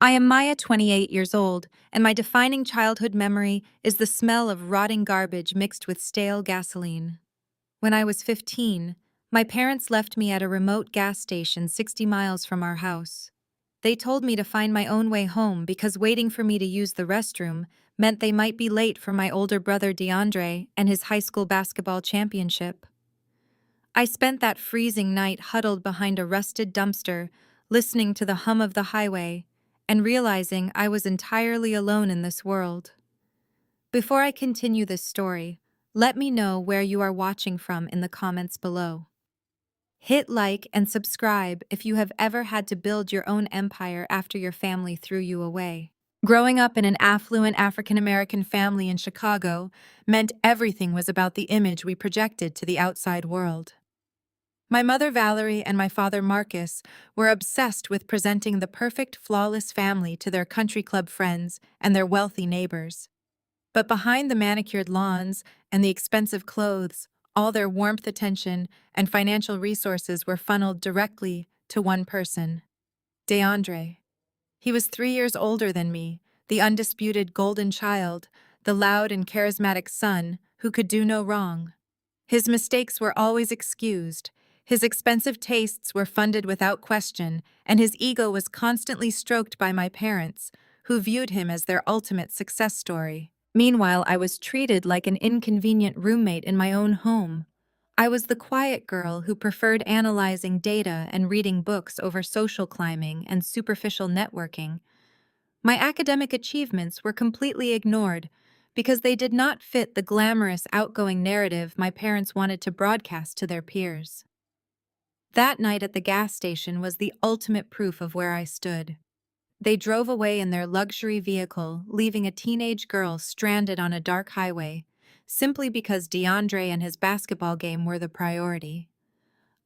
I am Maya, 28 years old, and my defining childhood memory is the smell of rotting garbage mixed with stale gasoline. When I was 15, my parents left me at a remote gas station 60 miles from our house. They told me to find my own way home because waiting for me to use the restroom meant they might be late for my older brother DeAndre and his high school basketball championship. I spent that freezing night huddled behind a rusted dumpster, listening to the hum of the highway and realizing I was entirely alone in this world. Before I continue this story, let me know where you are watching from in the comments below. Hit like and subscribe if you have ever had to build your own empire after your family threw you away. Growing up in an affluent African American family in Chicago meant everything was about the image we projected to the outside world. My mother Valerie and my father Marcus were obsessed with presenting the perfect, flawless family to their country club friends and their wealthy neighbors. But behind the manicured lawns and the expensive clothes, all their warmth, attention, and financial resources were funneled directly to one person, DeAndre. He was 3 years older than me, the undisputed golden child, the loud and charismatic son who could do no wrong. His mistakes were always excused, his expensive tastes were funded without question, and his ego was constantly stroked by my parents, who viewed him as their ultimate success story. Meanwhile, I was treated like an inconvenient roommate in my own home. I was the quiet girl who preferred analyzing data and reading books over social climbing and superficial networking. My academic achievements were completely ignored because they did not fit the glamorous, outgoing narrative my parents wanted to broadcast to their peers. That night at the gas station was the ultimate proof of where I stood. They drove away in their luxury vehicle, leaving a teenage girl stranded on a dark highway, simply because DeAndre and his basketball game were the priority.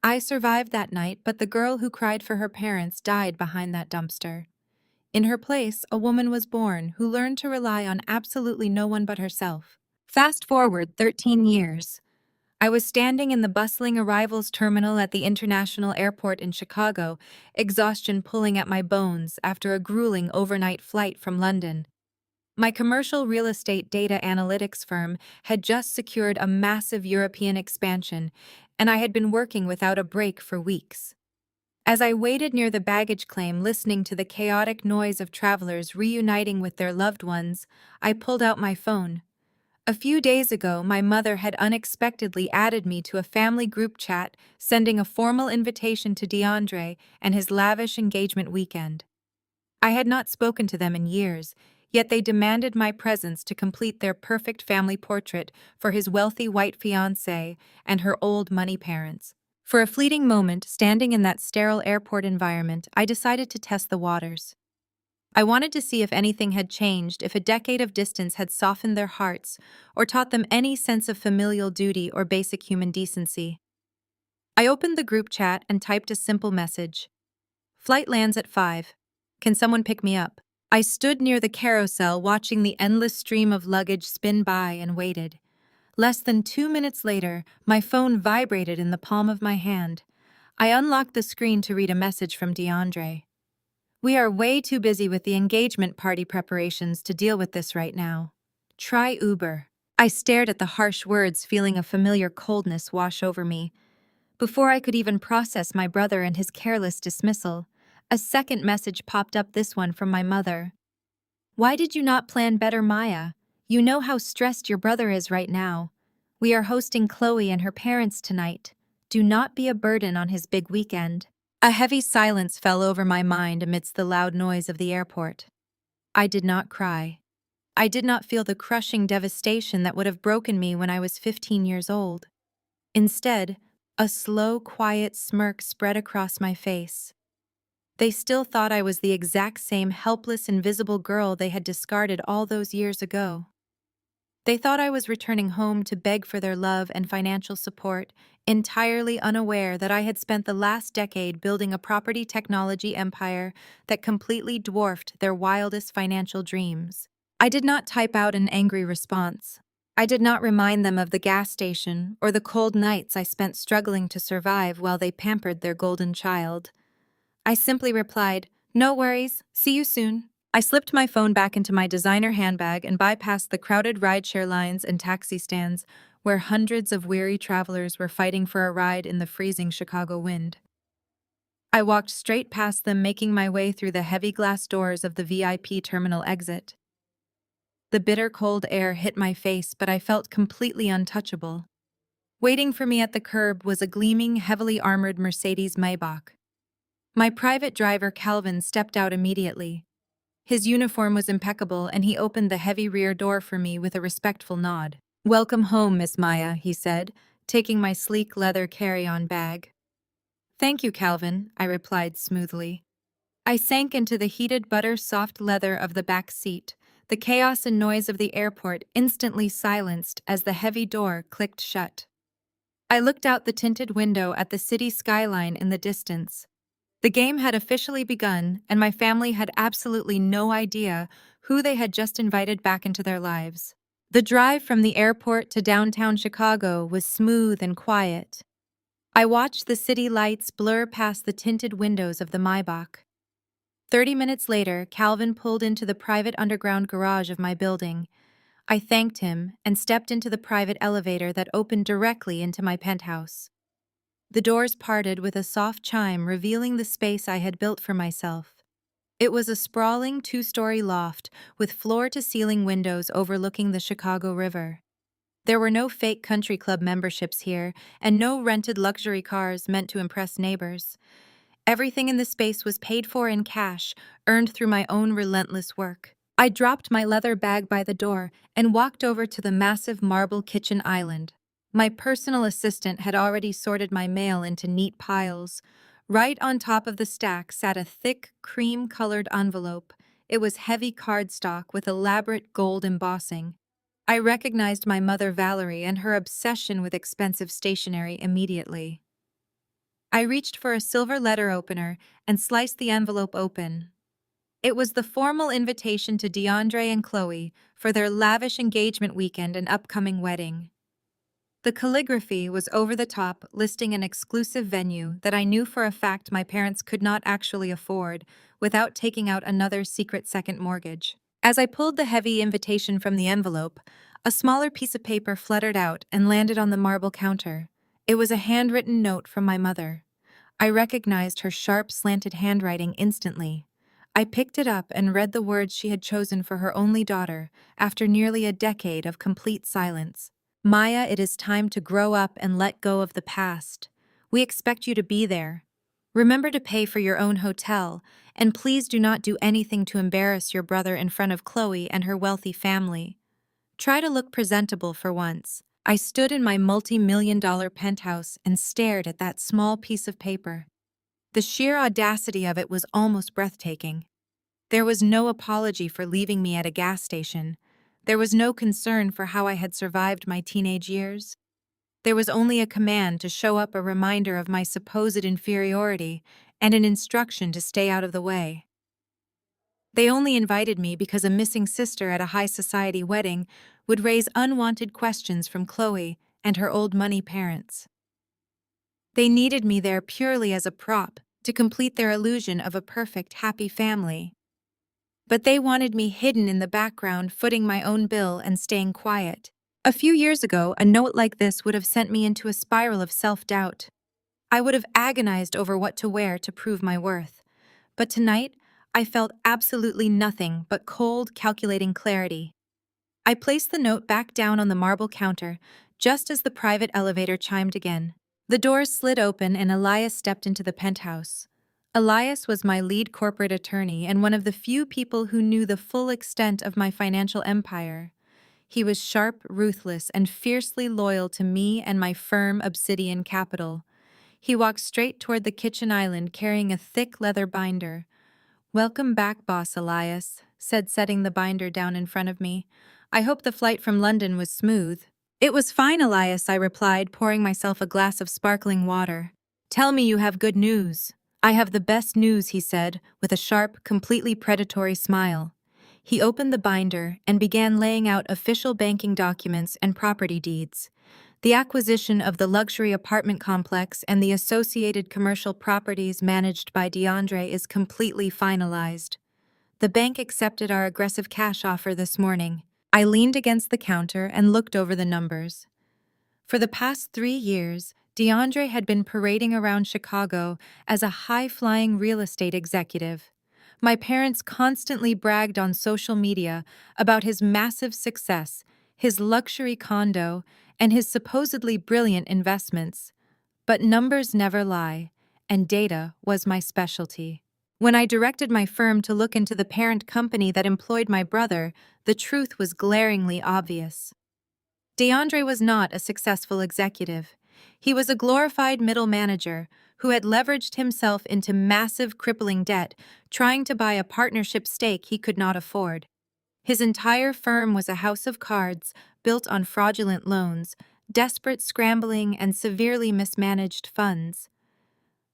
I survived that night, but the girl who cried for her parents died behind that dumpster. In her place, a woman was born who learned to rely on absolutely no one but herself. Fast forward 13 years. I was standing in the bustling arrivals terminal at the International Airport in Chicago, exhaustion pulling at my bones after a grueling overnight flight from London. My commercial real estate data analytics firm had just secured a massive European expansion, and I had been working without a break for weeks. As I waited near the baggage claim listening to the chaotic noise of travelers reuniting with their loved ones, I pulled out my phone. A few days ago, my mother had unexpectedly added me to a family group chat, sending a formal invitation to DeAndre and his lavish engagement weekend. I had not spoken to them in years, yet they demanded my presence to complete their perfect family portrait for his wealthy white fiancée and her old money parents. For a fleeting moment, standing in that sterile airport environment, I decided to test the waters. I wanted to see if anything had changed, if a decade of distance had softened their hearts or taught them any sense of familial duty or basic human decency. I opened the group chat and typed a simple message. Flight lands at 5. Can someone pick me up? I stood near the carousel watching the endless stream of luggage spin by and waited. Less than 2 minutes later, my phone vibrated in the palm of my hand. I unlocked the screen to read a message from DeAndre. We are way too busy with the engagement party preparations to deal with this right now. Try Uber. I stared at the harsh words, feeling a familiar coldness wash over me. Before I could even process my brother and his careless dismissal, a second message popped up, this one from my mother. Why did you not plan better, Maya? You know how stressed your brother is right now. We are hosting Chloe and her parents tonight. Do not be a burden on his big weekend. A heavy silence fell over my mind amidst the loud noise of the airport. I did not cry. I did not feel the crushing devastation that would have broken me when I was 15 years old. Instead, a slow, quiet smirk spread across my face. They still thought I was the exact same helpless, invisible girl they had discarded all those years ago. They thought I was returning home to beg for their love and financial support, entirely unaware that I had spent the last decade building a property technology empire that completely dwarfed their wildest financial dreams. I did not type out an angry response. I did not remind them of the gas station or the cold nights I spent struggling to survive while they pampered their golden child. I simply replied, No worries. See you soon. I slipped my phone back into my designer handbag and bypassed the crowded rideshare lines and taxi stands where hundreds of weary travelers were fighting for a ride in the freezing Chicago wind. I walked straight past them, making my way through the heavy glass doors of the VIP terminal exit. The bitter cold air hit my face, but I felt completely untouchable. Waiting for me at the curb was a gleaming, heavily armored Mercedes Maybach. My private driver, Calvin, stepped out immediately. His uniform was impeccable, and he opened the heavy rear door for me with a respectful nod. "Welcome home, Miss Maya," he said, taking my sleek leather carry-on bag. "Thank you, Calvin," I replied smoothly. I sank into the heated butter-soft leather of the back seat, the chaos and noise of the airport instantly silenced as the heavy door clicked shut. I looked out the tinted window at the city skyline in the distance. The game had officially begun, and my family had absolutely no idea who they had just invited back into their lives. The drive from the airport to downtown Chicago was smooth and quiet. I watched the city lights blur past the tinted windows of the Maybach. 30 minutes later, Calvin pulled into the private underground garage of my building. I thanked him and stepped into the private elevator that opened directly into my penthouse. The doors parted with a soft chime, revealing the space I had built for myself. It was a sprawling two-story loft with floor-to-ceiling windows overlooking the Chicago River. There were no fake country club memberships here, and no rented luxury cars meant to impress neighbors. Everything in the space was paid for in cash, earned through my own relentless work. I dropped my leather bag by the door and walked over to the massive marble kitchen island. My personal assistant had already sorted my mail into neat piles. Right on top of the stack sat a thick, cream-colored envelope. It was heavy cardstock with elaborate gold embossing. I recognized my mother Valerie and her obsession with expensive stationery immediately. I reached for a silver letter opener and sliced the envelope open. It was the formal invitation to DeAndre and Chloe for their lavish engagement weekend and upcoming wedding. The calligraphy was over the top, listing an exclusive venue that I knew for a fact my parents could not actually afford without taking out another secret second mortgage. As I pulled the heavy invitation from the envelope, a smaller piece of paper fluttered out and landed on the marble counter. It was a handwritten note from my mother. I recognized her sharp, slanted handwriting instantly. I picked it up and read the words she had chosen for her only daughter after nearly a decade of complete silence. "Maya, it is time to grow up and let go of the past. We expect you to be there. Remember to pay for your own hotel, and please do not do anything to embarrass your brother in front of Chloe and her wealthy family. Try to look presentable for once." I stood in my multi-million-dollar penthouse and stared at that small piece of paper. The sheer audacity of it was almost breathtaking. There was no apology for leaving me at a gas station. There was no concern for how I had survived my teenage years. There was only a command to show up, a reminder of my supposed inferiority, and an instruction to stay out of the way. They only invited me because a missing sister at a high society wedding would raise unwanted questions from Chloe and her old money parents. They needed me there purely as a prop to complete their illusion of a perfect, happy family. But they wanted me hidden in the background, footing my own bill and staying quiet. A few years ago, a note like this would have sent me into a spiral of self-doubt. I would have agonized over what to wear to prove my worth. But tonight, I felt absolutely nothing but cold, calculating clarity. I placed the note back down on the marble counter, just as the private elevator chimed again. The doors slid open and Elias stepped into the penthouse. Elias was my lead corporate attorney and one of the few people who knew the full extent of my financial empire. He was sharp, ruthless, and fiercely loyal to me and my firm Obsidian Capital. He walked straight toward the kitchen island carrying a thick leather binder. "Welcome back, Boss Elias," said, setting the binder down in front of me. "I hope the flight from London was smooth." "It was fine, Elias," I replied, pouring myself a glass of sparkling water. "Tell me you have good news." "I have the best news," he said, with a sharp, completely predatory smile. He opened the binder and began laying out official banking documents and property deeds. The acquisition of the luxury apartment complex and the associated commercial properties managed by DeAndre is completely finalized. The bank accepted our aggressive cash offer this morning. I leaned against the counter and looked over the numbers. For the past 3 years, DeAndre had been parading around Chicago as a high-flying real estate executive. My parents constantly bragged on social media about his massive success, his luxury condo, and his supposedly brilliant investments. But numbers never lie, and data was my specialty. When I directed my firm to look into the parent company that employed my brother, the truth was glaringly obvious. DeAndre was not a successful executive. He was a glorified middle manager who had leveraged himself into massive, crippling debt, trying to buy a partnership stake he could not afford. His entire firm was a house of cards built on fraudulent loans, desperate scrambling, and severely mismanaged funds.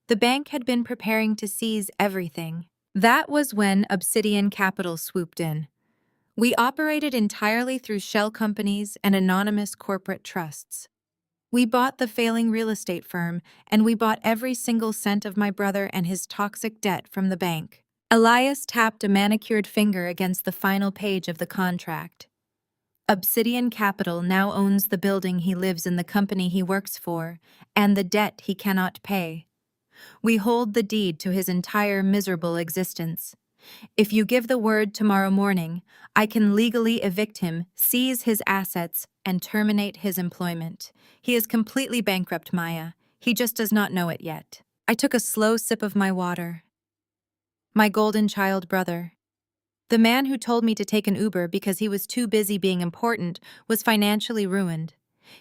The bank had been preparing to seize everything. That was when Obsidian Capital swooped in. We operated entirely through shell companies and anonymous corporate trusts. We bought the failing real estate firm, and we bought every single cent of my brother and his toxic debt from the bank. Elias tapped a manicured finger against the final page of the contract. Obsidian Capital now owns the building he lives in, the company he works for, and the debt he cannot pay. We hold the deed to his entire miserable existence. If you give the word tomorrow morning, I can legally evict him, seize his assets, and terminate his employment. He is completely bankrupt, Maya. He just does not know it yet. I took a slow sip of my water. My golden child brother. The man who told me to take an Uber because he was too busy being important was financially ruined.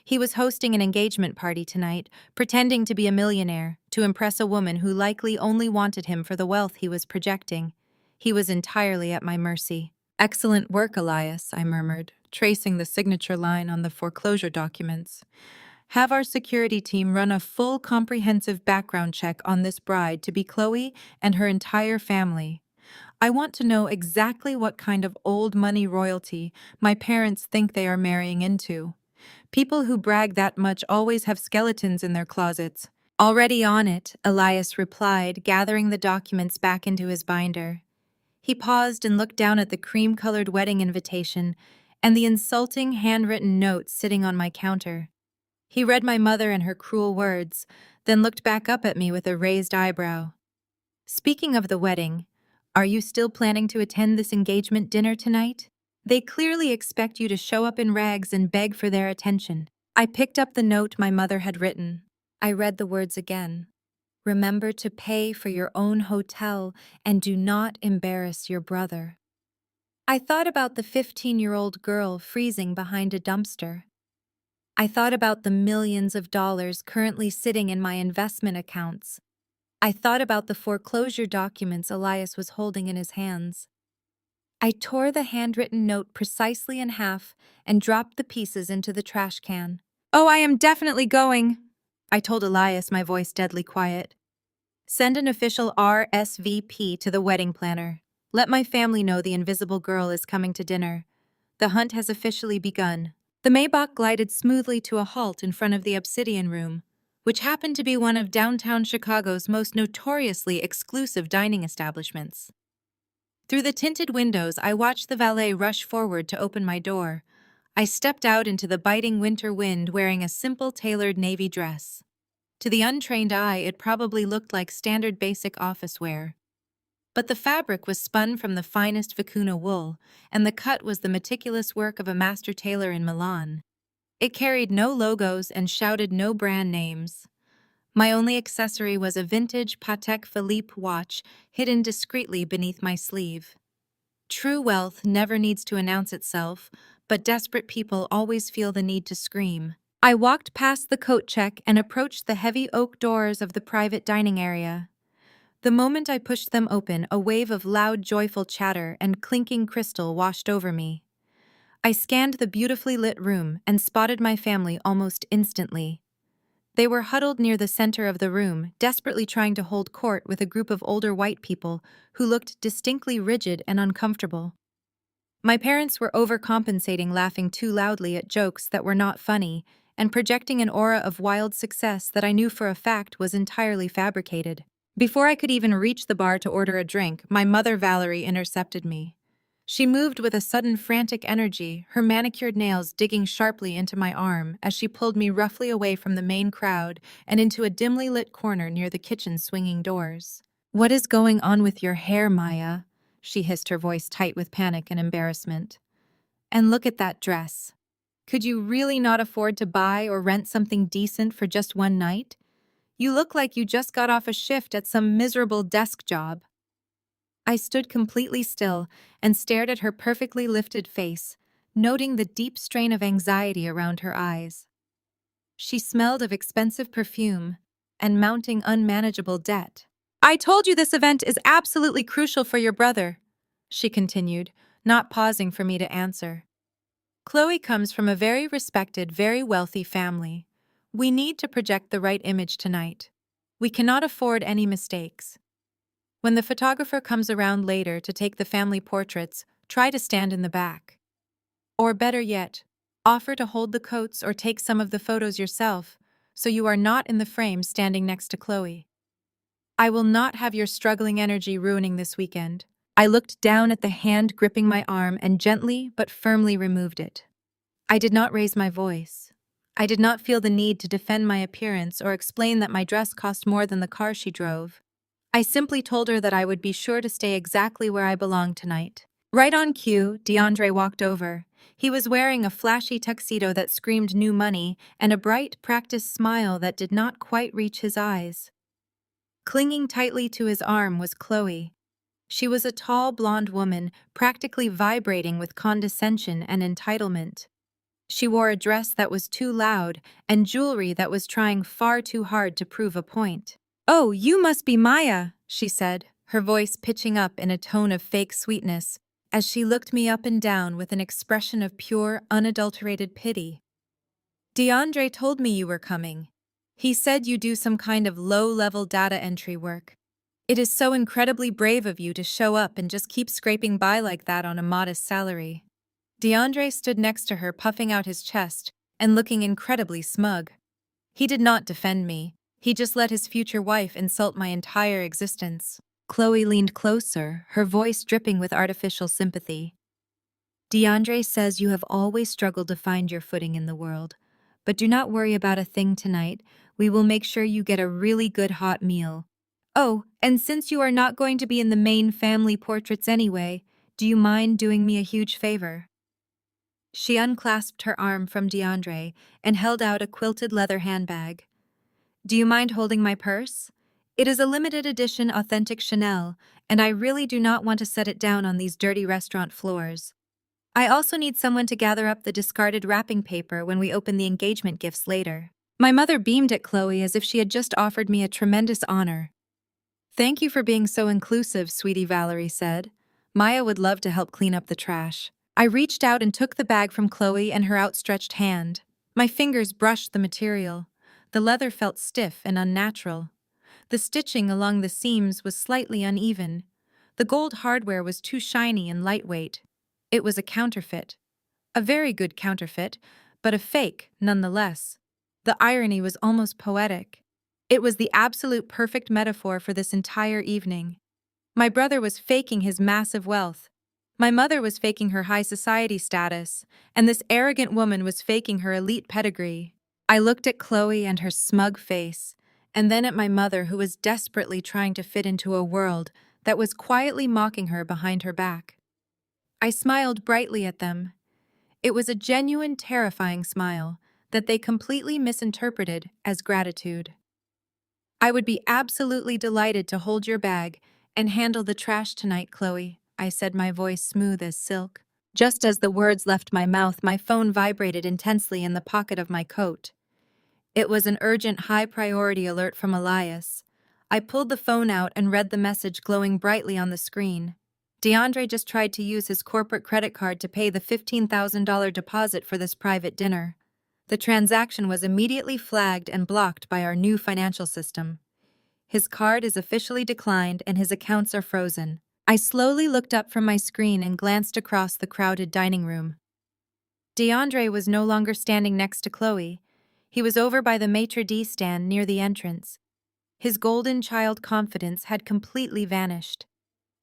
He was hosting an engagement party tonight, pretending to be a millionaire, to impress a woman who likely only wanted him for the wealth he was projecting. He was entirely at my mercy. "Excellent work, Elias," I murmured, tracing the signature line on the foreclosure documents. "Have our security team run a full comprehensive background check on this bride to be Chloe and her entire family. I want to know exactly what kind of old money royalty my parents think they are marrying into. People who brag that much always have skeletons in their closets." "Already on it," Elias replied, gathering the documents back into his binder. He paused and looked down at the cream-colored wedding invitation and the insulting handwritten note sitting on my counter. He read my mother and her cruel words, then looked back up at me with a raised eyebrow. "Speaking of the wedding, are you still planning to attend this engagement dinner tonight? They clearly expect you to show up in rags and beg for their attention." I picked up the note my mother had written. I read the words again. "Remember to pay for your own hotel and do not embarrass your brother." I thought about the 15-year-old girl freezing behind a dumpster. I thought about the millions of dollars currently sitting in my investment accounts. I thought about the foreclosure documents Elias was holding in his hands. I tore the handwritten note precisely in half and dropped the pieces into the trash can. "Oh, I am definitely going," I told Elias, my voice deadly quiet. "Send an official RSVP to the wedding planner. Let my family know the invisible girl is coming to dinner. The hunt has officially begun." The Maybach glided smoothly to a halt in front of the Obsidian Room, which happened to be one of downtown Chicago's most notoriously exclusive dining establishments. Through the tinted windows, I watched the valet rush forward to open my door. I stepped out into the biting winter wind wearing a simple tailored navy dress. To the untrained eye, it probably looked like standard basic office wear. But the fabric was spun from the finest vicuna wool, and the cut was the meticulous work of a master tailor in Milan. It carried no logos and shouted no brand names. My only accessory was a vintage Patek Philippe watch hidden discreetly beneath my sleeve. True wealth never needs to announce itself, but desperate people always feel the need to scream. I walked past the coat check and approached the heavy oak doors of the private dining area. The moment I pushed them open, a wave of loud, joyful chatter and clinking crystal washed over me. I scanned the beautifully lit room and spotted my family almost instantly. They were huddled near the center of the room, desperately trying to hold court with a group of older white people who looked distinctly rigid and uncomfortable. My parents were overcompensating, laughing too loudly at jokes that were not funny, and projecting an aura of wild success that I knew for a fact was entirely fabricated. Before I could even reach the bar to order a drink, my mother Valerie intercepted me. She moved with a sudden frantic energy, her manicured nails digging sharply into my arm as she pulled me roughly away from the main crowd and into a dimly lit corner near the kitchen swinging doors. "What is going on with your hair, Maya?" she hissed, her voice tight with panic and embarrassment. "And look at that dress. Could you really not afford to buy or rent something decent for just one night? You look like you just got off a shift at some miserable desk job." I stood completely still and stared at her perfectly lifted face, noting the deep strain of anxiety around her eyes. She smelled of expensive perfume and mounting unmanageable debt. "I told you this event is absolutely crucial for your brother," she continued, not pausing for me to answer. "Chloe comes from a very respected, very wealthy family. We need to project the right image tonight. We cannot afford any mistakes. When the photographer comes around later to take the family portraits, try to stand in the back. Or better yet, offer to hold the coats or take some of the photos yourself, so you are not in the frame standing next to Chloe. I will not have your struggling energy ruining this weekend." I looked down at the hand gripping my arm and gently but firmly removed it. I did not raise my voice. I did not feel the need to defend my appearance or explain that my dress cost more than the car she drove. I simply told her that I would be sure to stay exactly where I belonged tonight. Right on cue, DeAndre walked over. He was wearing a flashy tuxedo that screamed new money and a bright, practiced smile that did not quite reach his eyes. Clinging tightly to his arm was Chloe. She was a tall, blonde woman, practically vibrating with condescension and entitlement. She wore a dress that was too loud and jewelry that was trying far too hard to prove a point. "Oh, you must be Maya," she said, her voice pitching up in a tone of fake sweetness, as she looked me up and down with an expression of pure, unadulterated pity. "DeAndre told me you were coming. He said you do some kind of low-level data entry work. It is so incredibly brave of you to show up and just keep scraping by like that on a modest salary." DeAndre stood next to her, puffing out his chest and looking incredibly smug. He did not defend me. He just let his future wife insult my entire existence. Chloe leaned closer, her voice dripping with artificial sympathy. "DeAndre says you have always struggled to find your footing in the world. But do not worry about a thing tonight. We will make sure you get a really good hot meal. Oh, and since you are not going to be in the main family portraits anyway, do you mind doing me a huge favor?" She unclasped her arm from DeAndre and held out a quilted leather handbag. "Do you mind holding my purse? It is a limited edition authentic Chanel, and I really do not want to set it down on these dirty restaurant floors. I also need someone to gather up the discarded wrapping paper when we open the engagement gifts later." My mother beamed at Chloe as if she had just offered me a tremendous honor. "Thank you for being so inclusive, sweetie," Valerie said. "Maya would love to help clean up the trash." I reached out and took the bag from Chloe and her outstretched hand. My fingers brushed the material. The leather felt stiff and unnatural. The stitching along the seams was slightly uneven. The gold hardware was too shiny and lightweight. It was a counterfeit. A very good counterfeit, but a fake nonetheless. The irony was almost poetic. It was the absolute perfect metaphor for this entire evening. My brother was faking his massive wealth. My mother was faking her high society status, and this arrogant woman was faking her elite pedigree. I looked at Chloe and her smug face, and then at my mother, who was desperately trying to fit into a world that was quietly mocking her behind her back. I smiled brightly at them. It was a genuine, terrifying smile that they completely misinterpreted as gratitude. "I would be absolutely delighted to hold your bag and handle the trash tonight, Chloe," I said, my voice smooth as silk. Just as the words left my mouth, my phone vibrated intensely in the pocket of my coat. It was an urgent, high-priority alert from Elias. I pulled the phone out and read the message glowing brightly on the screen. DeAndre just tried to use his corporate credit card to pay the $15,000 deposit for this private dinner. The transaction was immediately flagged and blocked by our new financial system. His card is officially declined and his accounts are frozen. I slowly looked up from my screen and glanced across the crowded dining room. DeAndre was no longer standing next to Chloe. He was over by the maitre d' stand near the entrance. His golden child confidence had completely vanished.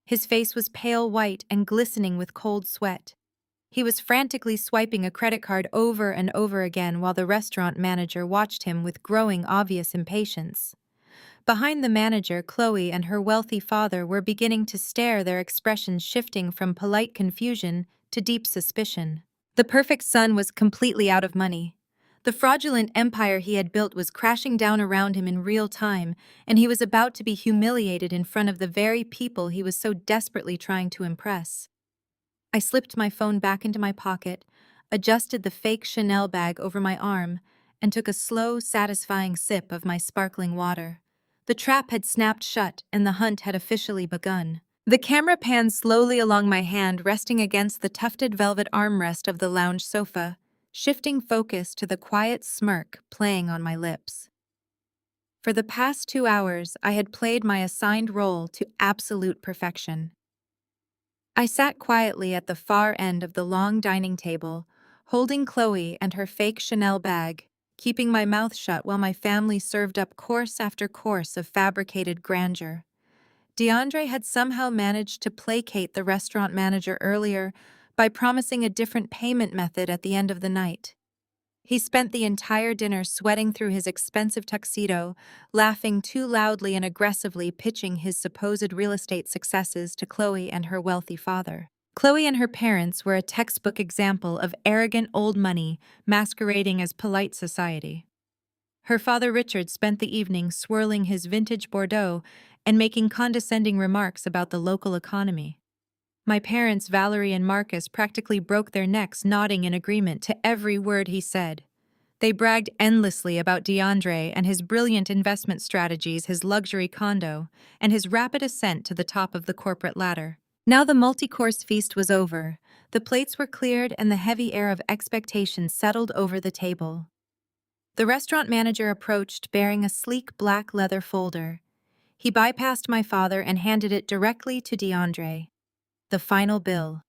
His face was pale white and glistening with cold sweat. He was frantically swiping a credit card over and over again while the restaurant manager watched him with growing obvious impatience. Behind the manager, Chloe and her wealthy father were beginning to stare, their expressions shifting from polite confusion to deep suspicion. The perfect son was completely out of money. The fraudulent empire he had built was crashing down around him in real time, and he was about to be humiliated in front of the very people he was so desperately trying to impress. I slipped my phone back into my pocket, adjusted the fake Chanel bag over my arm, and took a slow, satisfying sip of my sparkling water. The trap had snapped shut, and the hunt had officially begun. The camera panned slowly along my hand, resting against the tufted velvet armrest of the lounge sofa, shifting focus to the quiet smirk playing on my lips. For the past 2 hours, I had played my assigned role to absolute perfection. I sat quietly at the far end of the long dining table, holding Chloe and her fake Chanel bag, keeping my mouth shut while my family served up course after course of fabricated grandeur. DeAndre had somehow managed to placate the restaurant manager earlier by promising a different payment method at the end of the night. He spent the entire dinner sweating through his expensive tuxedo, laughing too loudly and aggressively, pitching his supposed real estate successes to Chloe and her wealthy father. Chloe and her parents were a textbook example of arrogant old money masquerading as polite society. Her father Richard spent the evening swirling his vintage Bordeaux and making condescending remarks about the local economy. My parents, Valerie and Marcus, practically broke their necks nodding in agreement to every word he said. They bragged endlessly about DeAndre and his brilliant investment strategies, his luxury condo, and his rapid ascent to the top of the corporate ladder. Now the multi-course feast was over. The plates were cleared and the heavy air of expectation settled over the table. The restaurant manager approached bearing a sleek black leather folder. He bypassed my father and handed it directly to DeAndre. The final bill.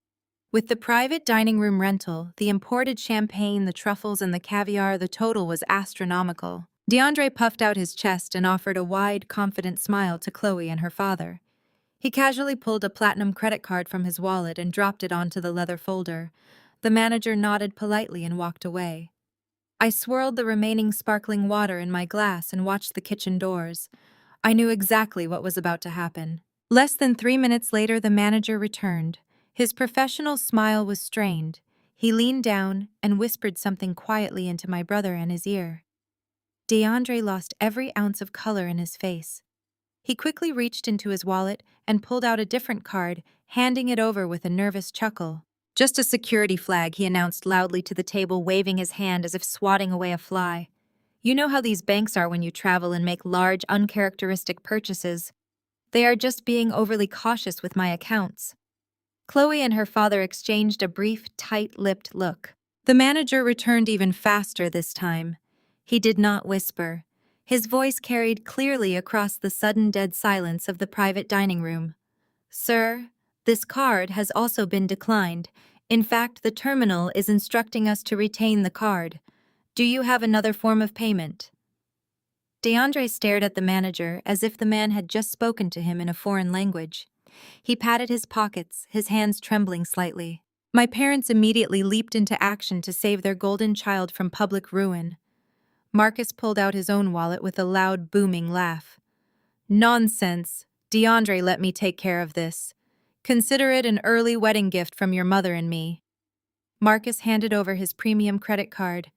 With the private dining room rental, the imported champagne, the truffles, and the caviar, the total was astronomical. DeAndre puffed out his chest and offered a wide, confident smile to Chloe and her father. He casually pulled a platinum credit card from his wallet and dropped it onto the leather folder. The manager nodded politely and walked away. I swirled the remaining sparkling water in my glass and watched the kitchen doors. I knew exactly what was about to happen. Less than 3 minutes later, the manager returned. His professional smile was strained. He leaned down and whispered something quietly into my brother and his ear. DeAndre lost every ounce of color in his face. He quickly reached into his wallet and pulled out a different card, handing it over with a nervous chuckle. "Just a security flag," he announced loudly to the table, waving his hand as if swatting away a fly. "You know how these banks are when you travel and make large, uncharacteristic purchases. They are just being overly cautious with my accounts." Chloe and her father exchanged a brief, tight-lipped look. The manager returned even faster this time. He did not whisper. His voice carried clearly across the sudden dead silence of the private dining room. "Sir, this card has also been declined. In fact, the terminal is instructing us to retain the card. Do you have another form of payment?" DeAndre stared at the manager as if the man had just spoken to him in a foreign language. He patted his pockets, his hands trembling slightly. My parents immediately leaped into action to save their golden child from public ruin. Marcus pulled out his own wallet with a loud, booming laugh. "Nonsense. DeAndre let me take care of this. Consider it an early wedding gift from your mother and me." Marcus handed over his premium credit card.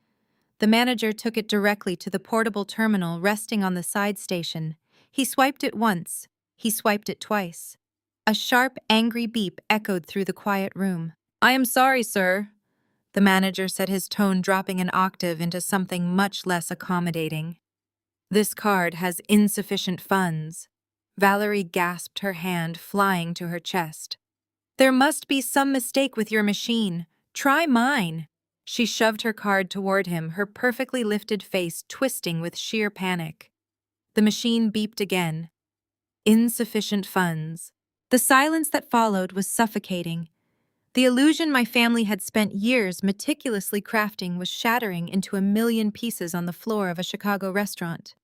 The manager took it directly to the portable terminal resting on the side station. He swiped it once. He swiped it twice. A sharp, angry beep echoed through the quiet room. "I am sorry, sir," the manager said, his tone dropping an octave into something much less accommodating. "This card has insufficient funds." Valerie gasped, her hand flying to her chest. "There must be some mistake with your machine. Try mine." She shoved her card toward him, her perfectly lifted face twisting with sheer panic. The machine beeped again. Insufficient funds. The silence that followed was suffocating. The illusion my family had spent years meticulously crafting was shattering into a million pieces on the floor of a Chicago restaurant.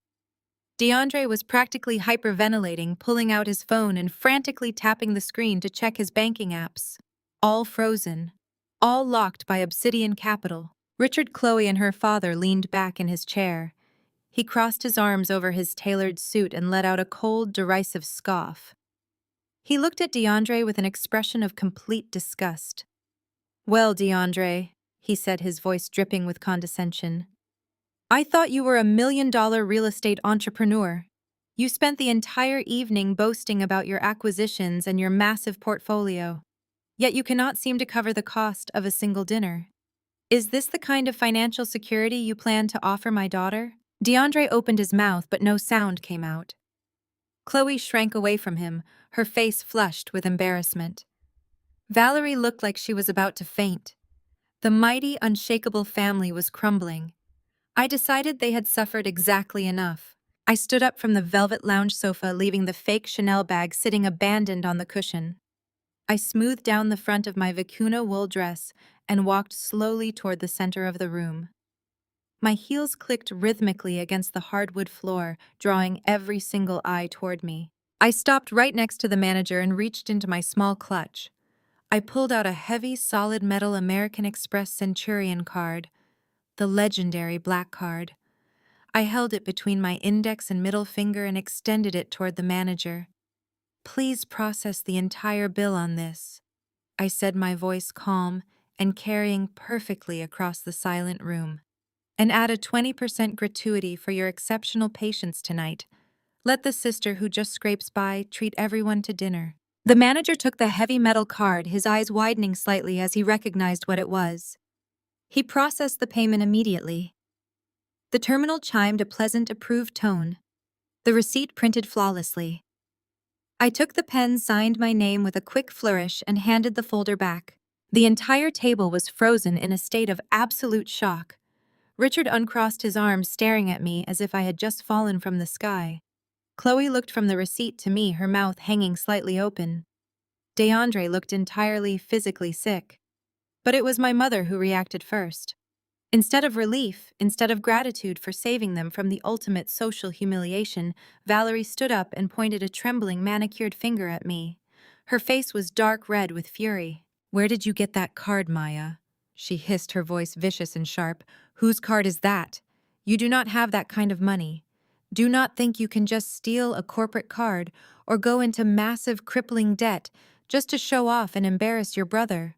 DeAndre was practically hyperventilating, pulling out his phone and frantically tapping the screen to check his banking apps. All frozen. All locked by Obsidian Capital. Richard, Chloe, and her father leaned back in his chair. He crossed his arms over his tailored suit and let out a cold, derisive scoff. He looked at DeAndre with an expression of complete disgust. "Well, DeAndre," he said, his voice dripping with condescension, "I thought you were a $1 million real estate entrepreneur. You spent the entire evening boasting about your acquisitions and your massive portfolio. Yet you cannot seem to cover the cost of a single dinner. Is this the kind of financial security you plan to offer my daughter?" DeAndre opened his mouth, but no sound came out. Chloe shrank away from him, her face flushed with embarrassment. Valerie looked like she was about to faint. The mighty, unshakable family was crumbling. I decided they had suffered exactly enough. I stood up from the velvet lounge sofa, leaving the fake Chanel bag sitting abandoned on the cushion. I smoothed down the front of my vicuna wool dress and walked slowly toward the center of the room. My heels clicked rhythmically against the hardwood floor, drawing every single eye toward me. I stopped right next to the manager and reached into my small clutch. I pulled out a heavy, solid metal American Express Centurion card, the legendary black card. I held it between my index and middle finger and extended it toward the manager. "Please process the entire bill on this," I said, my voice calm and carrying perfectly across the silent room. "And add a 20% gratuity for your exceptional patience tonight. Let the sister who just scrapes by treat everyone to dinner." The manager took the heavy metal card, his eyes widening slightly as he recognized what it was. He processed the payment immediately. The terminal chimed a pleasant, approved tone. The receipt printed flawlessly. I took the pen, signed my name with a quick flourish, and handed the folder back. The entire table was frozen in a state of absolute shock. Richard uncrossed his arms, staring at me as if I had just fallen from the sky. Chloe looked from the receipt to me, her mouth hanging slightly open. DeAndre looked entirely physically sick. But it was my mother who reacted first. Instead of relief, instead of gratitude for saving them from the ultimate social humiliation, Valerie stood up and pointed a trembling, manicured finger at me. Her face was dark red with fury. "Where did you get that card, Maya?" she hissed, her voice vicious and sharp. "Whose card is that? You do not have that kind of money. Do not think you can just steal a corporate card or go into massive, crippling debt just to show off and embarrass your brother.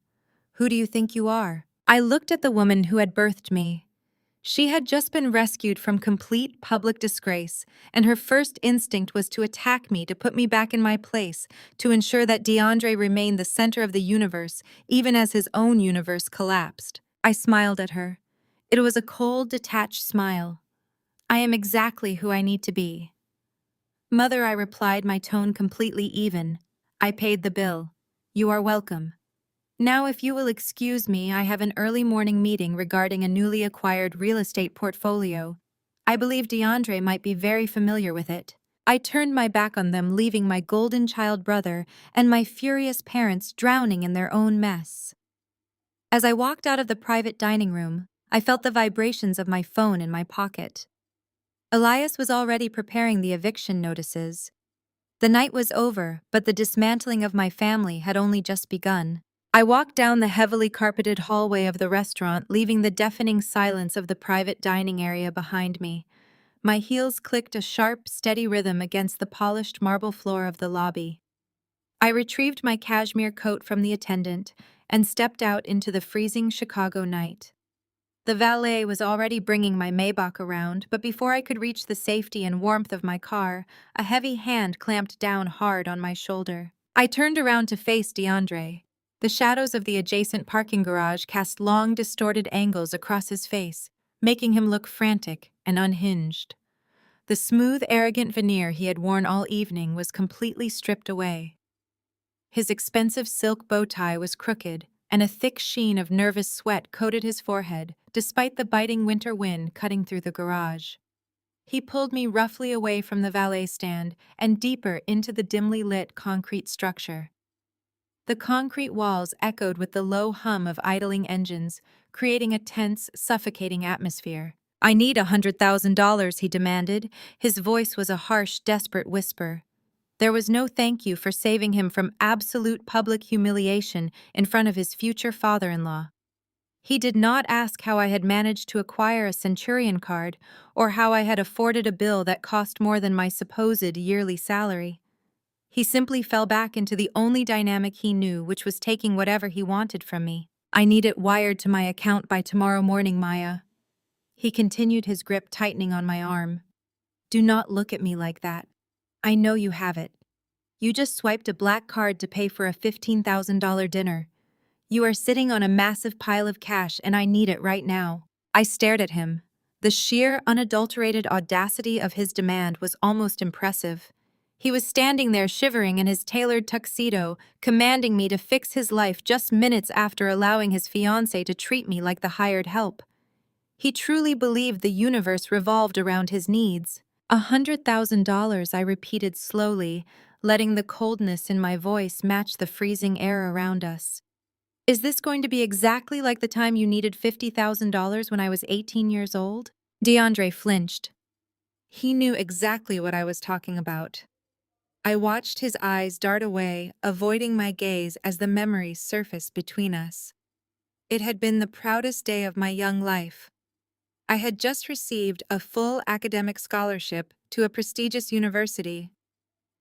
Who do you think you are?" I looked at the woman who had birthed me. She had just been rescued from complete public disgrace, and her first instinct was to attack me, to put me back in my place, to ensure that DeAndre remained the center of the universe, even as his own universe collapsed. I smiled at her. It was a cold, detached smile. "I am exactly who I need to be." "Mother," I replied, my tone completely even. "I paid the bill. You are welcome. Now, if you will excuse me, I have an early morning meeting regarding a newly acquired real estate portfolio. I believe DeAndre might be very familiar with it." I turned my back on them, leaving my golden child brother and my furious parents drowning in their own mess. As I walked out of the private dining room, I felt the vibrations of my phone in my pocket. Elias was already preparing the eviction notices. The night was over, but the dismantling of my family had only just begun. I walked down the heavily carpeted hallway of the restaurant, leaving the deafening silence of the private dining area behind me. My heels clicked a sharp, steady rhythm against the polished marble floor of the lobby. I retrieved my cashmere coat from the attendant and stepped out into the freezing Chicago night. The valet was already bringing my Maybach around, but before I could reach the safety and warmth of my car, a heavy hand clamped down hard on my shoulder. I turned around to face DeAndre. The shadows of the adjacent parking garage cast long, distorted angles across his face, making him look frantic and unhinged. The smooth, arrogant veneer he had worn all evening was completely stripped away. His expensive silk bow tie was crooked, and a thick sheen of nervous sweat coated his forehead, despite the biting winter wind cutting through the garage. He pulled me roughly away from the valet stand and deeper into the dimly lit concrete structure. The concrete walls echoed with the low hum of idling engines, creating a tense, suffocating atmosphere. "I need $100,000, he demanded. His voice was a harsh, desperate whisper. There was no thank you for saving him from absolute public humiliation in front of his future father-in-law. He did not ask how I had managed to acquire a Centurion card or how I had afforded a bill that cost more than my supposed yearly salary. He simply fell back into the only dynamic he knew, which was taking whatever he wanted from me. I need it wired to my account by tomorrow morning, Maya." He continued, his grip tightening on my arm. "Do not look at me like that. I know you have it. You just swiped a black card to pay for a $15,000 dinner. You are sitting on a massive pile of cash and I need it right now." I stared at him. The sheer, unadulterated audacity of his demand was almost impressive. He was standing there shivering in his tailored tuxedo, commanding me to fix his life just minutes after allowing his fiancée to treat me like the hired help. He truly believed the universe revolved around his needs. $100,000, I repeated slowly, letting the coldness in my voice match the freezing air around us. "Is this going to be exactly like the time you needed $50,000 when I was 18 years old?" DeAndre flinched. He knew exactly what I was talking about. I watched his eyes dart away, avoiding my gaze as the memories surfaced between us. It had been the proudest day of my young life. I had just received a full academic scholarship to a prestigious university.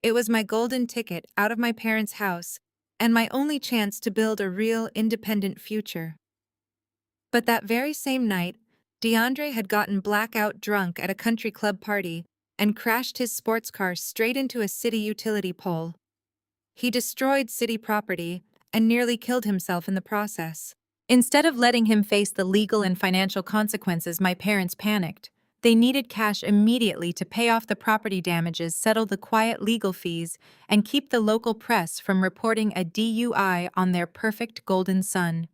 It was my golden ticket out of my parents' house and my only chance to build a real independent future. But that very same night, DeAndre had gotten blackout drunk at a country club party and crashed his sports car straight into a city utility pole. He destroyed city property and nearly killed himself in the process. Instead of letting him face the legal and financial consequences, my parents panicked. They needed cash immediately to pay off the property damages, settle the quiet legal fees, and keep the local press from reporting a DUI on their perfect golden son.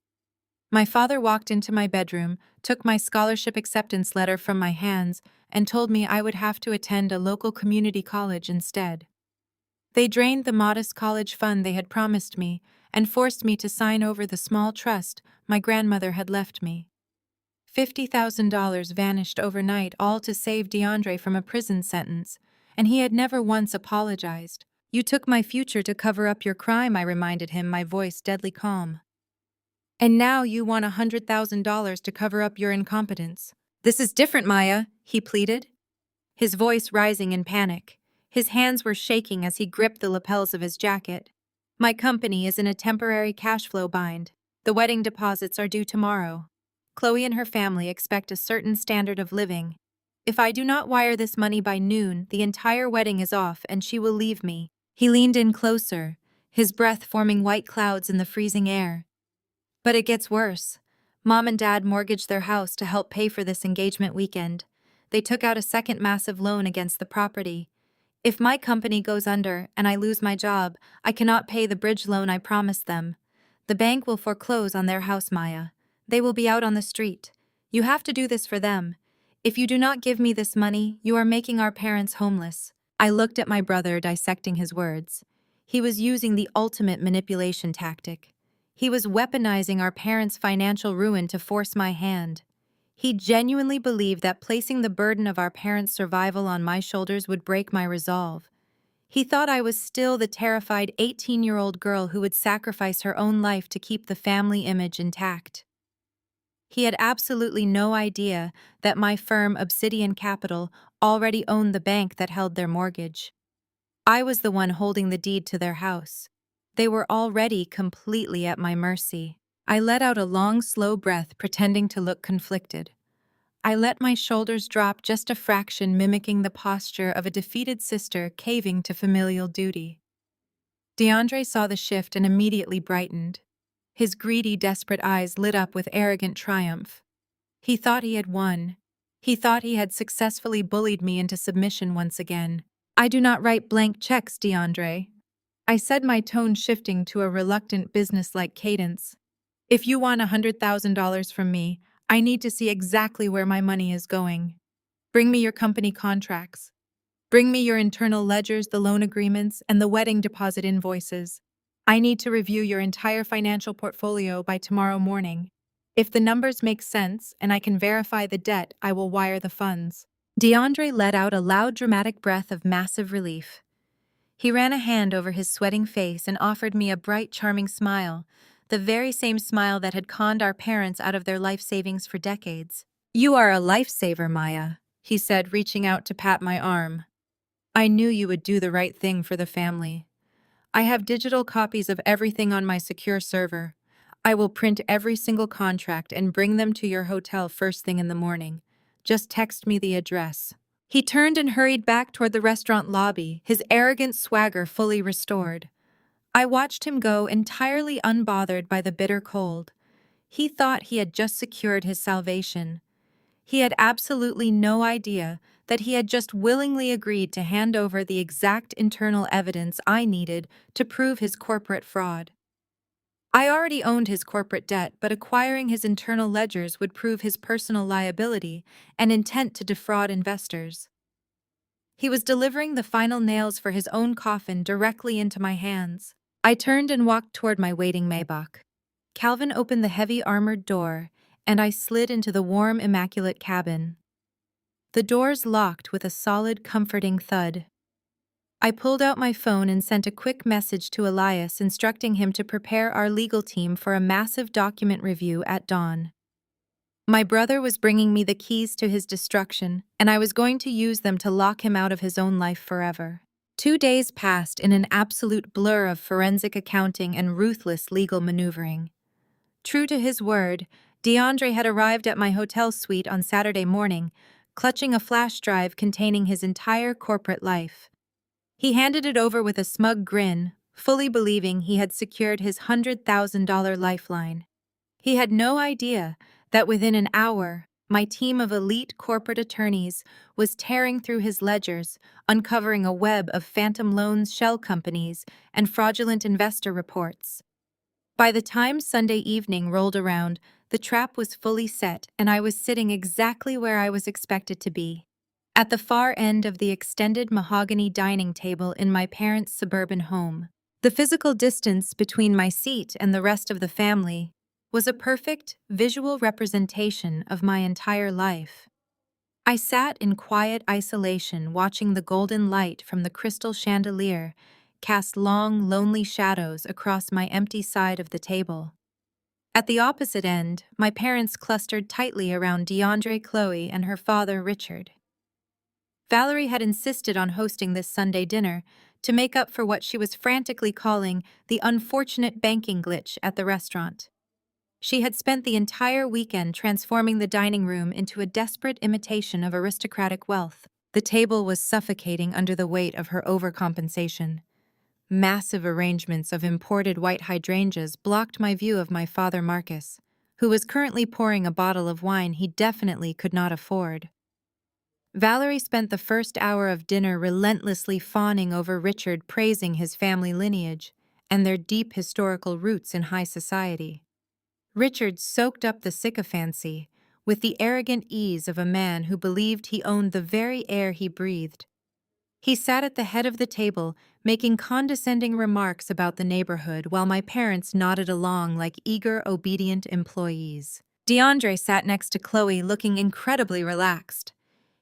My father walked into my bedroom, took my scholarship acceptance letter from my hands, and told me I would have to attend a local community college instead. They drained the modest college fund they had promised me and forced me to sign over the small trust my grandmother had left me. $50,000 vanished overnight, all to save DeAndre from a prison sentence, and he had never once apologized. "You took my future to cover up your crime," I reminded him, my voice deadly calm. "And now you want $100,000 to cover up your incompetence." "This is different, Maya," he pleaded, his voice rising in panic. His hands were shaking as he gripped the lapels of his jacket. "My company is in a temporary cash flow bind. The wedding deposits are due tomorrow. Chloe and her family expect a certain standard of living. If I do not wire this money by noon, the entire wedding is off and she will leave me." He leaned in closer, his breath forming white clouds in the freezing air. "But it gets worse. Mom and Dad mortgaged their house to help pay for this engagement weekend. They took out a second massive loan against the property. If my company goes under and I lose my job, I cannot pay the bridge loan I promised them. The bank will foreclose on their house, Maya. They will be out on the street. You have to do this for them. If you do not give me this money, you are making our parents homeless." I looked at my brother, dissecting his words. He was using the ultimate manipulation tactic. He was weaponizing our parents' financial ruin to force my hand. He genuinely believed that placing the burden of our parents' survival on my shoulders would break my resolve. He thought I was still the terrified 18-year-old girl who would sacrifice her own life to keep the family image intact. He had absolutely no idea that my firm, Obsidian Capital, already owned the bank that held their mortgage. I was the one holding the deed to their house. They were already completely at my mercy. I let out a long, slow breath, pretending to look conflicted. I let my shoulders drop just a fraction, mimicking the posture of a defeated sister caving to familial duty. DeAndre saw the shift and immediately brightened. His greedy, desperate eyes lit up with arrogant triumph. He thought he had won. He thought he had successfully bullied me into submission once again. "I do not write blank checks, DeAndre," I said, my tone shifting to a reluctant, business-like cadence. "If you want $100,000 from me, I need to see exactly where my money is going. Bring me your company contracts. Bring me your internal ledgers, the loan agreements, and the wedding deposit invoices. I need to review your entire financial portfolio by tomorrow morning. If the numbers make sense and I can verify the debt, I will wire the funds." DeAndre let out a loud, dramatic breath of massive relief. He ran a hand over his sweating face and offered me a bright, charming smile, the very same smile that had conned our parents out of their life savings for decades. "You are a lifesaver, Maya," he said, reaching out to pat my arm. "I knew you would do the right thing for the family. I have digital copies of everything on my secure server. I will print every single contract and bring them to your hotel first thing in the morning. Just text me the address." He turned and hurried back toward the restaurant lobby, his arrogant swagger fully restored. I watched him go, entirely unbothered by the bitter cold. He thought he had just secured his salvation. He had absolutely no idea that he had just willingly agreed to hand over the exact internal evidence I needed to prove his corporate fraud. I already owned his corporate debt, but acquiring his internal ledgers would prove his personal liability and intent to defraud investors. He was delivering the final nails for his own coffin directly into my hands. I turned and walked toward my waiting Maybach. Calvin opened the heavy armored door, and I slid into the warm, immaculate cabin. The doors locked with a solid, comforting thud. I pulled out my phone and sent a quick message to Elias instructing him to prepare our legal team for a massive document review at dawn. My brother was bringing me the keys to his destruction, and I was going to use them to lock him out of his own life forever. 2 days passed in an absolute blur of forensic accounting and ruthless legal maneuvering. True to his word, DeAndre had arrived at my hotel suite on Saturday morning, clutching a flash drive containing his entire corporate life. He handed it over with a smug grin, fully believing he had secured his $100,000 lifeline. He had no idea that within an hour, my team of elite corporate attorneys was tearing through his ledgers, uncovering a web of phantom loans, shell companies, and fraudulent investor reports. By the time Sunday evening rolled around, the trap was fully set, and I was sitting exactly where I was expected to be, at the far end of the extended mahogany dining table in my parents' suburban home. The physical distance between my seat and the rest of the family was a perfect visual representation of my entire life. I sat in quiet isolation, watching the golden light from the crystal chandelier cast long, lonely shadows across my empty side of the table. At the opposite end, my parents clustered tightly around DeAndre, Chloe, and her father, Richard. Valerie had insisted on hosting this Sunday dinner to make up for what she was frantically calling the unfortunate banking glitch at the restaurant. She had spent the entire weekend transforming the dining room into a desperate imitation of aristocratic wealth. The table was suffocating under the weight of her overcompensation. Massive arrangements of imported white hydrangeas blocked my view of my father Marcus, who was currently pouring a bottle of wine he definitely could not afford. Valerie spent the first hour of dinner relentlessly fawning over Richard, praising his family lineage and their deep historical roots in high society. Richard soaked up the sycophancy with the arrogant ease of a man who believed he owned the very air he breathed. He sat at the head of the table, making condescending remarks about the neighborhood while my parents nodded along like eager, obedient employees. DeAndre sat next to Chloe, looking incredibly relaxed.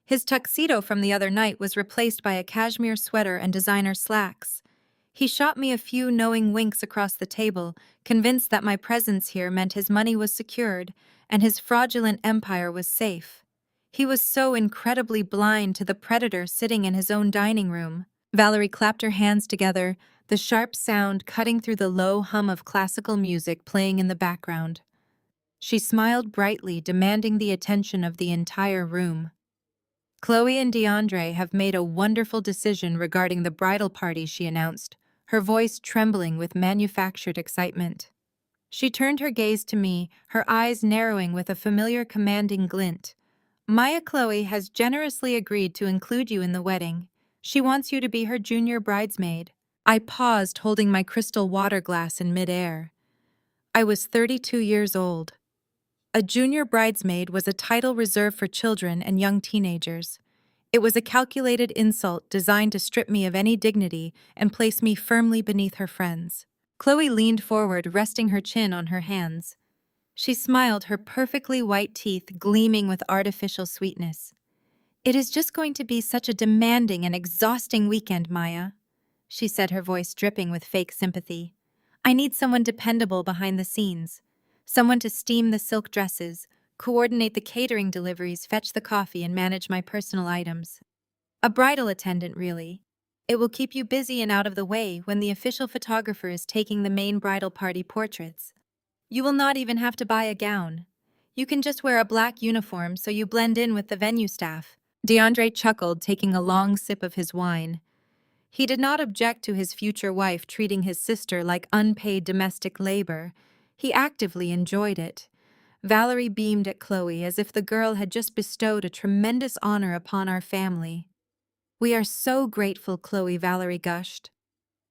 His tuxedo from the other night was replaced by a cashmere sweater and designer slacks. He shot me a few knowing winks across the table, convinced that my presence here meant his money was secured and his fraudulent empire was safe. He was so incredibly blind to the predator sitting in his own dining room. Valerie clapped her hands together, the sharp sound cutting through the low hum of classical music playing in the background. She smiled brightly, demanding the attention of the entire room. "Chloe and DeAndre have made a wonderful decision regarding the bridal party," she announced, her voice trembling with manufactured excitement. She turned her gaze to me, her eyes narrowing with a familiar commanding glint. "Maya Chloe has generously agreed to include you in the wedding. She wants you to be her junior bridesmaid." I paused, holding my crystal water glass in midair. I was 32 years old. A junior bridesmaid was a title reserved for children and young teenagers. It was a calculated insult designed to strip me of any dignity and place me firmly beneath her friends. Chloe leaned forward, resting her chin on her hands. She smiled, her perfectly white teeth gleaming with artificial sweetness. "It is just going to be such a demanding and exhausting weekend, Maya," she said, her voice dripping with fake sympathy. "I need someone dependable behind the scenes. Someone to steam the silk dresses, coordinate the catering deliveries, fetch the coffee, and manage my personal items. A bridal attendant, really. It will keep you busy and out of the way when the official photographer is taking the main bridal party portraits. You will not even have to buy a gown. You can just wear a black uniform so you blend in with the venue staff." DeAndre chuckled, taking a long sip of his wine. He did not object to his future wife treating his sister like unpaid domestic labor. He actively enjoyed it. Valerie beamed at Chloe as if the girl had just bestowed a tremendous honor upon our family. "We are so grateful, Chloe," Valerie gushed.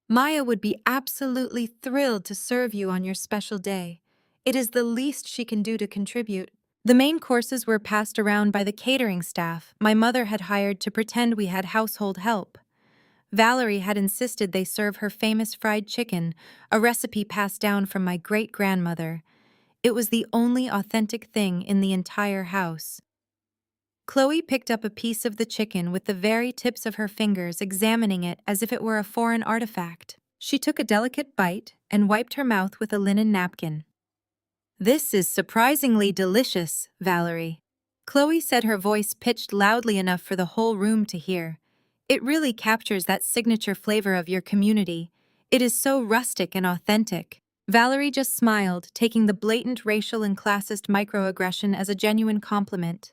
"Maya would be absolutely thrilled to serve you on your special day. It is the least she can do to contribute." The main courses were passed around by the catering staff my mother had hired to pretend we had household help. Valerie had insisted they serve her famous fried chicken, a recipe passed down from my great-grandmother. It was the only authentic thing in the entire house. Chloe picked up a piece of the chicken with the very tips of her fingers, examining it as if it were a foreign artifact. She took a delicate bite and wiped her mouth with a linen napkin. "This is surprisingly delicious, Valerie," Chloe said, her voice pitched loudly enough for the whole room to hear. "It really captures that signature flavor of your community. It is so rustic and authentic." Valerie just smiled, taking the blatant racial and classist microaggression as a genuine compliment.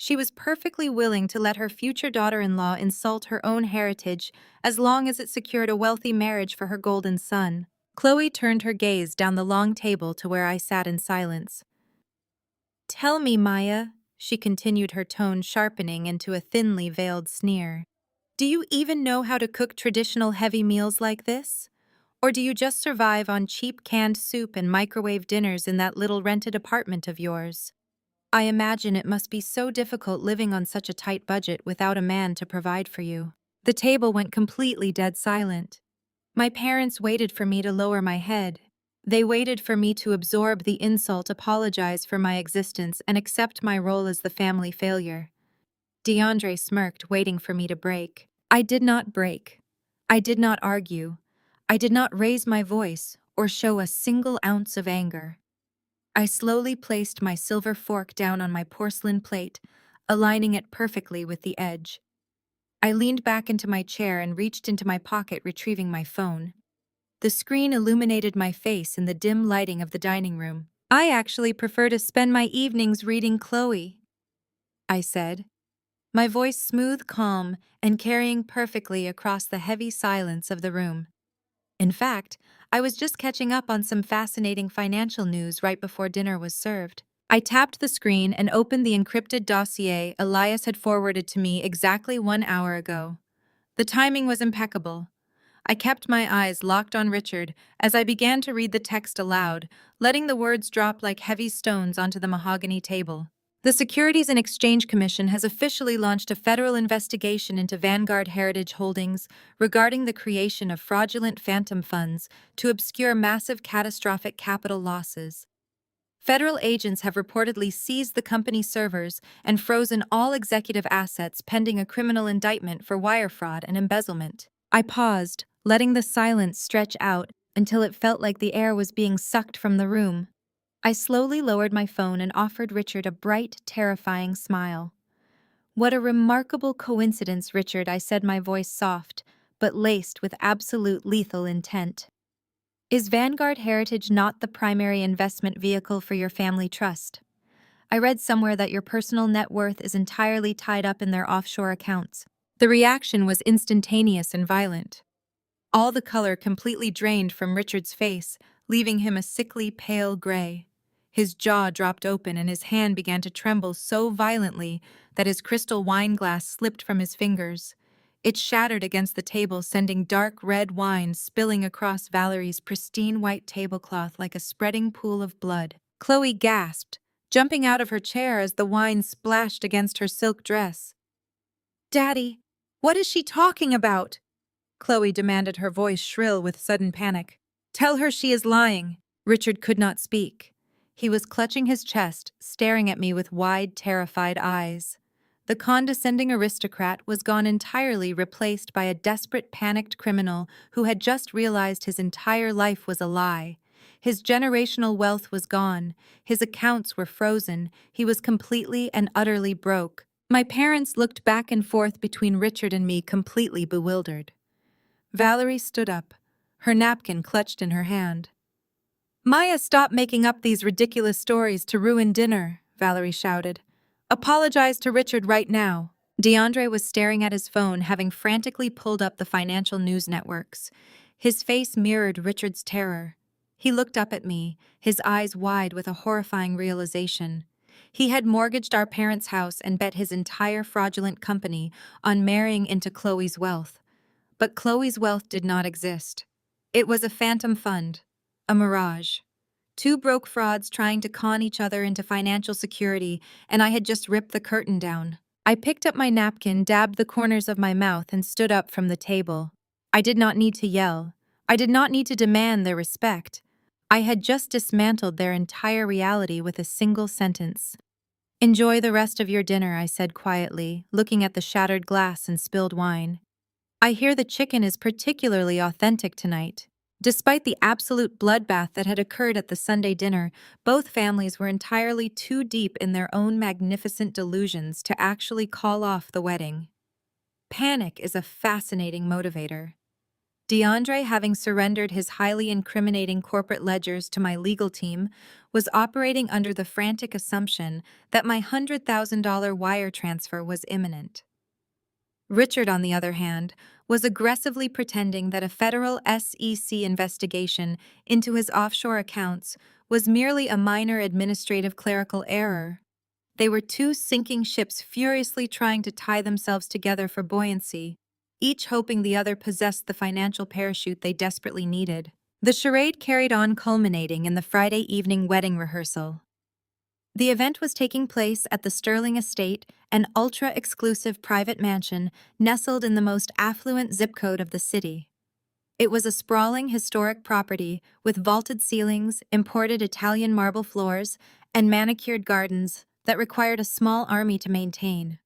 She was perfectly willing to let her future daughter-in-law insult her own heritage as long as it secured a wealthy marriage for her golden son. Chloe turned her gaze down the long table to where I sat in silence. "Tell me, Maya," she continued, her tone sharpening into a thinly veiled sneer. "Do you even know how to cook traditional heavy meals like this? Or do you just survive on cheap canned soup and microwave dinners in that little rented apartment of yours? I imagine it must be so difficult living on such a tight budget without a man to provide for you." The table went completely dead silent. My parents waited for me to lower my head. They waited for me to absorb the insult, apologize for my existence, and accept my role as the family failure. DeAndre smirked, waiting for me to break. I did not break. I did not argue. I did not raise my voice or show a single ounce of anger. I slowly placed my silver fork down on my porcelain plate, aligning it perfectly with the edge. I leaned back into my chair and reached into my pocket, retrieving my phone. The screen illuminated my face in the dim lighting of the dining room. "I actually prefer to spend my evenings reading Chloe," I said, my voice smooth, calm, and carrying perfectly across the heavy silence of the room. In fact, I was just catching up on some fascinating financial news right before dinner was served. I tapped the screen and opened the encrypted dossier Elias had forwarded to me exactly 1 hour ago. The timing was impeccable. I kept my eyes locked on Richard as I began to read the text aloud, letting the words drop like heavy stones onto the mahogany table. "The Securities and Exchange Commission has officially launched a federal investigation into Vanguard Heritage Holdings regarding the creation of fraudulent phantom funds to obscure massive catastrophic capital losses. Federal agents have reportedly seized the company's servers and frozen all executive assets pending a criminal indictment for wire fraud and embezzlement." I paused, letting the silence stretch out until it felt like the air was being sucked from the room. I slowly lowered my phone and offered Richard a bright, terrifying smile. "What a remarkable coincidence, Richard," I said, my voice soft, but laced with absolute lethal intent. "Is Vanguard Heritage not the primary investment vehicle for your family trust? I read somewhere that your personal net worth is entirely tied up in their offshore accounts." The reaction was instantaneous and violent. All the color completely drained from Richard's face, leaving him a sickly pale gray. His jaw dropped open and his hand began to tremble so violently that his crystal wine glass slipped from his fingers. It shattered against the table, sending dark red wine spilling across Valerie's pristine white tablecloth like a spreading pool of blood. Chloe gasped, jumping out of her chair as the wine splashed against her silk dress. "Daddy, what is she talking about?" Chloe demanded, her voice shrill with sudden panic. Tell her she is lying. Richard could not speak. He was clutching his chest, staring at me with wide, terrified eyes. The condescending aristocrat was gone entirely, replaced by a desperate, panicked criminal who had just realized his entire life was a lie. His generational wealth was gone, his accounts were frozen, he was completely and utterly broke. My parents looked back and forth between Richard and me, completely bewildered. Valerie stood up, her napkin clutched in her hand. Maya, stop making up these ridiculous stories to ruin dinner, Valerie shouted. Apologize to Richard right now. DeAndre was staring at his phone, having frantically pulled up the financial news networks. His face mirrored Richard's terror. He looked up at me, his eyes wide with a horrifying realization. He had mortgaged our parents' house and bet his entire fraudulent company on marrying into Chloe's wealth. But Chloe's wealth did not exist. It was a phantom fund, a mirage. Two broke frauds trying to con each other into financial security, and I had just ripped the curtain down. I picked up my napkin, dabbed the corners of my mouth, and stood up from the table. I did not need to yell. I did not need to demand their respect. I had just dismantled their entire reality with a single sentence. Enjoy the rest of your dinner, I said quietly, looking at the shattered glass and spilled wine. I hear the chicken is particularly authentic tonight. Despite the absolute bloodbath that had occurred at the Sunday dinner, both families were entirely too deep in their own magnificent delusions to actually call off the wedding. Panic is a fascinating motivator. DeAndre, having surrendered his highly incriminating corporate ledgers to my legal team, was operating under the frantic assumption that my $100,000 wire transfer was imminent. Richard, on the other hand, was aggressively pretending that a federal SEC investigation into his offshore accounts was merely a minor administrative clerical error. They were two sinking ships furiously trying to tie themselves together for buoyancy, each hoping the other possessed the financial parachute they desperately needed. The charade carried on, culminating in the Friday evening wedding rehearsal. The event was taking place at the Sterling Estate, an ultra-exclusive private mansion nestled in the most affluent zip code of the city. It was a sprawling historic property with vaulted ceilings, imported Italian marble floors, and manicured gardens that required a small army to maintain.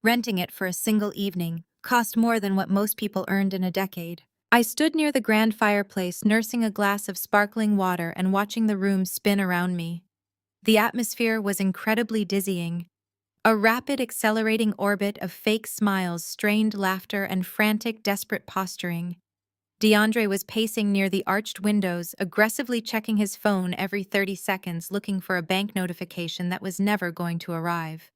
Renting it for a single evening cost more than what most people earned in a decade. I stood near the grand fireplace, nursing a glass of sparkling water and watching the room spin around me. The atmosphere was incredibly dizzying. A rapid, accelerating orbit of fake smiles, strained laughter, and frantic, desperate posturing. DeAndre was pacing near the arched windows, aggressively checking his phone every 30 seconds, looking for a bank notification that was never going to arrive.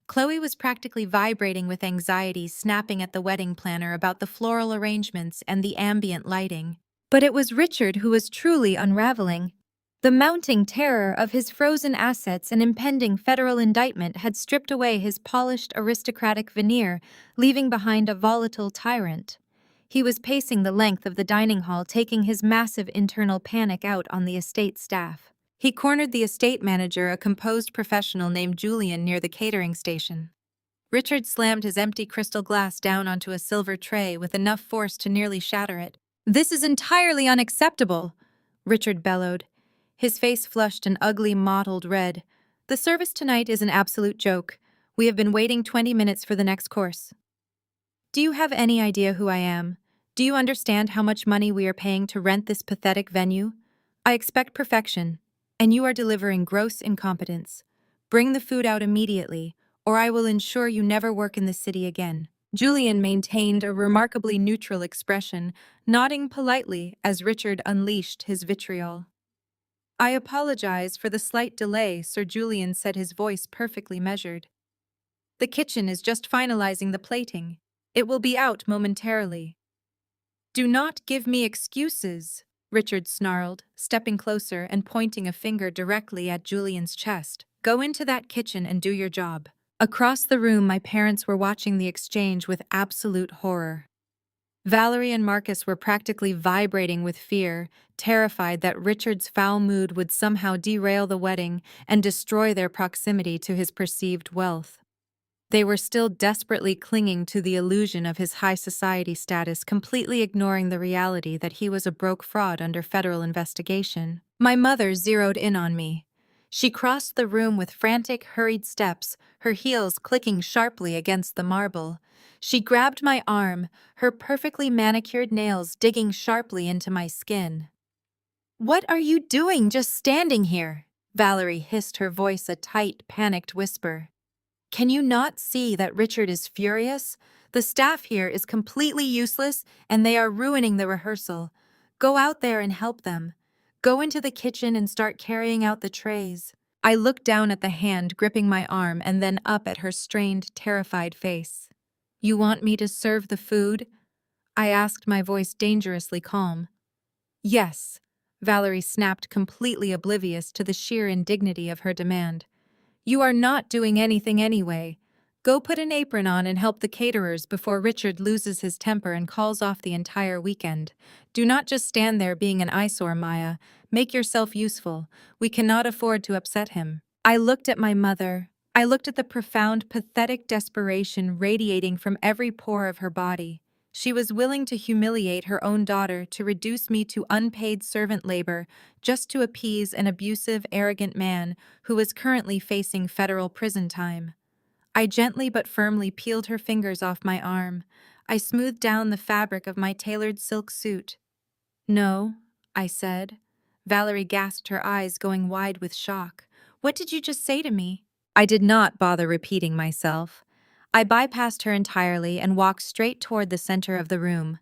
Chloe was practically vibrating with anxiety, snapping at the wedding planner about the floral arrangements and the ambient lighting. But it was Richard who was truly unraveling. The mounting terror of his frozen assets and impending federal indictment had stripped away his polished aristocratic veneer, leaving behind a volatile tyrant. He was pacing the length of the dining hall, taking his massive internal panic out on the estate staff. He cornered the estate manager, a composed professional named Julian, near the catering station. Richard slammed his empty crystal glass down onto a silver tray with enough force to nearly shatter it. "This is entirely unacceptable," Richard bellowed. His face flushed an ugly, mottled red. "The service tonight is an absolute joke. We have been waiting 20 minutes for the next course. Do you have any idea who I am? Do you understand how much money we are paying to rent this pathetic venue? I expect perfection, and you are delivering gross incompetence. Bring the food out immediately, or I will ensure you never work in the city again." Julian maintained a remarkably neutral expression, nodding politely as Richard unleashed his vitriol. "I apologize for the slight delay," Sir Julian said, his voice perfectly measured. "The kitchen is just finalizing the plating. It will be out momentarily." "Do not give me excuses," Richard snarled, stepping closer and pointing a finger directly at Julian's chest. "Go into that kitchen and do your job." Across the room, my parents were watching the exchange with absolute horror. Valerie and Marcus were practically vibrating with fear, terrified that Richard's foul mood would somehow derail the wedding and destroy their proximity to his perceived wealth. They were still desperately clinging to the illusion of his high society status, completely ignoring the reality that he was a broke fraud under federal investigation. My mother zeroed in on me. She crossed the room with frantic, hurried steps, her heels clicking sharply against the marble. She grabbed my arm, her perfectly manicured nails digging sharply into my skin. "What are you doing just standing here?" Valerie hissed, her voice a tight, panicked whisper. "Can you not see that Richard is furious? The staff here is completely useless and they are ruining the rehearsal. Go out there and help them. Go into the kitchen and start carrying out the trays." I looked down at the hand gripping my arm and then up at her strained, terrified face. "You want me to serve the food?" I asked, my voice dangerously calm. "Yes," Valerie snapped, completely oblivious to the sheer indignity of her demand. "You are not doing anything anyway. Go put an apron on and help the caterers before Richard loses his temper and calls off the entire weekend. Do not just stand there being an eyesore, Maya. Make yourself useful. We cannot afford to upset him." I looked at my mother. I looked at the profound, pathetic desperation radiating from every pore of her body. She was willing to humiliate her own daughter, to reduce me to unpaid servant labor, just to appease an abusive, arrogant man who was currently facing federal prison time. I gently but firmly peeled her fingers off my arm. I smoothed down the fabric of my tailored silk suit. "No," I said. Valerie gasped, her eyes going wide with shock. "What did you just say to me?" I did not bother repeating myself. I bypassed her entirely and walked straight toward the center of the room.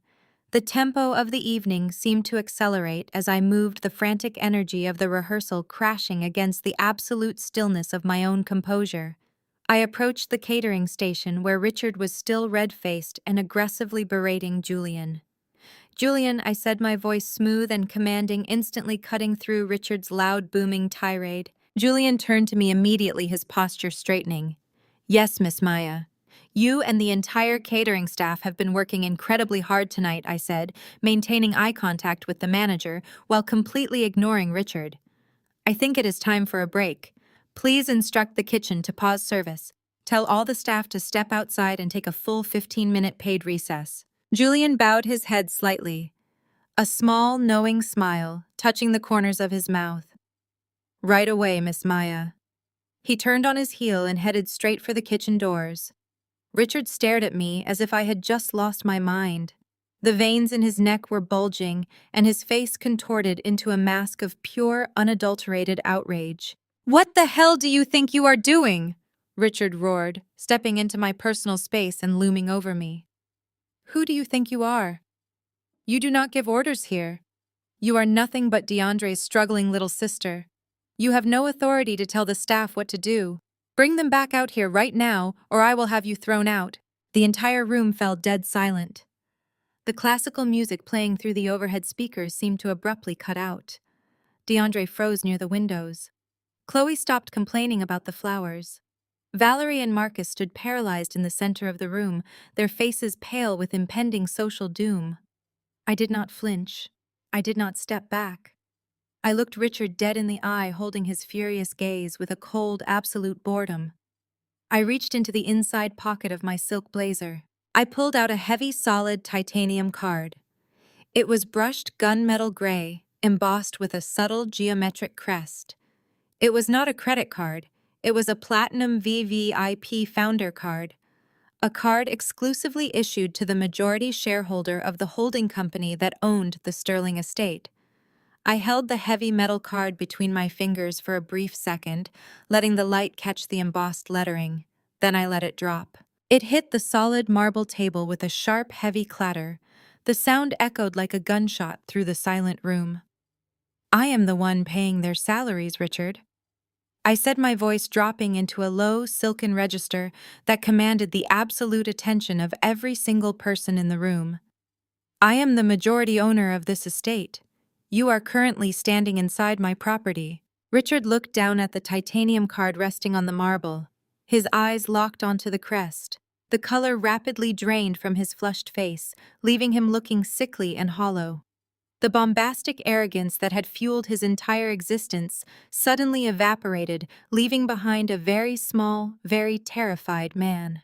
The tempo of the evening seemed to accelerate as I moved, the frantic energy of the rehearsal crashing against the absolute stillness of my own composure. I approached the catering station where Richard was still red-faced and aggressively berating Julian. "Julian," I said, my voice smooth and commanding, instantly cutting through Richard's loud, booming tirade. Julian turned to me immediately, his posture straightening. "Yes, Miss Maya. You and the entire catering staff have been working incredibly hard tonight," I said, maintaining eye contact with the manager while completely ignoring Richard. "I think it is time for a break. Please instruct the kitchen to pause service. Tell all the staff to step outside and take a full 15-minute paid recess." Julian bowed his head slightly, a small, knowing smile touching the corners of his mouth. "Right away, Miss Maya." He turned on his heel and headed straight for the kitchen doors. Richard stared at me as if I had just lost my mind. The veins in his neck were bulging, and his face contorted into a mask of pure, unadulterated outrage. "What the hell do you think you are doing?" Richard roared, stepping into my personal space and looming over me. "Who do you think you are? You do not give orders here. You are nothing but DeAndre's struggling little sister. You have no authority to tell the staff what to do. Bring them back out here right now, or I will have you thrown out." The entire room fell dead silent. The classical music playing through the overhead speakers seemed to abruptly cut out. DeAndre froze near the windows. Chloe stopped complaining about the flowers. Valerie and Marcus stood paralyzed in the center of the room, their faces pale with impending social doom. I did not flinch. I did not step back. I looked Richard dead in the eye, holding his furious gaze with a cold, absolute boredom. I reached into the inside pocket of my silk blazer. I pulled out a heavy, solid titanium card. It was brushed gunmetal gray, embossed with a subtle geometric crest. It was not a credit card. It was a Platinum VVIP Founder card, a card exclusively issued to the majority shareholder of the holding company that owned the Sterling estate. I held the heavy metal card between my fingers for a brief second, letting the light catch the embossed lettering. Then I let it drop. It hit the solid marble table with a sharp, heavy clatter. The sound echoed like a gunshot through the silent room. "I am the one paying their salaries, Richard," I said, my voice dropping into a low, silken register that commanded the absolute attention of every single person in the room. "I am the majority owner of this estate. You are currently standing inside my property." Richard looked down at the titanium card resting on the marble. His eyes locked onto the crest. The color rapidly drained from his flushed face, leaving him looking sickly and hollow. The bombastic arrogance that had fueled his entire existence suddenly evaporated, leaving behind a very small, very terrified man.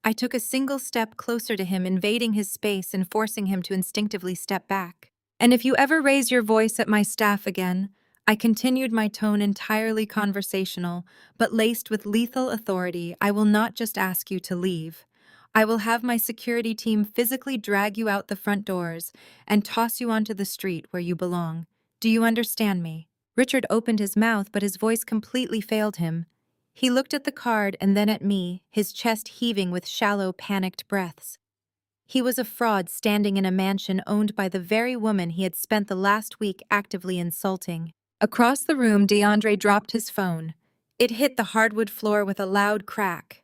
I took a single step closer to him, invading his space and forcing him to instinctively step back. "And if you ever raise your voice at my staff again," I continued, my tone entirely conversational, but laced with lethal authority, "I will not just ask you to leave. I will have my security team physically drag you out the front doors and toss you onto the street where you belong. Do you understand me?" Richard opened his mouth, but his voice completely failed him. He looked at the card and then at me, his chest heaving with shallow, panicked breaths. He was a fraud standing in a mansion owned by the very woman he had spent the last week actively insulting. Across the room, DeAndre dropped his phone. It hit the hardwood floor with a loud crack.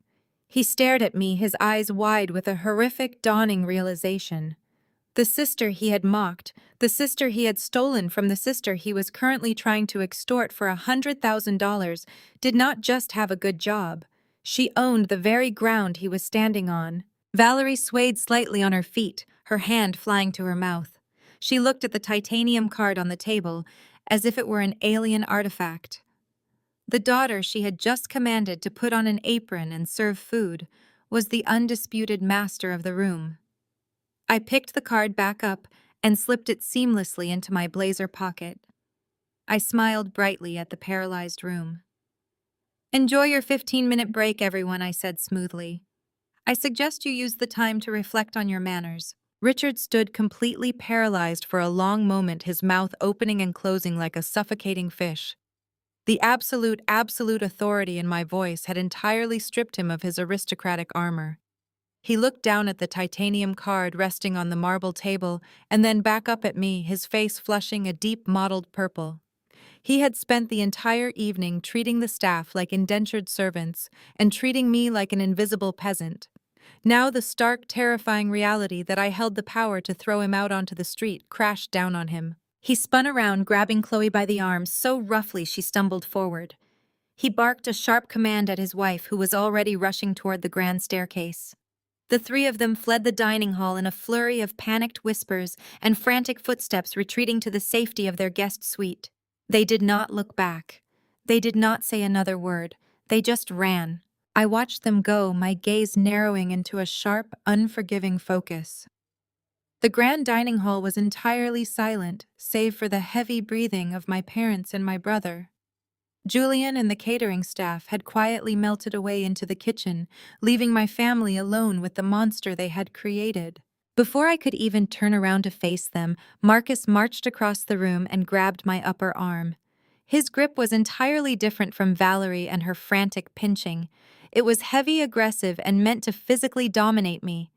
He stared at me, his eyes wide with a horrific, dawning realization. The sister he had mocked, the sister he had stolen from the sister he was currently trying to extort for $100,000, did not just have a good job. She owned the very ground he was standing on. Valerie swayed slightly on her feet, her hand flying to her mouth. She looked at the titanium card on the table, as if it were an alien artifact. The daughter she had just commanded to put on an apron and serve food was the undisputed master of the room. I picked the card back up and slipped it seamlessly into my blazer pocket. I smiled brightly at the paralyzed room. "Enjoy your 15-minute break, everyone," I said smoothly. "I suggest you use the time to reflect on your manners." Richard stood completely paralyzed for a long moment, his mouth opening and closing like a suffocating fish. The absolute authority in my voice had entirely stripped him of his aristocratic armor. He looked down at the titanium card resting on the marble table and then back up at me, his face flushing a deep mottled purple. He had spent the entire evening treating the staff like indentured servants and treating me like an invisible peasant. Now the stark, terrifying reality that I held the power to throw him out onto the street crashed down on him. He spun around, grabbing Chloe by the arm so roughly she stumbled forward. He barked a sharp command at his wife, who was already rushing toward the grand staircase. The three of them fled the dining hall in a flurry of panicked whispers and frantic footsteps, retreating to the safety of their guest suite. They did not look back. They did not say another word. They just ran. I watched them go, my gaze narrowing into a sharp, unforgiving focus. The grand dining hall was entirely silent, save for the heavy breathing of my parents and my brother. Julian and the catering staff had quietly melted away into the kitchen, leaving my family alone with the monster they had created. Before I could even turn around to face them, Marcus marched across the room and grabbed my upper arm. His grip was entirely different from Valerie and her frantic pinching. It was heavy, aggressive, and meant to physically dominate me.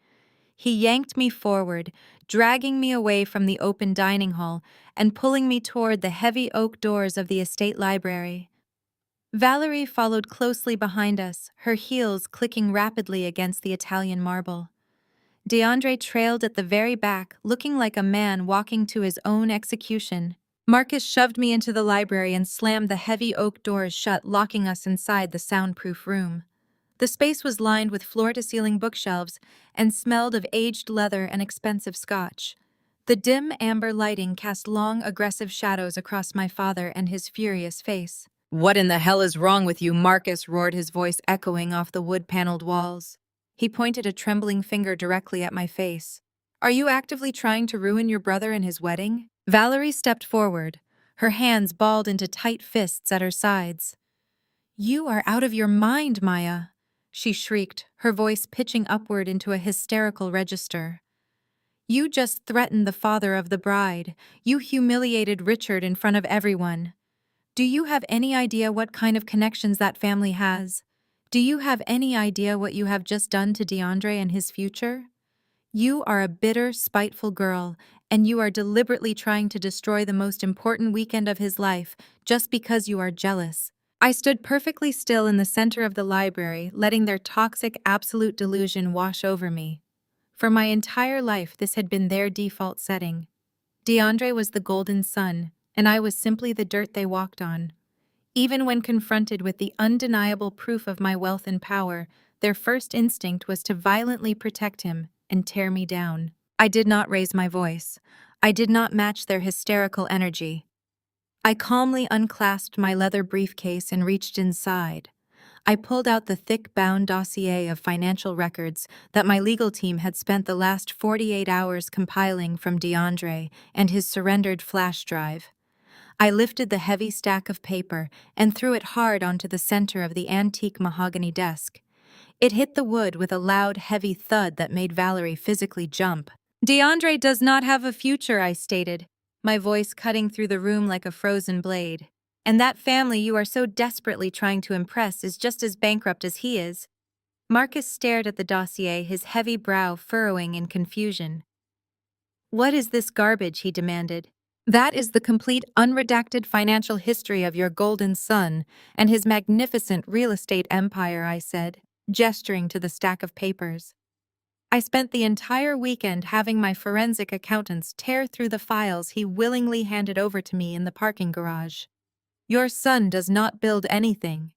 He yanked me forward, dragging me away from the open dining hall and pulling me toward the heavy oak doors of the estate library. Valerie followed closely behind us, her heels clicking rapidly against the Italian marble. DeAndre trailed at the very back, looking like a man walking to his own execution. Marcus shoved me into the library and slammed the heavy oak doors shut, locking us inside the soundproof room. The space was lined with floor-to-ceiling bookshelves and smelled of aged leather and expensive scotch. The dim amber lighting cast long, aggressive shadows across my father and his furious face. "What in the hell is wrong with you?" Marcus roared, his voice echoing off the wood-paneled walls. He pointed a trembling finger directly at my face. "Are you actively trying to ruin your brother and his wedding?" Valerie stepped forward, her hands balled into tight fists at her sides. "You are out of your mind, Maya," she shrieked, her voice pitching upward into a hysterical register. "You just threatened the father of the bride. You humiliated Richard in front of everyone. Do you have any idea what kind of connections that family has? Do you have any idea what you have just done to DeAndre and his future? You are a bitter, spiteful girl, and you are deliberately trying to destroy the most important weekend of his life just because you are jealous." I stood perfectly still in the center of the library, letting their toxic, absolute delusion wash over me. For my entire life, this had been their default setting. DeAndre was the golden sun, and I was simply the dirt they walked on. Even when confronted with the undeniable proof of my wealth and power, their first instinct was to violently protect him and tear me down. I did not raise my voice. I did not match their hysterical energy. I calmly unclasped my leather briefcase and reached inside. I pulled out the thick-bound dossier of financial records that my legal team had spent the last 48 hours compiling from DeAndre and his surrendered flash drive. I lifted the heavy stack of paper and threw it hard onto the center of the antique mahogany desk. It hit the wood with a loud, heavy thud that made Valerie physically jump. "DeAndre does not have a future," I stated, my voice cutting through the room like a frozen blade. "And that family you are so desperately trying to impress is just as bankrupt as he is." Marcus stared at the dossier, his heavy brow furrowing in confusion. "What is this garbage?" he demanded. "That is the complete unredacted financial history of your golden son and his magnificent real estate empire," I said, gesturing to the stack of papers. I spent the entire weekend having my forensic accountants tear through the files he willingly handed over to me in the parking garage. "Your son does not build anything.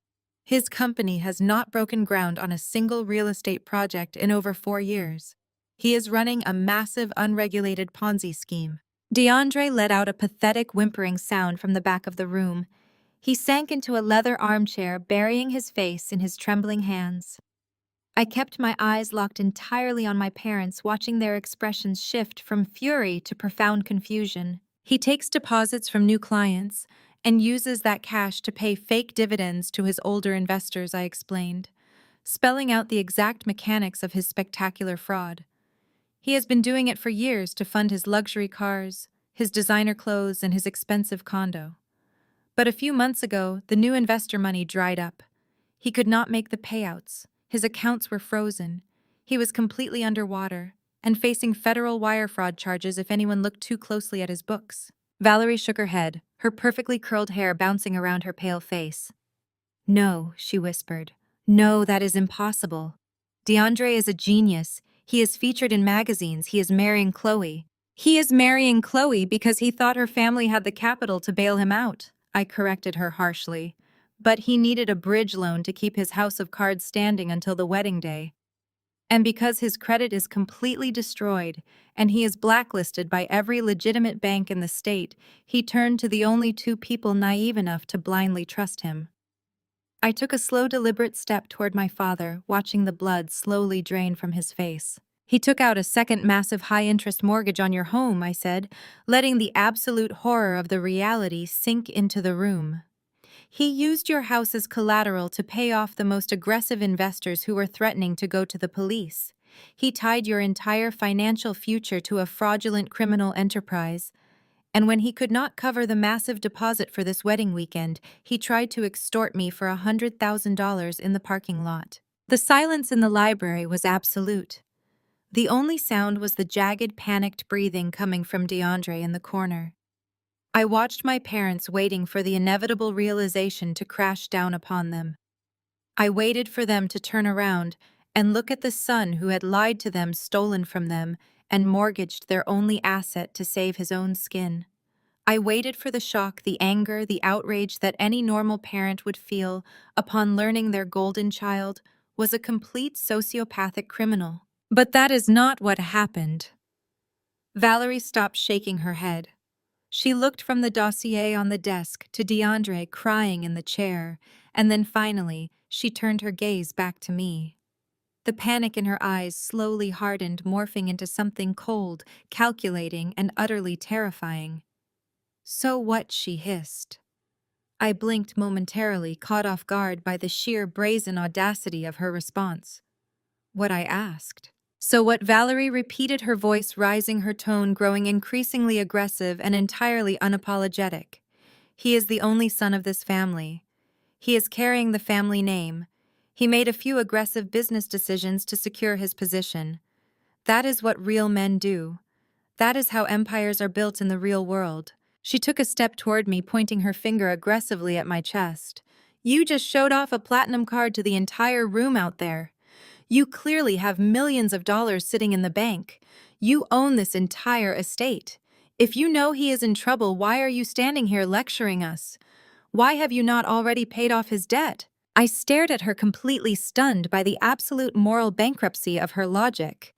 His company has not broken ground on a single real estate project in over 4 years. He is running a massive unregulated Ponzi scheme." DeAndre let out a pathetic whimpering sound from the back of the room. He sank into a leather armchair, burying his face in his trembling hands. I kept my eyes locked entirely on my parents, watching their expressions shift from fury to profound confusion. "He takes deposits from new clients and uses that cash to pay fake dividends to his older investors," I explained, spelling out the exact mechanics of his spectacular fraud. "He has been doing it for years to fund his luxury cars, his designer clothes, and his expensive condo. But a few months ago, the new investor money dried up. He could not make the payouts. His accounts were frozen. He was completely underwater and facing federal wire fraud charges if anyone looked too closely at his books." Valerie shook her head, her perfectly curled hair bouncing around her pale face. "No," she whispered. "No, that is impossible. DeAndre is a genius. He is featured in magazines. He is marrying Chloe." "He is marrying Chloe because he thought her family had the capital to bail him out," I corrected her harshly. "But he needed a bridge loan to keep his house of cards standing until the wedding day. And because his credit is completely destroyed and he is blacklisted by every legitimate bank in the state, he turned to the only two people naive enough to blindly trust him." I took a slow, deliberate step toward my father, watching the blood slowly drain from his face. "He took out a second massive high-interest mortgage on your home," I said, letting the absolute horror of the reality sink into the room. "He used your house as collateral to pay off the most aggressive investors who were threatening to go to the police. He tied your entire financial future to a fraudulent criminal enterprise. And when he could not cover the massive deposit for this wedding weekend, he tried to extort me for $100,000 in the parking lot." The silence in the library was absolute. The only sound was the jagged, panicked breathing coming from DeAndre in the corner. I watched my parents waiting for the inevitable realization to crash down upon them. I waited for them to turn around and look at the son who had lied to them, stolen from them, and mortgaged their only asset to save his own skin. I waited for the shock, the anger, the outrage that any normal parent would feel upon learning their golden child was a complete sociopathic criminal. But that is not what happened. Valerie stopped shaking her head. She looked from the dossier on the desk to DeAndre crying in the chair, and then finally, she turned her gaze back to me. The panic in her eyes slowly hardened, morphing into something cold, calculating, and utterly terrifying. "So what?" she hissed. I blinked momentarily, caught off guard by the sheer brazen audacity of her response. "What?" I asked. "So what?" Valerie repeated, her voice rising, her tone growing increasingly aggressive and entirely unapologetic. "He is the only son of this family. He is carrying the family name. He made a few aggressive business decisions to secure his position. That is what real men do. That is how empires are built in the real world." She took a step toward me, pointing her finger aggressively at my chest. "You just showed off a platinum card to the entire room out there. You clearly have millions of dollars sitting in the bank. You own this entire estate. If you know he is in trouble, why are you standing here lecturing us? Why have you not already paid off his debt?" I stared at her, completely stunned by the absolute moral bankruptcy of her logic.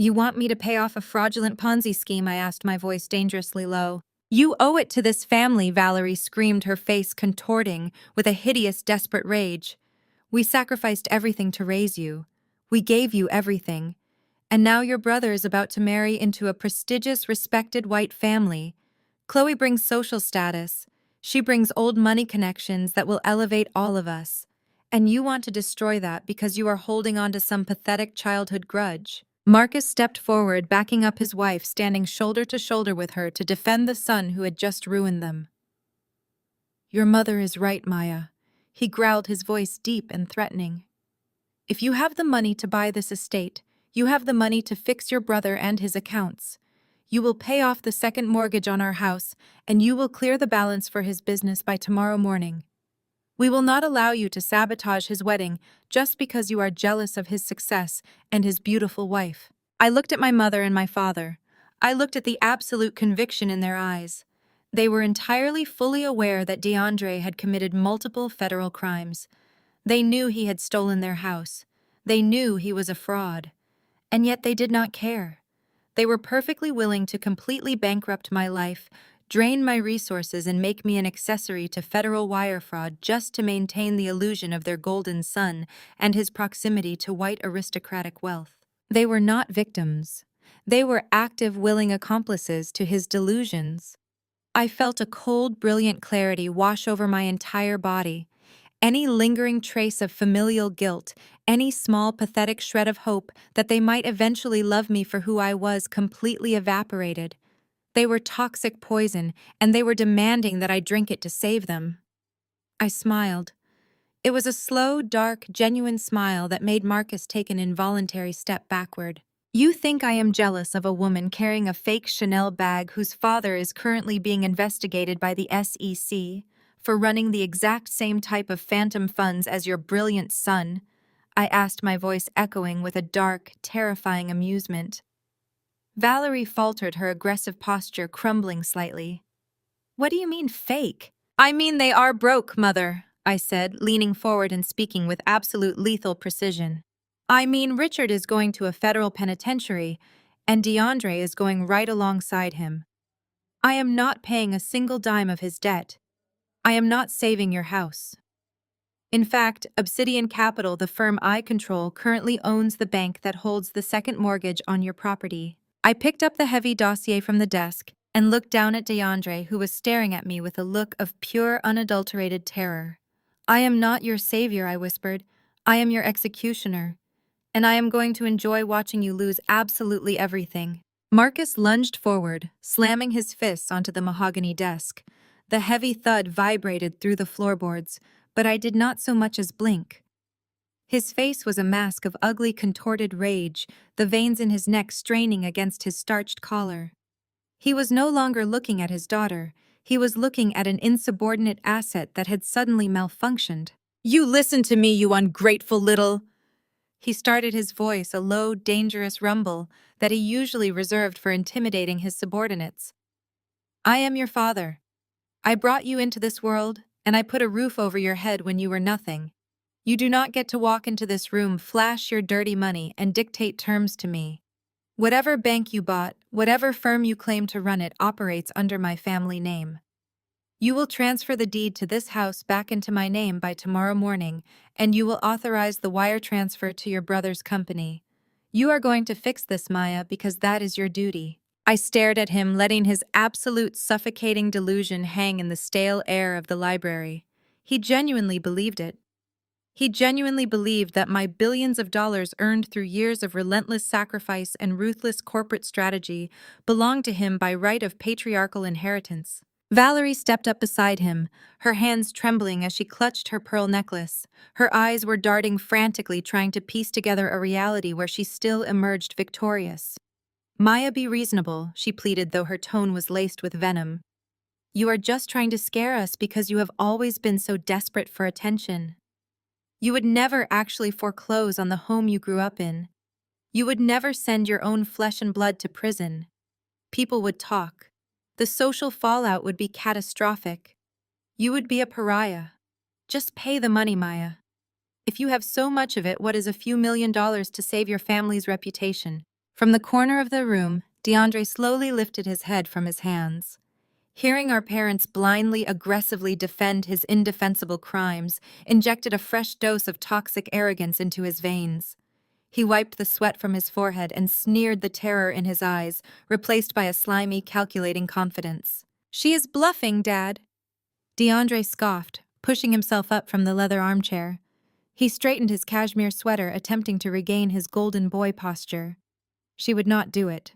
You want me to pay off a fraudulent Ponzi scheme? I asked, my voice dangerously low. You owe it to this family, Valerie screamed, her face contorting with a hideous, desperate rage. We sacrificed everything to raise you. We gave you everything. And now your brother is about to marry into a prestigious, respected white family. Chloe brings social status. She brings old money connections that will elevate all of us. And you want to destroy that because you are holding on to some pathetic childhood grudge. Marcus stepped forward, backing up his wife, standing shoulder to shoulder with her to defend the son who had just ruined them. Your mother is right, Maya. He growled, his voice deep and threatening. If you have the money to buy this estate, you have the money to fix your brother and his accounts. You will pay off the second mortgage on our house, and you will clear the balance for his business by tomorrow morning. We will not allow you to sabotage his wedding just because you are jealous of his success and his beautiful wife. I looked at my mother and my father. I looked at the absolute conviction in their eyes. They were entirely fully aware that DeAndre had committed multiple federal crimes. They knew he had stolen their house. They knew he was a fraud. And yet they did not care. They were perfectly willing to completely bankrupt my life, drain my resources, and make me an accessory to federal wire fraud just to maintain the illusion of their golden son and his proximity to white aristocratic wealth. They were not victims. They were active, willing accomplices to his delusions. I felt a cold, brilliant clarity wash over my entire body. Any lingering trace of familial guilt, any small, pathetic shred of hope that they might eventually love me for who I was, completely evaporated. They were toxic poison, and they were demanding that I drink it to save them. I smiled. It was a slow, dark, genuine smile that made Marcus take an involuntary step backward. You think I am jealous of a woman carrying a fake Chanel bag whose father is currently being investigated by the SEC for running the exact same type of phantom funds as your brilliant son? I asked, my voice echoing with a dark, terrifying amusement. Valerie faltered, her aggressive posture crumbling slightly. What do you mean, fake? I mean they are broke, Mother, I said, leaning forward and speaking with absolute lethal precision. I mean Richard is going to a federal penitentiary, and DeAndre is going right alongside him. I am not paying a single dime of his debt. I am not saving your house. In fact, Obsidian Capital, the firm I control, currently owns the bank that holds the second mortgage on your property. I picked up the heavy dossier from the desk and looked down at DeAndre, who was staring at me with a look of pure, unadulterated terror. I am not your savior, I whispered. I am your executioner, and I am going to enjoy watching you lose absolutely everything. Marcus lunged forward, slamming his fists onto the mahogany desk. The heavy thud vibrated through the floorboards, but I did not so much as blink. His face was a mask of ugly, contorted rage, the veins in his neck straining against his starched collar. He was no longer looking at his daughter. He was looking at an insubordinate asset that had suddenly malfunctioned. You listen to me, you ungrateful little... He started, his voice a low, dangerous rumble that he usually reserved for intimidating his subordinates. I am your father. I brought you into this world, and I put a roof over your head when you were nothing. You do not get to walk into this room, flash your dirty money, and dictate terms to me. Whatever bank you bought, whatever firm you claim to run it, operates under my family name. You will transfer the deed to this house back into my name by tomorrow morning, and you will authorize the wire transfer to your brother's company. You are going to fix this, Maya, because that is your duty. I stared at him, letting his absolute suffocating delusion hang in the stale air of the library. He genuinely believed it. He genuinely believed that my billions of dollars earned through years of relentless sacrifice and ruthless corporate strategy belonged to him by right of patriarchal inheritance. Valerie stepped up beside him, her hands trembling as she clutched her pearl necklace. Her eyes were darting frantically, trying to piece together a reality where she still emerged victorious. Maya, be reasonable, she pleaded, though her tone was laced with venom. You are just trying to scare us because you have always been so desperate for attention. You would never actually foreclose on the home you grew up in. You would never send your own flesh and blood to prison. People would talk. The social fallout would be catastrophic. You would be a pariah. Just pay the money, Maya. If you have so much of it, what is a few $1 million to save your family's reputation? From the corner of the room, DeAndre slowly lifted his head from his hands. Hearing our parents blindly, aggressively defend his indefensible crimes injected a fresh dose of toxic arrogance into his veins. He wiped the sweat from his forehead and sneered the terror in his eyes, replaced by a slimy, calculating confidence. "She is bluffing, Dad." DeAndre scoffed, pushing himself up from the leather armchair. He straightened his cashmere sweater, attempting to regain his golden boy posture. She would not do it.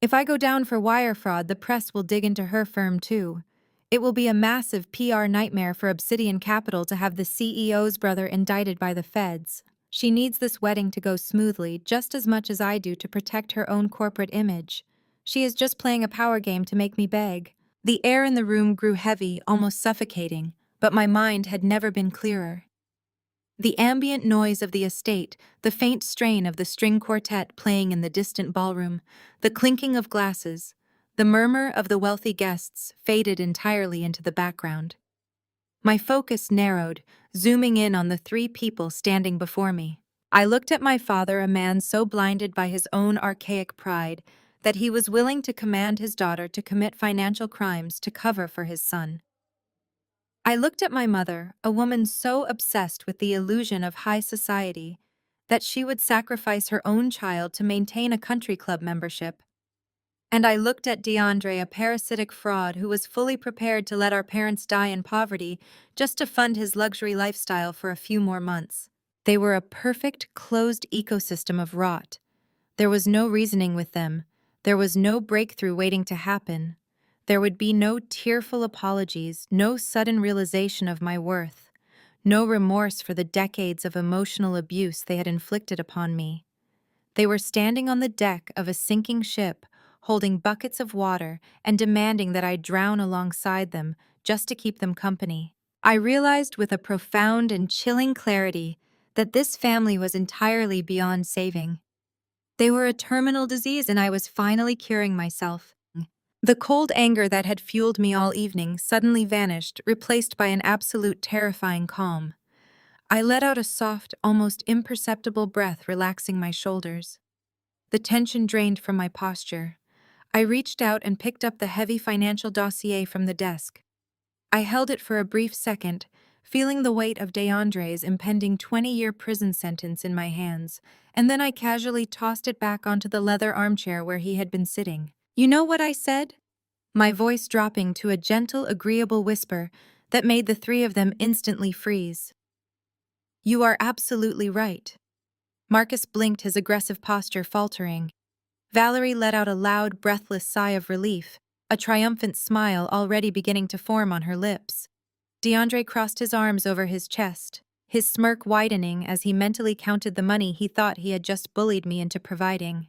If I go down for wire fraud, the press will dig into her firm too. It will be a massive PR nightmare for Obsidian Capital to have the CEO's brother indicted by the feds. She needs this wedding to go smoothly just as much as I do to protect her own corporate image. She is just playing a power game to make me beg. The air in the room grew heavy, almost suffocating, but my mind had never been clearer. The ambient noise of the estate, the faint strain of the string quartet playing in the distant ballroom, the clinking of glasses, the murmur of the wealthy guests faded entirely into the background. My focus narrowed, zooming in on the three people standing before me. I looked at my father, a man so blinded by his own archaic pride that he was willing to command his daughter to commit financial crimes to cover for his son. I looked at my mother, a woman so obsessed with the illusion of high society that she would sacrifice her own child to maintain a country club membership. And I looked at DeAndre, a parasitic fraud who was fully prepared to let our parents die in poverty just to fund his luxury lifestyle for a few more months. They were a perfect, closed ecosystem of rot. There was no reasoning with them. There was no breakthrough waiting to happen. There would be no tearful apologies, no sudden realization of my worth, no remorse for the decades of emotional abuse they had inflicted upon me. They were standing on the deck of a sinking ship, holding buckets of water and demanding that I drown alongside them just to keep them company. I realized with a profound and chilling clarity that this family was entirely beyond saving. They were a terminal disease and I was finally curing myself. The cold anger that had fueled me all evening suddenly vanished, replaced by an absolute terrifying calm. I let out a soft, almost imperceptible breath, relaxing my shoulders. The tension drained from my posture. I reached out and picked up the heavy financial dossier from the desk. I held it for a brief second, feeling the weight of DeAndre's impending 20-year prison sentence in my hands, and then I casually tossed it back onto the leather armchair where he had been sitting. "You know what I said?" My voice dropping to a gentle, agreeable whisper that made the three of them instantly freeze. "You are absolutely right." Marcus blinked, his aggressive posture faltering. Valerie let out a loud, breathless sigh of relief, a triumphant smile already beginning to form on her lips. DeAndre crossed his arms over his chest, his smirk widening as he mentally counted the money he thought he had just bullied me into providing.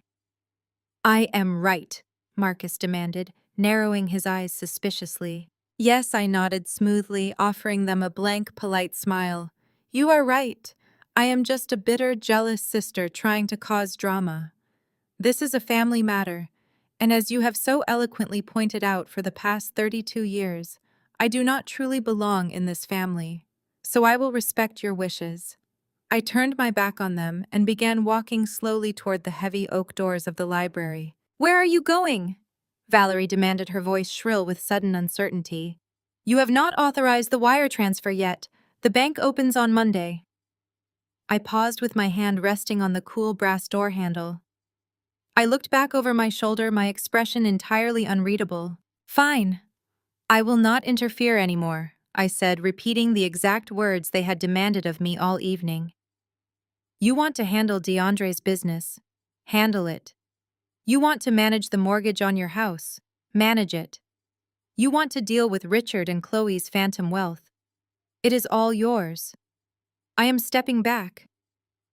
"I am right," Marcus demanded, narrowing his eyes suspiciously. "Yes," I nodded smoothly, offering them a blank, polite smile. "You are right. I am just a bitter, jealous sister trying to cause drama. This is a family matter, and as you have so eloquently pointed out for the past 32 years, I do not truly belong in this family, so I will respect your wishes." I turned my back on them and began walking slowly toward the heavy oak doors of the library. "Where are you going?" Valerie demanded, her voice shrill with sudden uncertainty. "You have not authorized the wire transfer yet. The bank opens on Monday." I paused with my hand resting on the cool brass door handle. I looked back over my shoulder, my expression entirely unreadable. "Fine. I will not interfere anymore," I said, repeating the exact words they had demanded of me all evening. "You want to handle DeAndre's business. Handle it. You want to manage the mortgage on your house. Manage it. You want to deal with Richard and Chloe's phantom wealth. It is all yours. I am stepping back.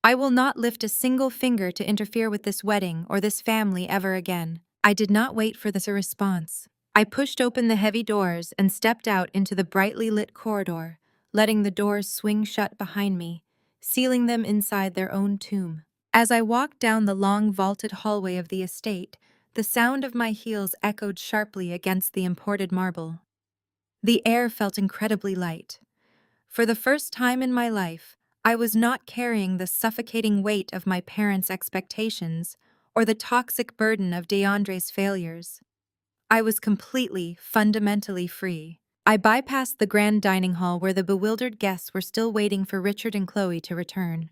I will not lift a single finger to interfere with this wedding or this family ever again." I did not wait for this response. I pushed open the heavy doors and stepped out into the brightly lit corridor, letting the doors swing shut behind me, sealing them inside their own tomb. As I walked down the long vaulted hallway of the estate, the sound of my heels echoed sharply against the imported marble. The air felt incredibly light. For the first time in my life, I was not carrying the suffocating weight of my parents' expectations or the toxic burden of DeAndre's failures. I was completely, fundamentally free. I bypassed the grand dining hall where the bewildered guests were still waiting for Richard and Chloe to return.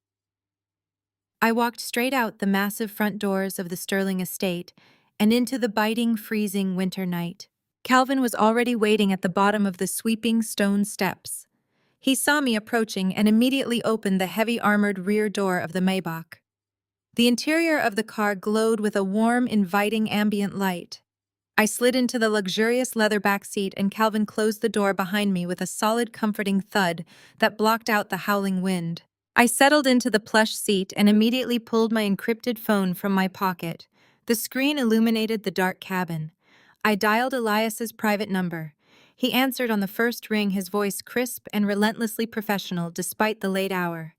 I walked straight out the massive front doors of the Sterling estate and into the biting, freezing winter night. Calvin was already waiting at the bottom of the sweeping stone steps. He saw me approaching and immediately opened the heavy armored rear door of the Maybach. The interior of the car glowed with a warm, inviting ambient light. I slid into the luxurious leather back seat and Calvin closed the door behind me with a solid, comforting thud that blocked out the howling wind. I settled into the plush seat and immediately pulled my encrypted phone from my pocket. The screen illuminated the dark cabin. I dialed Elias's private number. He answered on the first ring, his voice crisp and relentlessly professional despite the late hour.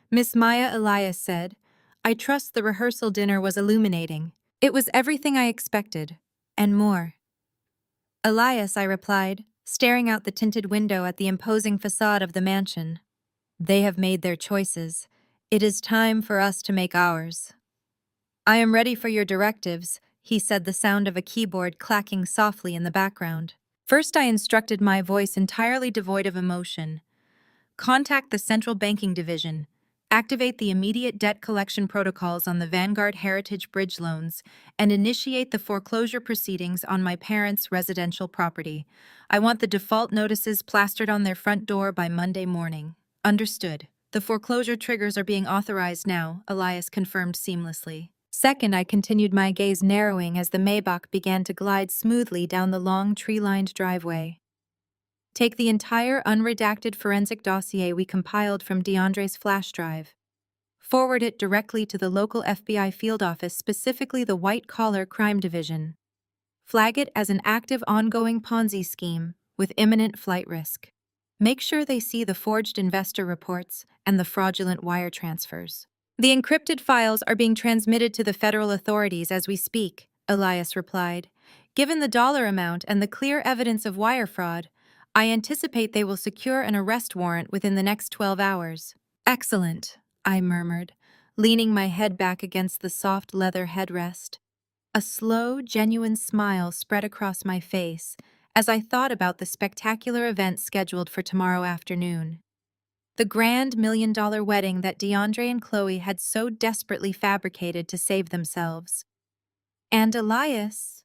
"Miss Maya," Elias said. "I trust the rehearsal dinner was illuminating." It was everything I expected, and more. "Elias," I replied, staring out the tinted window at the imposing facade of the mansion. "They have made their choices. It is time for us to make ours." "I am ready for your directives," he said, the sound of a keyboard clacking softly in the background. First, I instructed, my voice entirely devoid of emotion. "Contact the Central Banking Division. Activate the immediate debt collection protocols on the Vanguard Heritage Bridge loans and initiate the foreclosure proceedings on my parents' residential property. I want the default notices plastered on their front door by Monday morning." "Understood. The foreclosure triggers are being authorized now," Elias confirmed seamlessly. Second, I continued, my gaze narrowing as the Maybach began to glide smoothly down the long tree-lined driveway. "Take the entire unredacted forensic dossier we compiled from DeAndre's flash drive. Forward it directly to the local FBI field office, specifically the White Collar Crime Division. Flag it as an active, ongoing Ponzi scheme with imminent flight risk. Make sure they see the forged investor reports and the fraudulent wire transfers." "The encrypted files are being transmitted to the federal authorities as we speak," Elias replied. "Given the dollar amount and the clear evidence of wire fraud, I anticipate they will secure an arrest warrant within the next 12 hours. "Excellent," I murmured, leaning my head back against the soft leather headrest. A slow, genuine smile spread across my face as I thought about the spectacular event scheduled for tomorrow afternoon. The grand $1 million wedding that DeAndre and Chloe had so desperately fabricated to save themselves. "And Elias,"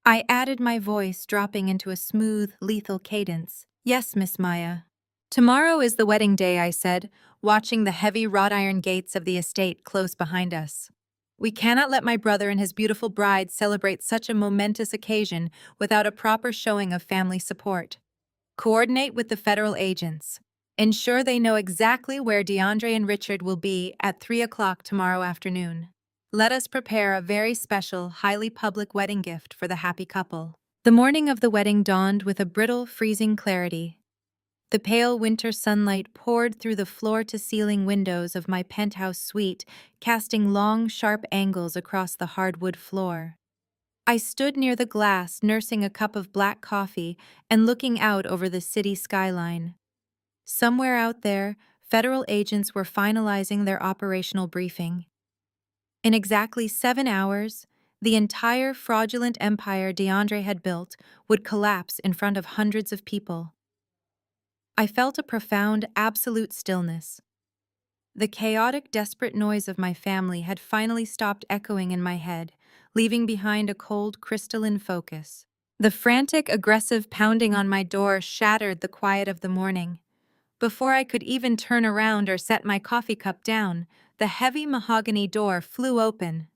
I added, my voice dropping into a smooth, lethal cadence. "Yes, Miss Maya." "Tomorrow is the wedding day," I said, watching the heavy wrought iron gates of the estate close behind us. "We cannot let my brother and his beautiful bride celebrate such a momentous occasion without a proper showing of family support. Coordinate with the federal agents. Ensure they know exactly where DeAndre and Richard will be at 3 o'clock tomorrow afternoon. Let us prepare a very special, highly public wedding gift for the happy couple." The morning of the wedding dawned with a brittle, freezing clarity. The pale winter sunlight poured through the floor-to-ceiling windows of my penthouse suite, casting long, sharp angles across the hardwood floor. I stood near the glass, nursing a cup of black coffee and looking out over the city skyline. Somewhere out there, federal agents were finalizing their operational briefing. In exactly 7 hours, the entire fraudulent empire DeAndre had built would collapse in front of hundreds of people. I felt a profound, absolute stillness. The chaotic, desperate noise of my family had finally stopped echoing in my head, leaving behind a cold, crystalline focus. The frantic, aggressive pounding on my door shattered the quiet of the morning. Before I could even turn around or set my coffee cup down, the heavy mahogany door flew open.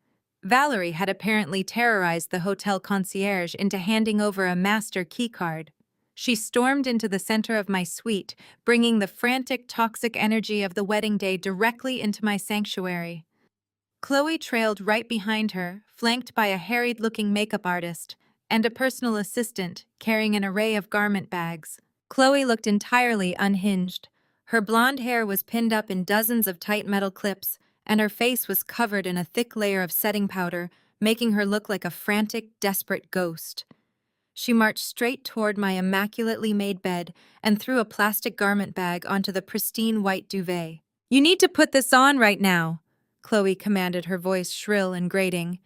Valerie had apparently terrorized the hotel concierge into handing over a master keycard. She stormed into the center of my suite, bringing the frantic, toxic energy of the wedding day directly into my sanctuary. Chloe trailed right behind her, flanked by a harried-looking makeup artist and a personal assistant carrying an array of garment bags. Chloe looked entirely unhinged. Her blonde hair was pinned up in dozens of tight metal clips, and her face was covered in a thick layer of setting powder, making her look like a frantic, desperate ghost. She marched straight toward my immaculately made bed and threw a plastic garment bag onto the pristine white duvet. "You need to put this on right now," Chloe commanded, her voice shrill and grating.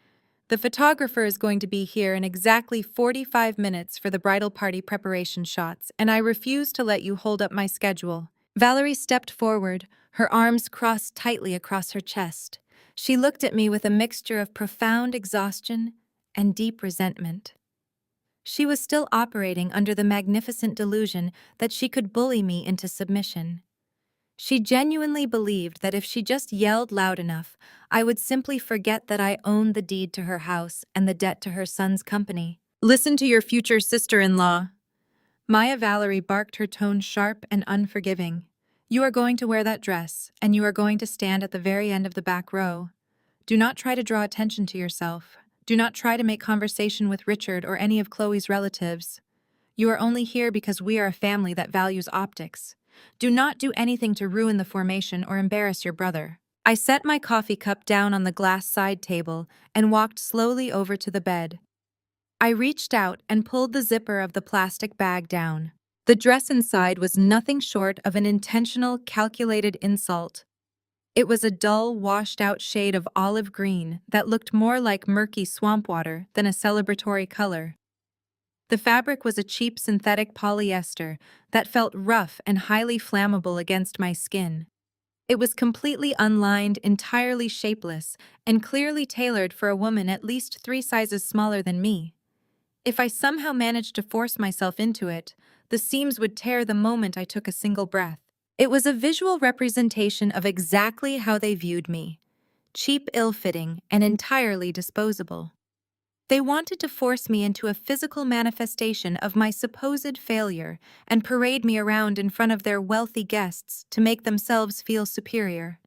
The photographer is going to be here in exactly 45 minutes for the bridal party preparation shots, and I refuse to let you hold up my schedule. Valerie stepped forward, her arms crossed tightly across her chest. She looked at me with a mixture of profound exhaustion and deep resentment. She was still operating under the magnificent delusion that she could bully me into submission. She genuinely believed that if she just yelled loud enough, I would simply forget that I owned the deed to her house and the debt to her son's company. Listen to your future sister-in-law. Maya Valerie barked, her tone sharp and unforgiving. You are going to wear that dress, and you are going to stand at the very end of the back row. Do not try to draw attention to yourself. Do not try to make conversation with Richard or any of Chloe's relatives. You are only here because we are a family that values optics. Do not do anything to ruin the formation or embarrass your brother. I set my coffee cup down on the glass side table and walked slowly over to the bed. I reached out and pulled the zipper of the plastic bag down. The dress inside was nothing short of an intentional, calculated insult. It was a dull, washed-out shade of olive green that looked more like murky swamp water than a celebratory color. The fabric was a cheap synthetic polyester that felt rough and highly flammable against my skin. It was completely unlined, entirely shapeless, and clearly tailored for a woman at least 3 sizes smaller than me. If I somehow managed to force myself into it, the seams would tear the moment I took a single breath. It was a visual representation of exactly how they viewed me: cheap, ill-fitting, and entirely disposable. They wanted to force me into a physical manifestation of my supposed failure and parade me around in front of their wealthy guests to make themselves feel superior.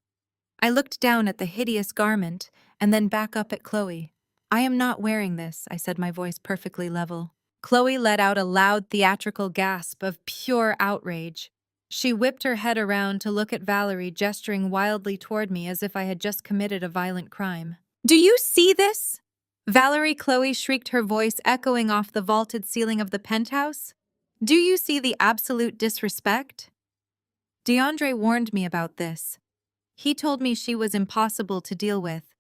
I looked down at the hideous garment and then back up at Chloe. I am not wearing this, I said, my voice perfectly level. Chloe let out a loud theatrical gasp of pure outrage. She whipped her head around to look at Valerie, gesturing wildly toward me as if I had just committed a violent crime. Do you see this? Valerie, Chloe shrieked, her voice echoing off the vaulted ceiling of the penthouse. Do you see the absolute disrespect? DeAndre warned me about this. He told me she was impossible to deal with.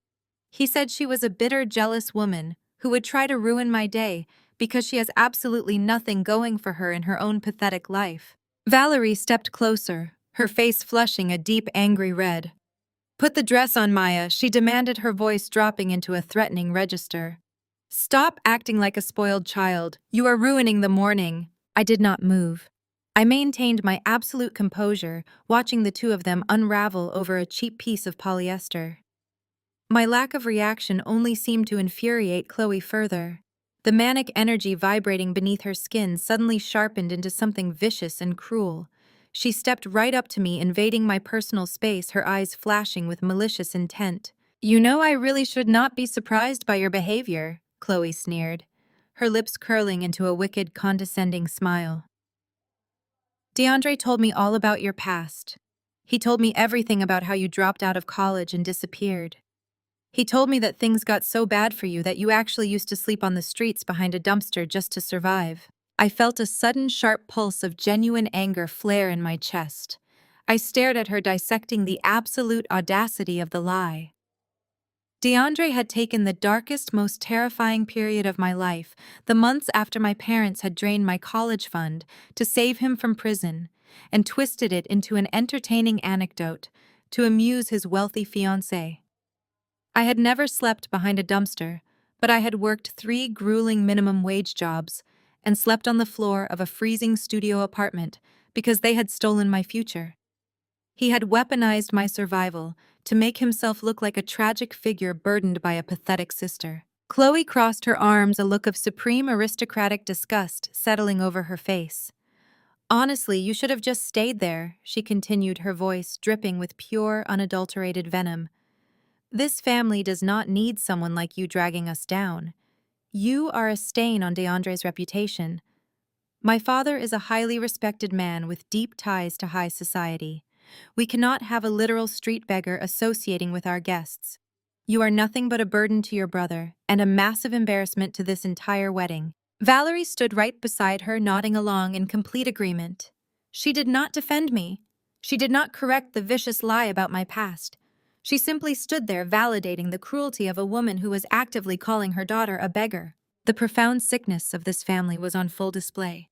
He said she was a bitter, jealous woman who would try to ruin my day because she has absolutely nothing going for her in her own pathetic life. Valerie stepped closer, her face flushing a deep, angry red. Put the dress on, Maya, she demanded, her voice dropping into a threatening register. Stop acting like a spoiled child. You are ruining the morning. I did not move. I maintained my absolute composure, watching the two of them unravel over a cheap piece of polyester. My lack of reaction only seemed to infuriate Chloe further. The manic energy vibrating beneath her skin suddenly sharpened into something vicious and cruel. She stepped right up to me, invading my personal space, her eyes flashing with malicious intent. You know, I really should not be surprised by your behavior, Chloe sneered, her lips curling into a wicked, condescending smile. DeAndre told me all about your past. He told me everything about how you dropped out of college and disappeared. He told me that things got so bad for you that you actually used to sleep on the streets behind a dumpster just to survive. I felt a sudden sharp pulse of genuine anger flare in my chest. I stared at her, dissecting the absolute audacity of the lie. DeAndre had taken the darkest, most terrifying period of my life, the months after my parents had drained my college fund to save him from prison, and twisted it into an entertaining anecdote to amuse his wealthy fiancée. I had never slept behind a dumpster, but I had worked 3 grueling minimum wage jobs and slept on the floor of a freezing studio apartment because they had stolen my future. He had weaponized my survival to make himself look like a tragic figure burdened by a pathetic sister. Chloe crossed her arms, a look of supreme aristocratic disgust settling over her face. Honestly, you should have just stayed there, she continued, her voice dripping with pure, unadulterated venom. This family does not need someone like you dragging us down. You are a stain on DeAndre's reputation. My father is a highly respected man with deep ties to high society. We cannot have a literal street beggar associating with our guests. You are nothing but a burden to your brother and a massive embarrassment to this entire wedding. Valerie stood right beside her, nodding along in complete agreement. She did not defend me. She did not correct the vicious lie about my past. She simply stood there validating the cruelty of a woman who was actively calling her daughter a beggar. The profound sickness of this family was on full display.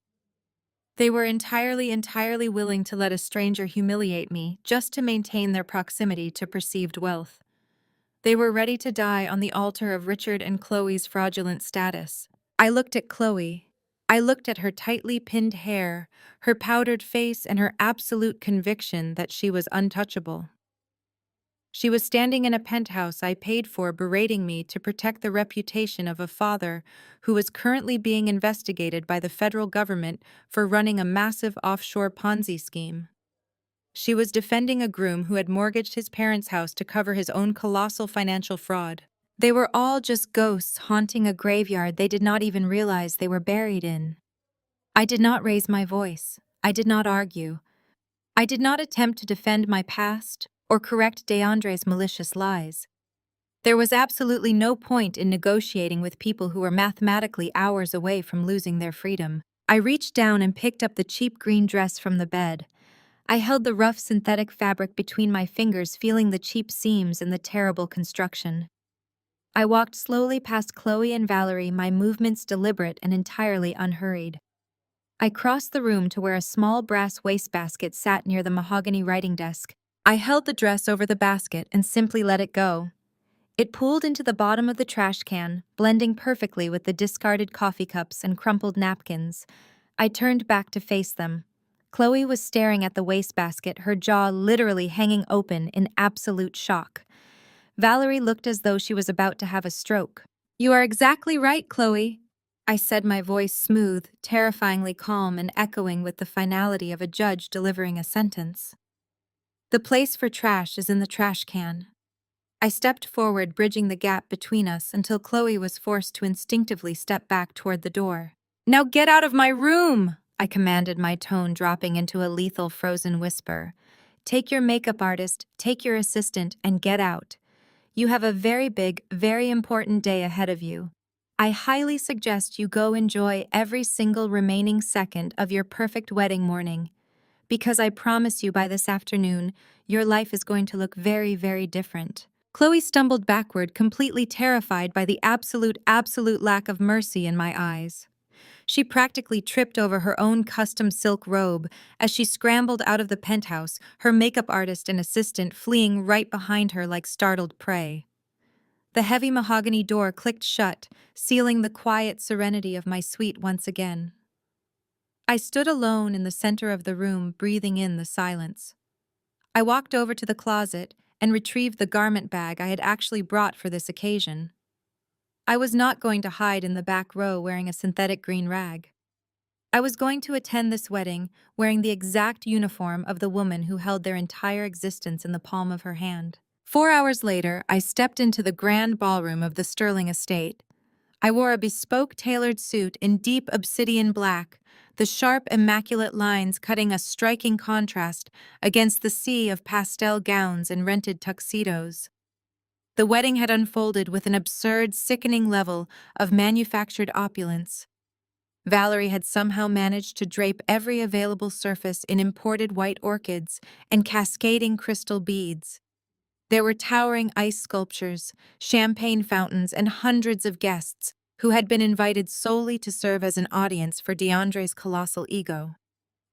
They were entirely willing to let a stranger humiliate me just to maintain their proximity to perceived wealth. They were ready to die on the altar of Richard and Chloe's fraudulent status. I looked at Chloe. I looked at her tightly pinned hair, her powdered face, and her absolute conviction that she was untouchable. She was standing in a penthouse I paid for, berating me to protect the reputation of a father who was currently being investigated by the federal government for running a massive offshore Ponzi scheme. She was defending a groom who had mortgaged his parents' house to cover his own colossal financial fraud. They were all just ghosts haunting a graveyard they did not even realize they were buried in. I did not raise my voice. I did not argue. I did not attempt to defend my past or correct DeAndre's malicious lies. There was absolutely no point in negotiating with people who were mathematically hours away from losing their freedom. I reached down and picked up the cheap green dress from the bed. I held the rough synthetic fabric between my fingers, feeling the cheap seams and the terrible construction. I walked slowly past Chloe and Valerie, my movements deliberate and entirely unhurried. I crossed the room to where a small brass wastebasket sat near the mahogany writing desk. I held the dress over the basket and simply let it go. It pooled into the bottom of the trash can, blending perfectly with the discarded coffee cups and crumpled napkins. I turned back to face them. Chloe was staring at the wastebasket, her jaw literally hanging open in absolute shock. Valerie looked as though she was about to have a stroke. "You are exactly right, Chloe," I said, my voice smooth, terrifyingly calm, and echoing with the finality of a judge delivering a sentence. "The place for trash is in the trash can." I stepped forward, bridging the gap between us until Chloe was forced to instinctively step back toward the door. "Now get out of my room!" I commanded, my tone dropping into a lethal frozen whisper. "Take your makeup artist, take your assistant, and get out. You have a very big, very important day ahead of you. I highly suggest you go enjoy every single remaining second of your perfect wedding morning, because I promise you by this afternoon, your life is going to look very, very different." Chloe stumbled backward, completely terrified by the absolute lack of mercy in my eyes. She practically tripped over her own custom silk robe as she scrambled out of the penthouse, her makeup artist and assistant fleeing right behind her like startled prey. The heavy mahogany door clicked shut, sealing the quiet serenity of my suite once again. I stood alone in the center of the room, breathing in the silence. I walked over to the closet and retrieved the garment bag I had actually brought for this occasion. I was not going to hide in the back row wearing a synthetic green rag. I was going to attend this wedding wearing the exact uniform of the woman who held their entire existence in the palm of her hand. 4 hours later, I stepped into the grand ballroom of the Sterling estate. I wore a bespoke tailored suit in deep obsidian black, the sharp, immaculate lines cutting a striking contrast against the sea of pastel gowns and rented tuxedos. The wedding had unfolded with an absurd, sickening level of manufactured opulence. Valerie had somehow managed to drape every available surface in imported white orchids and cascading crystal beads. There were towering ice sculptures, champagne fountains, and hundreds of guests who had been invited solely to serve as an audience for DeAndre's colossal ego.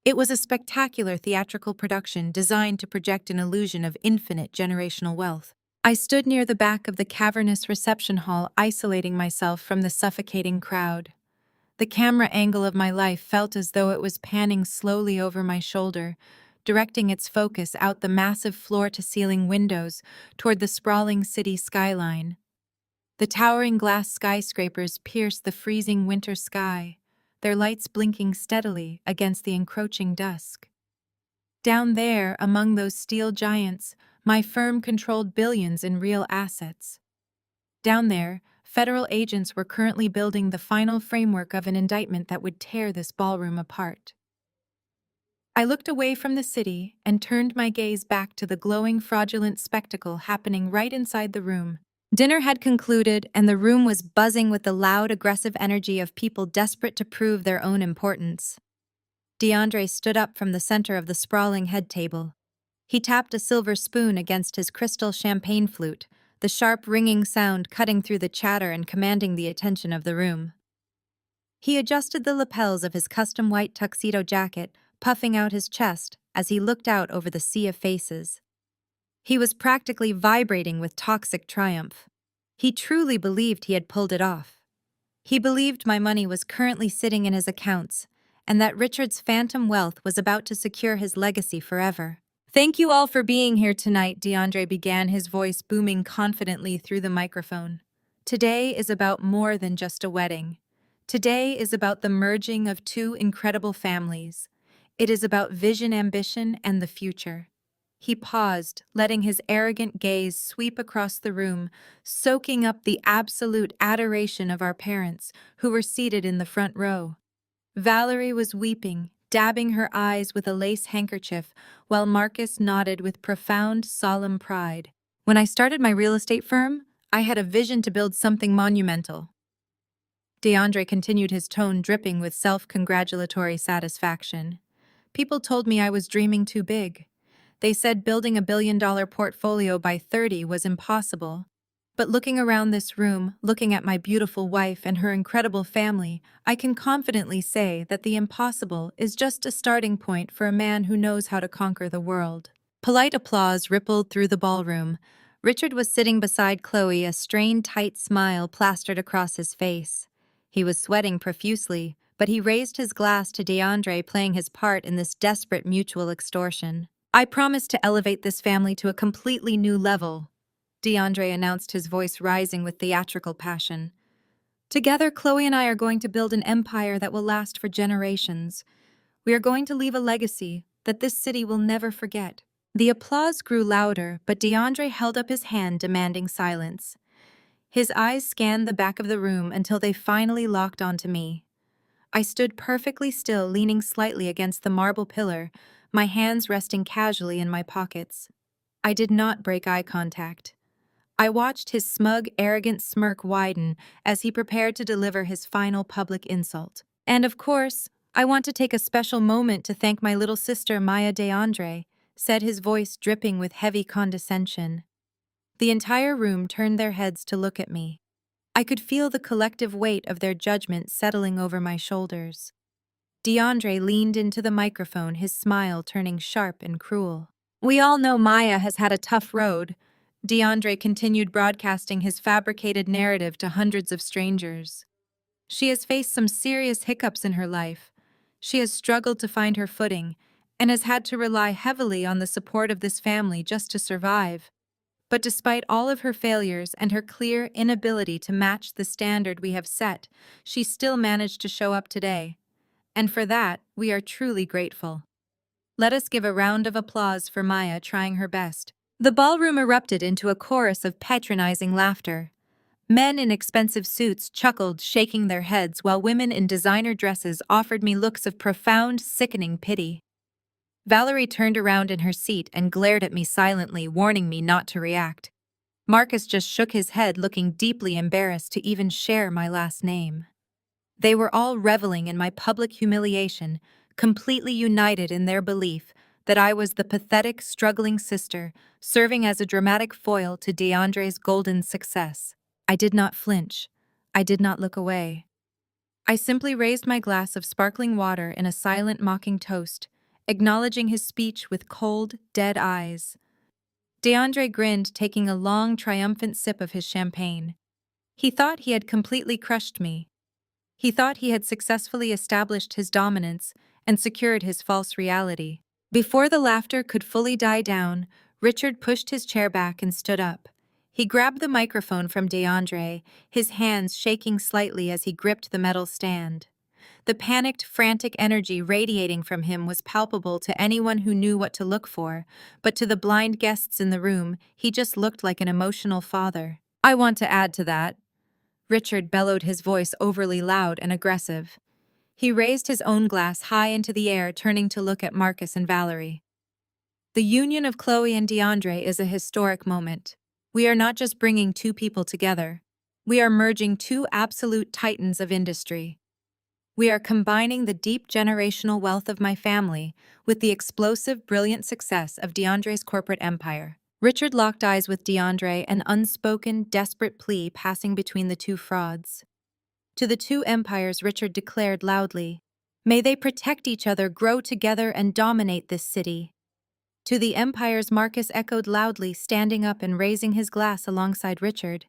It was a spectacular theatrical production designed to project an illusion of infinite generational wealth. I stood near the back of the cavernous reception hall, isolating myself from the suffocating crowd. The camera angle of my life felt as though it was panning slowly over my shoulder, directing its focus out the massive floor-to-ceiling windows toward the sprawling city skyline. The towering glass skyscrapers pierced the freezing winter sky, their lights blinking steadily against the encroaching dusk. Down there, among those steel giants, my firm controlled billions in real assets. Down there, federal agents were currently building the final framework of an indictment that would tear this ballroom apart. I looked away from the city and turned my gaze back to the glowing, fraudulent spectacle happening right inside the room. Dinner had concluded, and the room was buzzing with the loud, aggressive energy of people desperate to prove their own importance. DeAndre stood up from the center of the sprawling head table. He tapped a silver spoon against his crystal champagne flute, the sharp ringing sound cutting through the chatter and commanding the attention of the room. He adjusted the lapels of his custom white tuxedo jacket, puffing out his chest as he looked out over the sea of faces. He was practically vibrating with toxic triumph. He truly believed he had pulled it off. He believed my money was currently sitting in his accounts, and that Richard's phantom wealth was about to secure his legacy forever. "Thank you all for being here tonight," DeAndre began, his voice booming confidently through the microphone. "Today is about more than just a wedding. Today is about the merging of two incredible families. It is about vision, ambition, and the future." He paused, letting his arrogant gaze sweep across the room, soaking up the absolute adoration of our parents, who were seated in the front row. Valerie was weeping, dabbing her eyes with a lace handkerchief, while Marcus nodded with profound, solemn pride. "When I started my real estate firm, I had a vision to build something monumental." DeAndre continued, his tone dripping with self-congratulatory satisfaction. "People told me I was dreaming too big. They said building $1 billion portfolio by 30 was impossible. But looking around this room, looking at my beautiful wife and her incredible family, I can confidently say that the impossible is just a starting point for a man who knows how to conquer the world." Polite applause rippled through the ballroom. Richard was sitting beside Chloe, a strained, tight smile plastered across his face. He was sweating profusely, but he raised his glass to DeAndre, playing his part in this desperate mutual extortion. "I promise to elevate this family to a completely new level," DeAndre announced, his voice rising with theatrical passion. "Together, Chloe and I are going to build an empire that will last for generations. We are going to leave a legacy that this city will never forget." The applause grew louder, but DeAndre held up his hand, demanding silence. His eyes scanned the back of the room until they finally locked onto me. I stood perfectly still, leaning slightly against the marble pillar, my hands resting casually in my pockets. I did not break eye contact. I watched his smug, arrogant smirk widen as he prepared to deliver his final public insult. "And of course, I want to take a special moment to thank my little sister, Maya DeAndre," said, his voice dripping with heavy condescension. The entire room turned their heads to look at me. I could feel the collective weight of their judgment settling over my shoulders. DeAndre leaned into the microphone, his smile turning sharp and cruel. "We all know Maya has had a tough road." DeAndre continued, broadcasting his fabricated narrative to hundreds of strangers. "She has faced some serious hiccups in her life. She has struggled to find her footing and has had to rely heavily on the support of this family just to survive. But despite all of her failures and her clear inability to match the standard we have set, she still managed to show up today. And for that, we are truly grateful. Let us give a round of applause for Maya trying her best." The ballroom erupted into a chorus of patronizing laughter. Men in expensive suits chuckled, shaking their heads, while women in designer dresses offered me looks of profound, sickening pity. Valerie turned around in her seat and glared at me silently, warning me not to react. Marcus just shook his head, looking deeply embarrassed to even share my last name. They were all reveling in my public humiliation, completely united in their belief that I was the pathetic, struggling sister, serving as a dramatic foil to DeAndre's golden success. I did not flinch. I did not look away. I simply raised my glass of sparkling water in a silent, mocking toast, acknowledging his speech with cold, dead eyes. DeAndre grinned, taking a long, triumphant sip of his champagne. He thought he had completely crushed me. He thought he had successfully established his dominance and secured his false reality. Before the laughter could fully die down, Richard pushed his chair back and stood up. He grabbed the microphone from DeAndre, his hands shaking slightly as he gripped the metal stand. The panicked, frantic energy radiating from him was palpable to anyone who knew what to look for, but to the blind guests in the room, he just looked like an emotional father. "I want to add to that," Richard bellowed, his voice overly loud and aggressive. He raised his own glass high into the air, turning to look at Marcus and Valerie. "The union of Chloe and DeAndre is a historic moment. We are not just bringing two people together. We are merging two absolute titans of industry. We are combining the deep generational wealth of my family with the explosive, brilliant success of DeAndre's corporate empire. Richard locked eyes with DeAndre, an unspoken, desperate plea passing between the two frauds. To the two empires, Richard declared loudly, "May they protect each other, grow together, and dominate this city." To the empires, Marcus echoed loudly, standing up and raising his glass alongside Richard.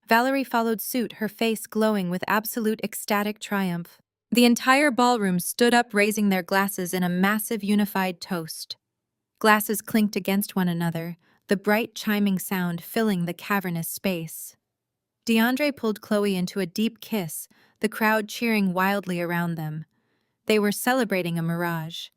Valerie followed suit, her face glowing with absolute ecstatic triumph. The entire ballroom stood up, raising their glasses in a massive unified toast. Glasses clinked against one another, the bright chiming sound filling the cavernous space. DeAndre pulled Chloe into a deep kiss, the crowd cheering wildly around them. They were celebrating a mirage.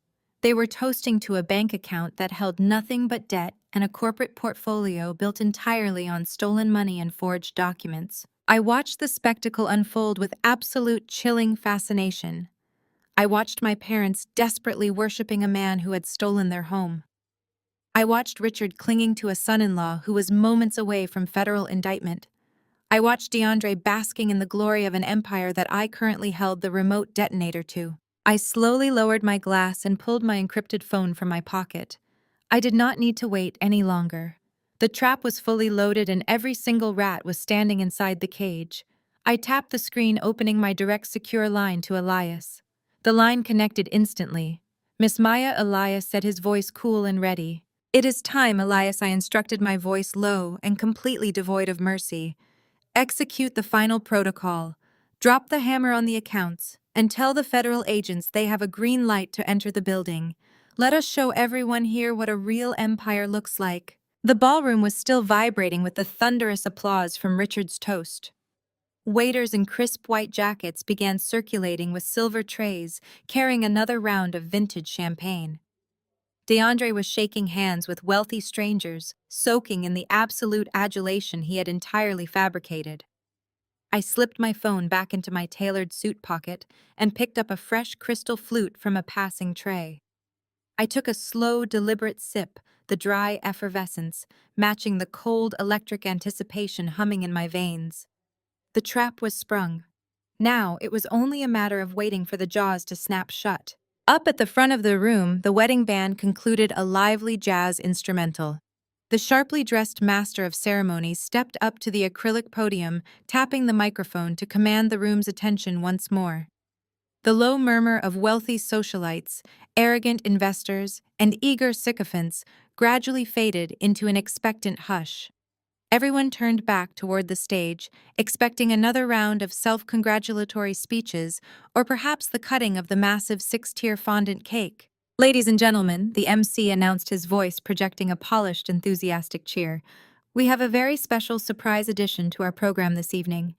They were toasting to a bank account that held nothing but debt and a corporate portfolio built entirely on stolen money and forged documents. I watched the spectacle unfold with absolute chilling fascination. I watched my parents desperately worshiping a man who had stolen their home. I watched Richard clinging to a son-in-law who was moments away from federal indictment. I watched DeAndre basking in the glory of an empire that I currently held the remote detonator to. I slowly lowered my glass and pulled my encrypted phone from my pocket. I did not need to wait any longer. The trap was fully loaded and every single rat was standing inside the cage. I tapped the screen, opening my direct secure line to Elias. The line connected instantly. Miss Maya, Elias said, his voice cool and ready. "It is time, Elias," I instructed, my voice low and completely devoid of mercy. "Execute the final protocol. Drop the hammer on the accounts and tell the federal agents they have a green light to enter the building. Let us show everyone here what a real empire looks like." The ballroom was still vibrating with the thunderous applause from Richard's toast. Waiters in crisp white jackets began circulating with silver trays, carrying another round of vintage champagne. DeAndre was shaking hands with wealthy strangers, soaking in the absolute adulation he had entirely fabricated. I slipped my phone back into my tailored suit pocket and picked up a fresh crystal flute from a passing tray. I took a slow, deliberate sip, the dry effervescence matching the cold, electric anticipation humming in my veins. The trap was sprung. Now it was only a matter of waiting for the jaws to snap shut. Up at the front of the room, the wedding band concluded a lively jazz instrumental. The sharply dressed master of ceremonies stepped up to the acrylic podium, tapping the microphone to command the room's attention once more. The low murmur of wealthy socialites, arrogant investors, and eager sycophants gradually faded into an expectant hush. Everyone turned back toward the stage, expecting another round of self-congratulatory speeches or perhaps the cutting of the massive six-tier fondant cake. "Ladies and gentlemen," the MC announced, his voice projecting a polished, enthusiastic cheer, "we have a very special surprise addition to our program this evening.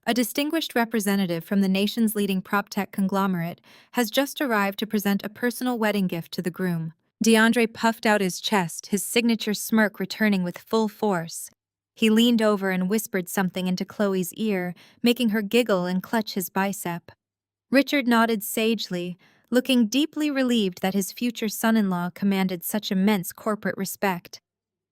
A distinguished representative from the nation's leading prop-tech conglomerate has just arrived to present a personal wedding gift to the groom." DeAndre puffed out his chest, his signature smirk returning with full force. He leaned over and whispered something into Chloe's ear, making her giggle and clutch his bicep. Richard nodded sagely, looking deeply relieved that his future son-in-law commanded such immense corporate respect.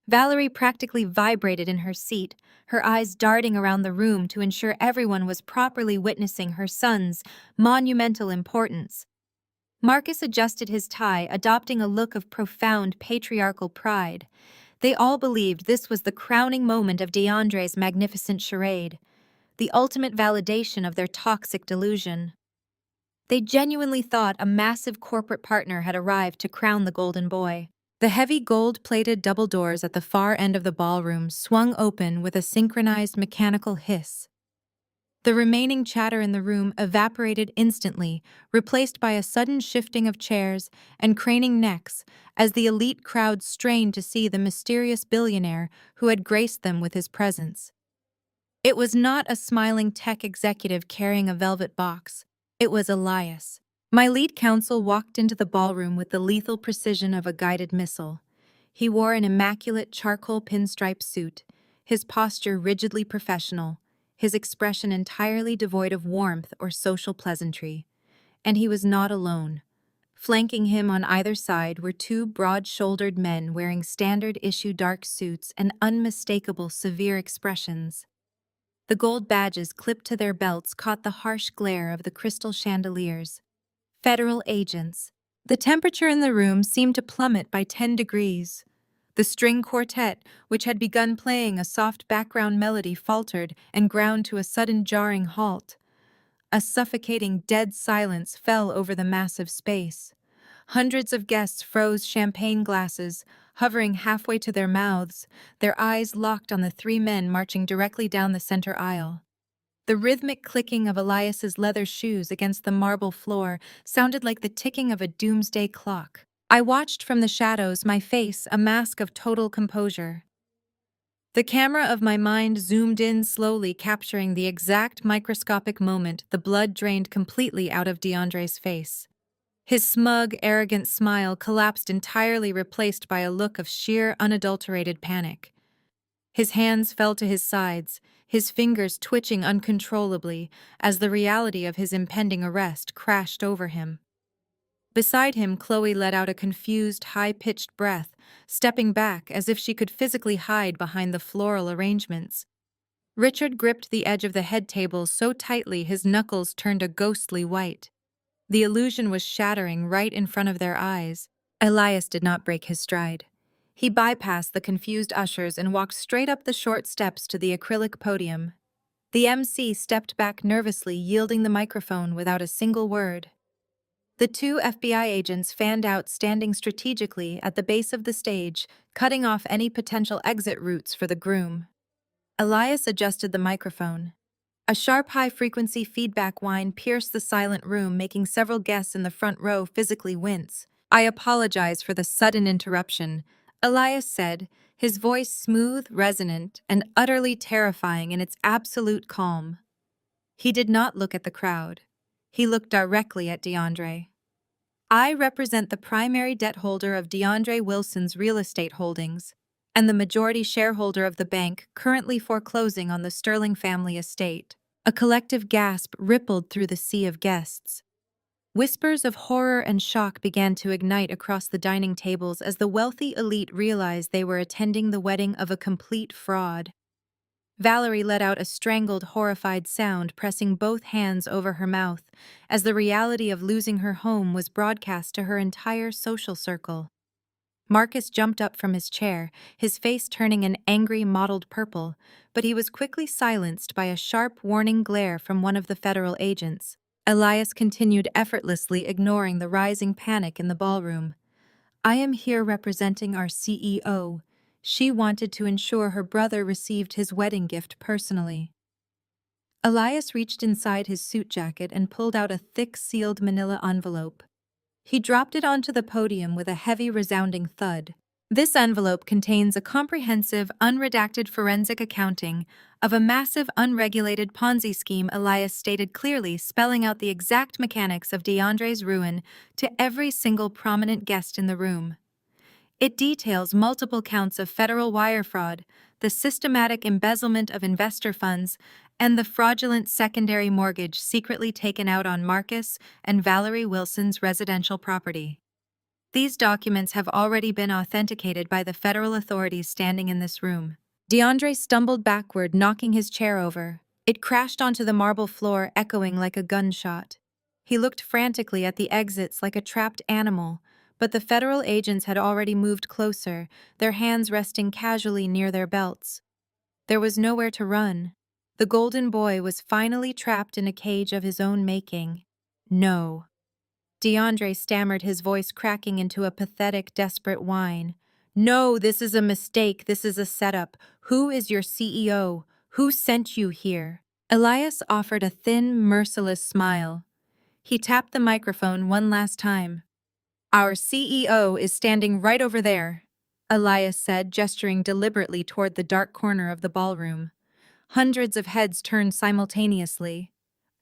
Valerie practically vibrated in her seat, her eyes darting around the room to ensure everyone was properly witnessing her son's monumental importance. Marcus adjusted his tie, adopting a look of profound patriarchal pride. They all believed this was the crowning moment of DeAndre's magnificent charade, the ultimate validation of their toxic delusion. They genuinely thought a massive corporate partner had arrived to crown the golden boy. The heavy gold-plated double doors at the far end of the ballroom swung open with a synchronized mechanical hiss. The remaining chatter in the room evaporated instantly, replaced by a sudden shifting of chairs and craning necks as the elite crowd strained to see the mysterious billionaire who had graced them with his presence. It was not a smiling tech executive carrying a velvet box. It was Elias. My lead counsel walked into the ballroom with the lethal precision of a guided missile. He wore an immaculate charcoal pinstripe suit, his posture rigidly professional, his expression entirely devoid of warmth or social pleasantry. And he was not alone. Flanking him on either side were two broad-shouldered men wearing standard-issue dark suits and unmistakable severe expressions. The gold badges clipped to their belts caught the harsh glare of the crystal chandeliers. Federal agents. The temperature in the room seemed to plummet by 10 degrees. The string quartet, which had begun playing a soft background melody, faltered and ground to a sudden jarring halt. A suffocating dead silence fell over the massive space. Hundreds of guests froze champagne glasses, hovering halfway to their mouths, their eyes locked on the three men marching directly down the center aisle. The rhythmic clicking of Elias's leather shoes against the marble floor sounded like the ticking of a doomsday clock. I watched from the shadows, my face a mask of total composure. The camera of my mind zoomed in slowly, capturing the exact microscopic moment the blood drained completely out of DeAndre's face. His smug, arrogant smile collapsed entirely, replaced by a look of sheer, unadulterated panic. His hands fell to his sides, his fingers twitching uncontrollably as the reality of his impending arrest crashed over him. Beside him, Chloe let out a confused, high-pitched breath, stepping back as if she could physically hide behind the floral arrangements. Richard gripped the edge of the head table so tightly his knuckles turned a ghostly white. The illusion was shattering right in front of their eyes. Elias did not break his stride. He bypassed the confused ushers and walked straight up the short steps to the acrylic podium. The MC stepped back nervously, yielding the microphone without a single word. The two FBI agents fanned out, standing strategically at the base of the stage, cutting off any potential exit routes for the groom. Elias adjusted the microphone. A sharp high-frequency feedback whine pierced the silent room, making several guests in the front row physically wince. "I apologize for the sudden interruption," Elias said, his voice smooth, resonant, and utterly terrifying in its absolute calm. He did not look at the crowd. He looked directly at DeAndre. "I represent the primary debt holder of DeAndre Wilson's real estate holdings, and the majority shareholder of the bank currently foreclosing on the Sterling family estate." A collective gasp rippled through the sea of guests. Whispers of horror and shock began to ignite across the dining tables as the wealthy elite realized they were attending the wedding of a complete fraud. Valerie let out a strangled, horrified sound, pressing both hands over her mouth, as the reality of losing her home was broadcast to her entire social circle. Marcus jumped up from his chair, his face turning an angry, mottled purple, but he was quickly silenced by a sharp, warning glare from one of the federal agents. Elias continued, effortlessly ignoring the rising panic in the ballroom. "I am here representing our CEO. She wanted to ensure her brother received his wedding gift personally." Elias reached inside his suit jacket and pulled out a thick, sealed manila envelope. He dropped it onto the podium with a heavy, resounding thud. This envelope contains a comprehensive, unredacted forensic accounting of a massive, unregulated Ponzi scheme, Elias stated clearly, spelling out the exact mechanics of DeAndre's ruin to every single prominent guest in the room. It details multiple counts of federal wire fraud, the systematic embezzlement of investor funds, and the fraudulent secondary mortgage secretly taken out on Marcus and Valerie Wilson's residential property. These documents have already been authenticated by the federal authorities standing in this room. DeAndre stumbled backward, knocking his chair over. It crashed onto the marble floor, echoing like a gunshot. He looked frantically at the exits like a trapped animal, but the federal agents had already moved closer, their hands resting casually near their belts. There was nowhere to run. The golden boy was finally trapped in a cage of his own making. "No." DeAndre stammered, his voice cracking into a pathetic, desperate whine. "No, this is a mistake. This is a setup. Who is your CEO? Who sent you here?" Elias offered a thin, merciless smile. He tapped the microphone one last time. "Our CEO is standing right over there," Elias said, gesturing deliberately toward the dark corner of the ballroom. Hundreds of heads turned simultaneously.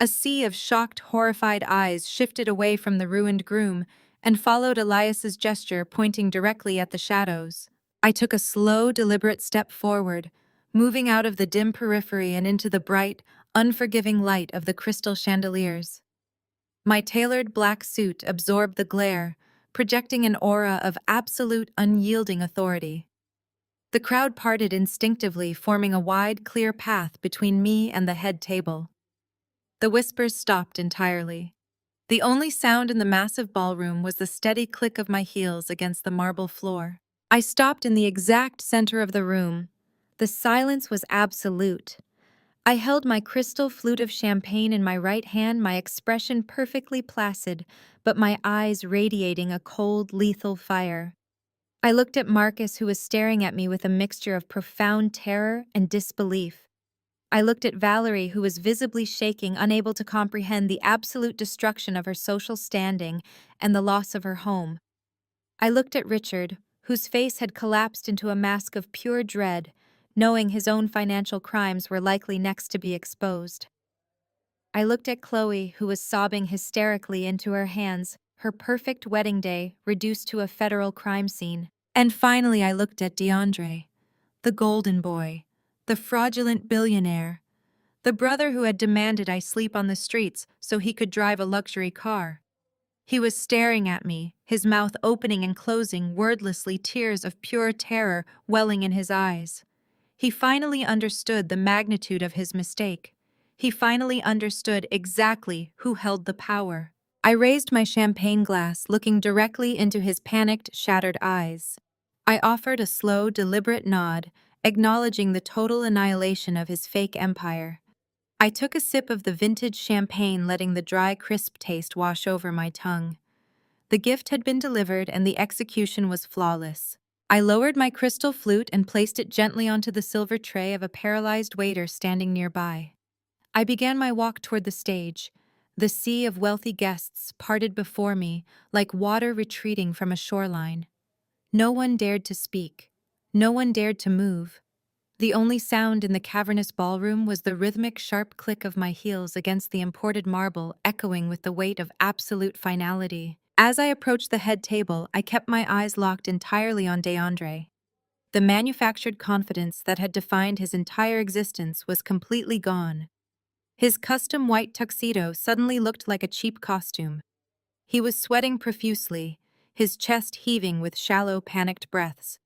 A sea of shocked, horrified eyes shifted away from the ruined groom and followed Elias's gesture, pointing directly at the shadows. I took a slow, deliberate step forward, moving out of the dim periphery and into the bright, unforgiving light of the crystal chandeliers. My tailored black suit absorbed the glare, projecting an aura of absolute, unyielding authority. The crowd parted instinctively, forming a wide, clear path between me and the head table. The whispers stopped entirely. The only sound in the massive ballroom was the steady click of my heels against the marble floor. I stopped in the exact center of the room. The silence was absolute. I held my crystal flute of champagne in my right hand, my expression perfectly placid, but my eyes radiating a cold, lethal fire. I looked at Marcus, who was staring at me with a mixture of profound terror and disbelief. I looked at Valerie, who was visibly shaking, unable to comprehend the absolute destruction of her social standing and the loss of her home. I looked at Richard, whose face had collapsed into a mask of pure dread, knowing his own financial crimes were likely next to be exposed. I looked at Chloe, who was sobbing hysterically into her hands, her perfect wedding day reduced to a federal crime scene. And finally I looked at DeAndre, the golden boy, the fraudulent billionaire, the brother who had demanded I sleep on the streets so he could drive a luxury car. He was staring at me, his mouth opening and closing wordlessly, tears of pure terror welling in his eyes. He finally understood the magnitude of his mistake. He finally understood exactly who held the power. I raised my champagne glass, looking directly into his panicked, shattered eyes. I offered a slow, deliberate nod, acknowledging the total annihilation of his fake empire. I took a sip of the vintage champagne, letting the dry, crisp taste wash over my tongue. The gift had been delivered and the execution was flawless. I lowered my crystal flute and placed it gently onto the silver tray of a paralyzed waiter standing nearby. I began my walk toward the stage. The sea of wealthy guests parted before me like water retreating from a shoreline. No one dared to speak. No one dared to move. The only sound in the cavernous ballroom was the rhythmic, sharp click of my heels against the imported marble, echoing with the weight of absolute finality. As I approached the head table, I kept my eyes locked entirely on DeAndre. The manufactured confidence that had defined his entire existence was completely gone. His custom white tuxedo suddenly looked like a cheap costume. He was sweating profusely, his chest heaving with shallow, panicked breaths.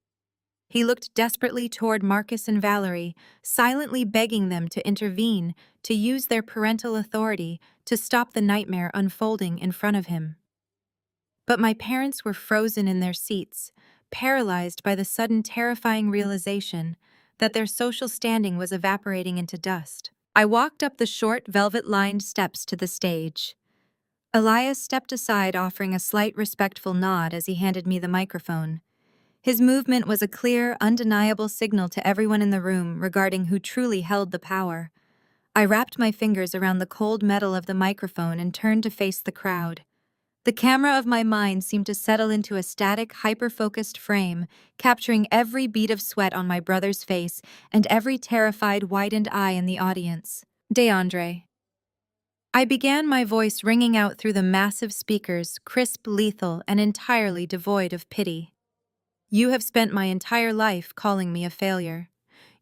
He looked desperately toward Marcus and Valerie, silently begging them to intervene, to use their parental authority to stop the nightmare unfolding in front of him. But my parents were frozen in their seats, paralyzed by the sudden terrifying realization that their social standing was evaporating into dust. I walked up the short, velvet-lined steps to the stage. Elias stepped aside, offering a slight, respectful nod as he handed me the microphone. His movement was a clear, undeniable signal to everyone in the room regarding who truly held the power. I wrapped my fingers around the cold metal of the microphone and turned to face the crowd. The camera of my mind seemed to settle into a static, hyper-focused frame, capturing every bead of sweat on my brother's face and every terrified, widened eye in the audience. DeAndre. I began, my voice ringing out through the massive speakers, crisp, lethal, and entirely devoid of pity. You have spent my entire life calling me a failure.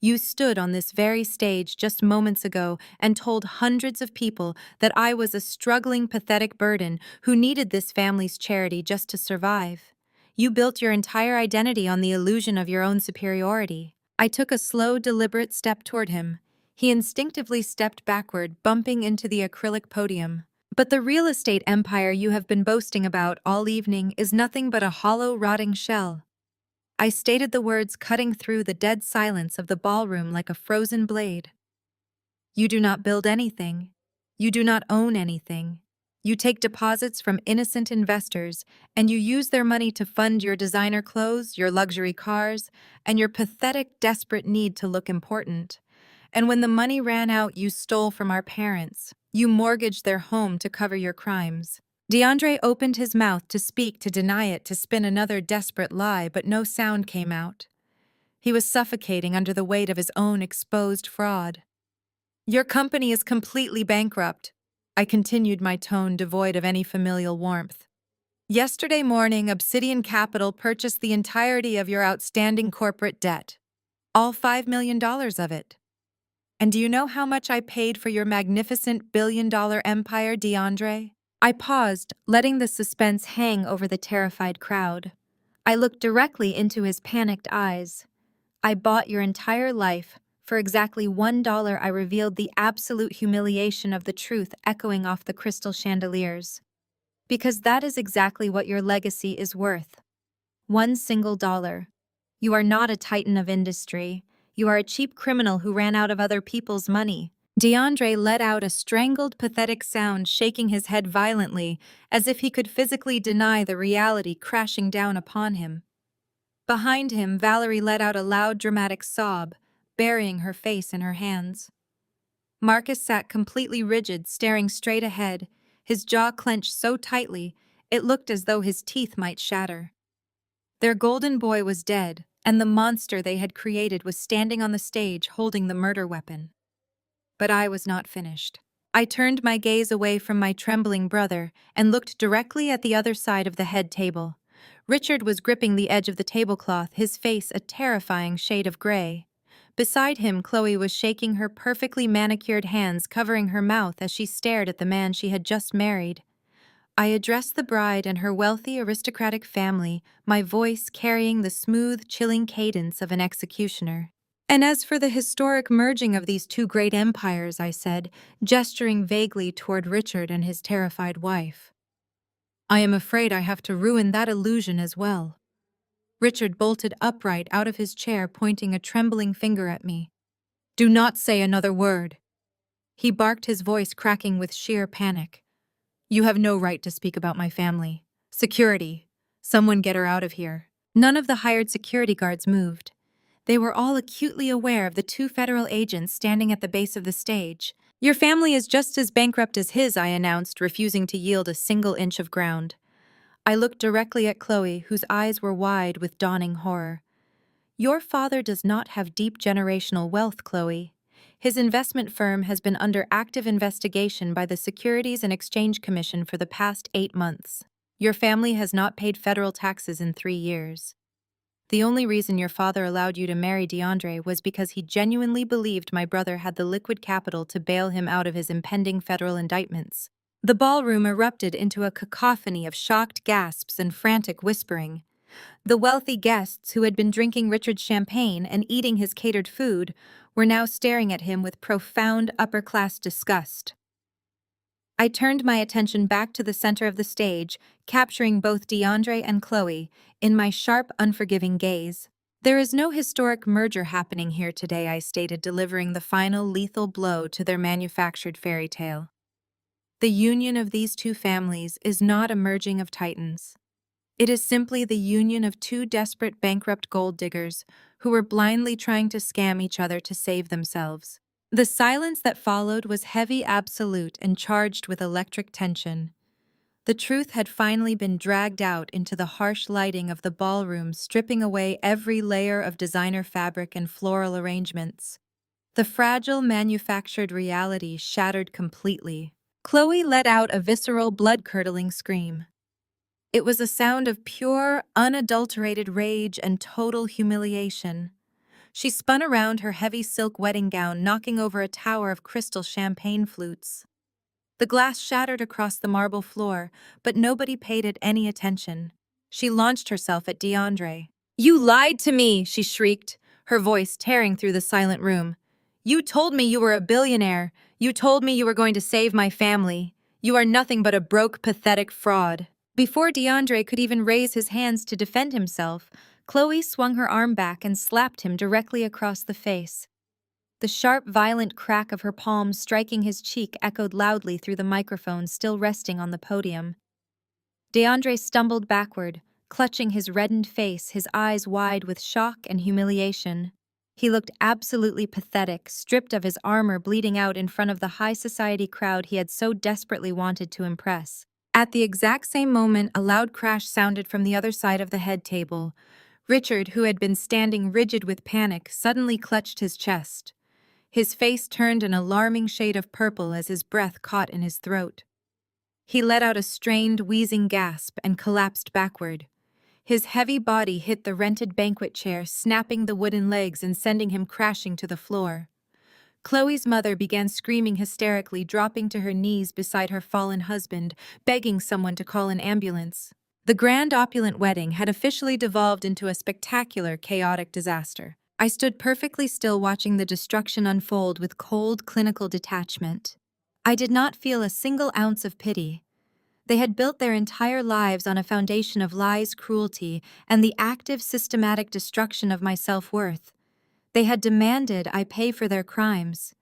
You stood on this very stage just moments ago and told hundreds of people that I was a struggling, pathetic burden who needed this family's charity just to survive. You built your entire identity on the illusion of your own superiority. I took a slow, deliberate step toward him. He instinctively stepped backward, bumping into the acrylic podium. But the real estate empire you have been boasting about all evening is nothing but a hollow, rotting shell. I stated the words, cutting through the dead silence of the ballroom like a frozen blade. You do not build anything. You do not own anything. You take deposits from innocent investors, and you use their money to fund your designer clothes, your luxury cars, and your pathetic, desperate need to look important. And when the money ran out, you stole from our parents. You mortgaged their home to cover your crimes. DeAndre opened his mouth to speak, to deny it, to spin another desperate lie, but no sound came out. He was suffocating under the weight of his own exposed fraud. Your company is completely bankrupt. I continued, my tone devoid of any familial warmth. Yesterday morning, Obsidian Capital purchased the entirety of your outstanding corporate debt. All $5 million of it. And do you know how much I paid for your magnificent billion-dollar empire, DeAndre? I paused, letting the suspense hang over the terrified crowd. I looked directly into his panicked eyes. I bought your entire life. For exactly $1, I revealed the absolute humiliation of the truth echoing off the crystal chandeliers. Because that is exactly what your legacy is worth. One single dollar. You are not a titan of industry. You are a cheap criminal who ran out of other people's money. DeAndre let out a strangled, pathetic sound, shaking his head violently, as if he could physically deny the reality crashing down upon him. Behind him, Valerie let out a loud, dramatic sob, burying her face in her hands. Marcus sat completely rigid, staring straight ahead, his jaw clenched so tightly it looked as though his teeth might shatter. Their golden boy was dead, and the monster they had created was standing on the stage holding the murder weapon. But I was not finished. I turned my gaze away from my trembling brother and looked directly at the other side of the head table. Richard was gripping the edge of the tablecloth, his face a terrifying shade of gray. Beside him, Chloe was shaking her perfectly manicured hands, covering her mouth as she stared at the man she had just married. I addressed the bride and her wealthy aristocratic family, my voice carrying the smooth, chilling cadence of an executioner. And as for the historic merging of these two great empires, I said, gesturing vaguely toward Richard and his terrified wife, I am afraid I have to ruin that illusion as well. Richard bolted upright out of his chair, pointing a trembling finger at me. Do not say another word. He barked, his voice cracking with sheer panic. You have no right to speak about my family. Security. Someone get her out of here. None of the hired security guards moved. They were all acutely aware of the two federal agents standing at the base of the stage. Your family is just as bankrupt as his, I announced, refusing to yield a single inch of ground. I looked directly at Chloe, whose eyes were wide with dawning horror. Your father does not have deep generational wealth, Chloe. His investment firm has been under active investigation by the Securities and Exchange Commission for the past 8 months. Your family has not paid federal taxes in 3 years. The only reason your father allowed you to marry DeAndre was because he genuinely believed my brother had the liquid capital to bail him out of his impending federal indictments. The ballroom erupted into a cacophony of shocked gasps and frantic whispering. The wealthy guests, who had been drinking Richard's champagne and eating his catered food, were now staring at him with profound upper-class disgust. I turned my attention back to the center of the stage, capturing both DeAndre and Chloe in my sharp, unforgiving gaze. There is no historic merger happening here today, I stated, delivering the final lethal blow to their manufactured fairy tale. The union of these two families is not a merging of titans. It is simply the union of two desperate, bankrupt gold diggers who were blindly trying to scam each other to save themselves. The silence that followed was heavy, absolute, and charged with electric tension. The truth had finally been dragged out into the harsh lighting of the ballroom, stripping away every layer of designer fabric and floral arrangements. The fragile, manufactured reality shattered completely. Chloe let out a visceral, blood-curdling scream. It was a sound of pure, unadulterated rage and total humiliation. She spun around her heavy silk wedding gown, knocking over a tower of crystal champagne flutes. The glass shattered across the marble floor, but nobody paid it any attention. She launched herself at DeAndre. You lied to me, she shrieked, her voice tearing through the silent room. You told me you were a billionaire. You told me you were going to save my family. You are nothing but a broke, pathetic fraud. Before DeAndre could even raise his hands to defend himself, Chloe swung her arm back and slapped him directly across the face. The sharp, violent crack of her palm striking his cheek echoed loudly through the microphone still resting on the podium. DeAndre stumbled backward, clutching his reddened face, his eyes wide with shock and humiliation. He looked absolutely pathetic, stripped of his armor, bleeding out in front of the high society crowd he had so desperately wanted to impress. At the exact same moment, a loud crash sounded from the other side of the head table. Richard, who had been standing rigid with panic, suddenly clutched his chest. His face turned an alarming shade of purple as his breath caught in his throat. He let out a strained, wheezing gasp and collapsed backward. His heavy body hit the rented banquet chair, snapping the wooden legs and sending him crashing to the floor. Chloe's mother began screaming hysterically, dropping to her knees beside her fallen husband, begging someone to call an ambulance. The grand opulent wedding had officially devolved into a spectacular, chaotic disaster. I stood perfectly still watching the destruction unfold with cold, clinical detachment. I did not feel a single ounce of pity. They had built their entire lives on a foundation of lies, cruelty, and the active, systematic destruction of my self-worth. They had demanded I pay for their crimes.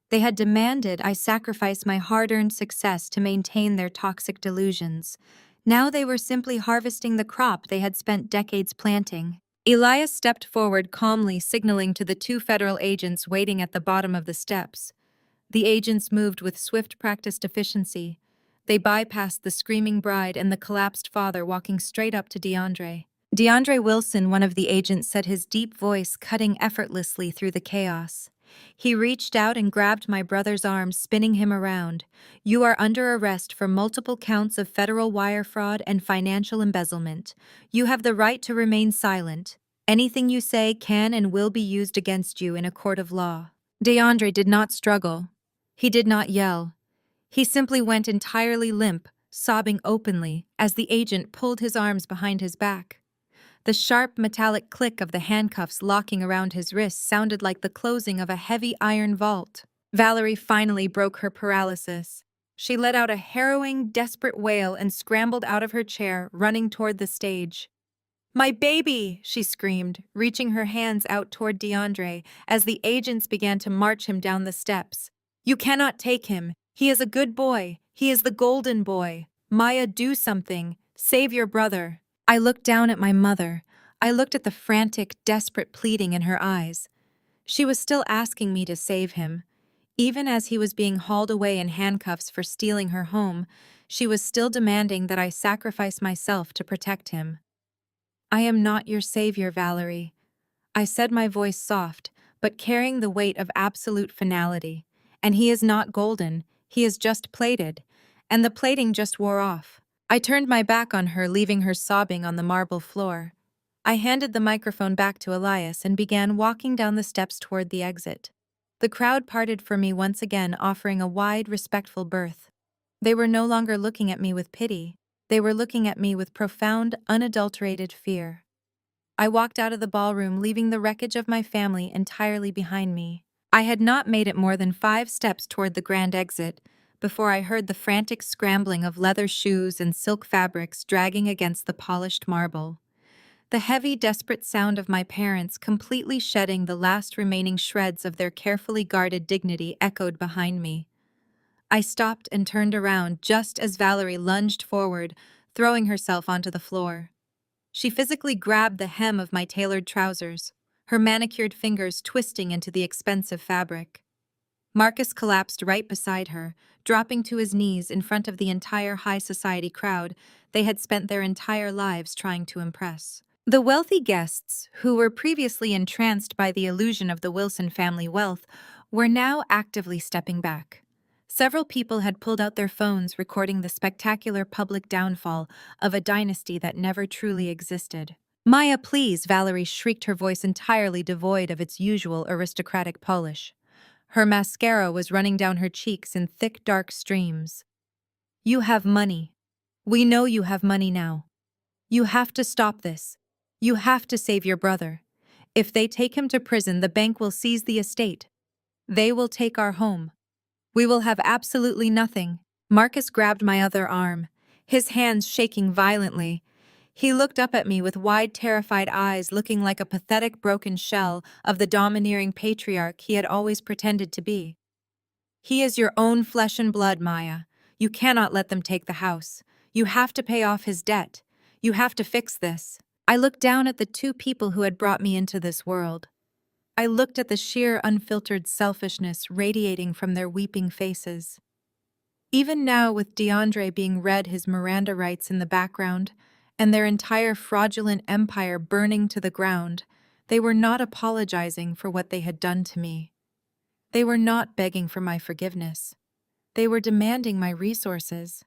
They had demanded I sacrifice my hard-earned success to maintain their toxic delusions. Now they were simply harvesting the crop they had spent decades planting. Elias stepped forward calmly, signaling to the two federal agents waiting at the bottom of the steps. The agents moved with swift, practiced efficiency. They bypassed the screaming bride and the collapsed father, walking straight up to DeAndre. DeAndre Wilson, one of the agents, said, his deep voice cutting effortlessly through the chaos. He reached out and grabbed my brother's arm, spinning him around. "You are under arrest for multiple counts of federal wire fraud and financial embezzlement. You have the right to remain silent. Anything you say can and will be used against you in a court of law." DeAndre did not struggle. He did not yell. He simply went entirely limp, sobbing openly as the agent pulled his arms behind his back. The sharp metallic click of the handcuffs locking around his wrists sounded like the closing of a heavy iron vault. Valerie finally broke her paralysis. She let out a harrowing, desperate wail and scrambled out of her chair, running toward the stage. "My baby!" she screamed, reaching her hands out toward DeAndre as the agents began to march him down the steps. "You cannot take him. He is a good boy. He is the golden boy. Maya, do something. Save your brother." I looked down at my mother. I looked at the frantic, desperate pleading in her eyes. She was still asking me to save him. Even as he was being hauled away in handcuffs for stealing her home, she was still demanding that I sacrifice myself to protect him. "I am not your savior, Valerie," I said, my voice soft, but carrying the weight of absolute finality. "And he is not golden, he is just plated, and the plating just wore off." I turned my back on her, leaving her sobbing on the marble floor. I handed the microphone back to Elias and began walking down the steps toward the exit. The crowd parted for me once again, offering a wide, respectful berth. They were no longer looking at me with pity. They were looking at me with profound, unadulterated fear. I walked out of the ballroom, leaving the wreckage of my family entirely behind me. I had not made it more than 5 steps toward the grand exit before I heard the frantic scrambling of leather shoes and silk fabrics dragging against the polished marble. The heavy, desperate sound of my parents completely shedding the last remaining shreds of their carefully guarded dignity echoed behind me. I stopped and turned around just as Valerie lunged forward, throwing herself onto the floor. She physically grabbed the hem of my tailored trousers, her manicured fingers twisting into the expensive fabric. Marcus collapsed right beside her, dropping to his knees in front of the entire high society crowd they had spent their entire lives trying to impress. The wealthy guests, who were previously entranced by the illusion of the Wilson family wealth, were now actively stepping back. Several people had pulled out their phones, recording the spectacular public downfall of a dynasty that never truly existed. "Maya, please," Valerie shrieked, her voice entirely devoid of its usual aristocratic polish. Her mascara was running down her cheeks in thick, dark streams. "You have money. We know you have money now. You have to stop this. You have to save your brother. If they take him to prison, the bank will seize the estate. They will take our home. We will have absolutely nothing." Marcus grabbed my other arm, his hands shaking violently. He looked up at me with wide, terrified eyes, looking like a pathetic, broken shell of the domineering patriarch he had always pretended to be. "He is your own flesh and blood, Maya. You cannot let them take the house. You have to pay off his debt. You have to fix this." I looked down at the two people who had brought me into this world. I looked at the sheer, unfiltered selfishness radiating from their weeping faces. Even now, with DeAndre being read his Miranda rights in the background, and their entire fraudulent empire burning to the ground, they were not apologizing for what they had done to me. They were not begging for my forgiveness. They were demanding my resources.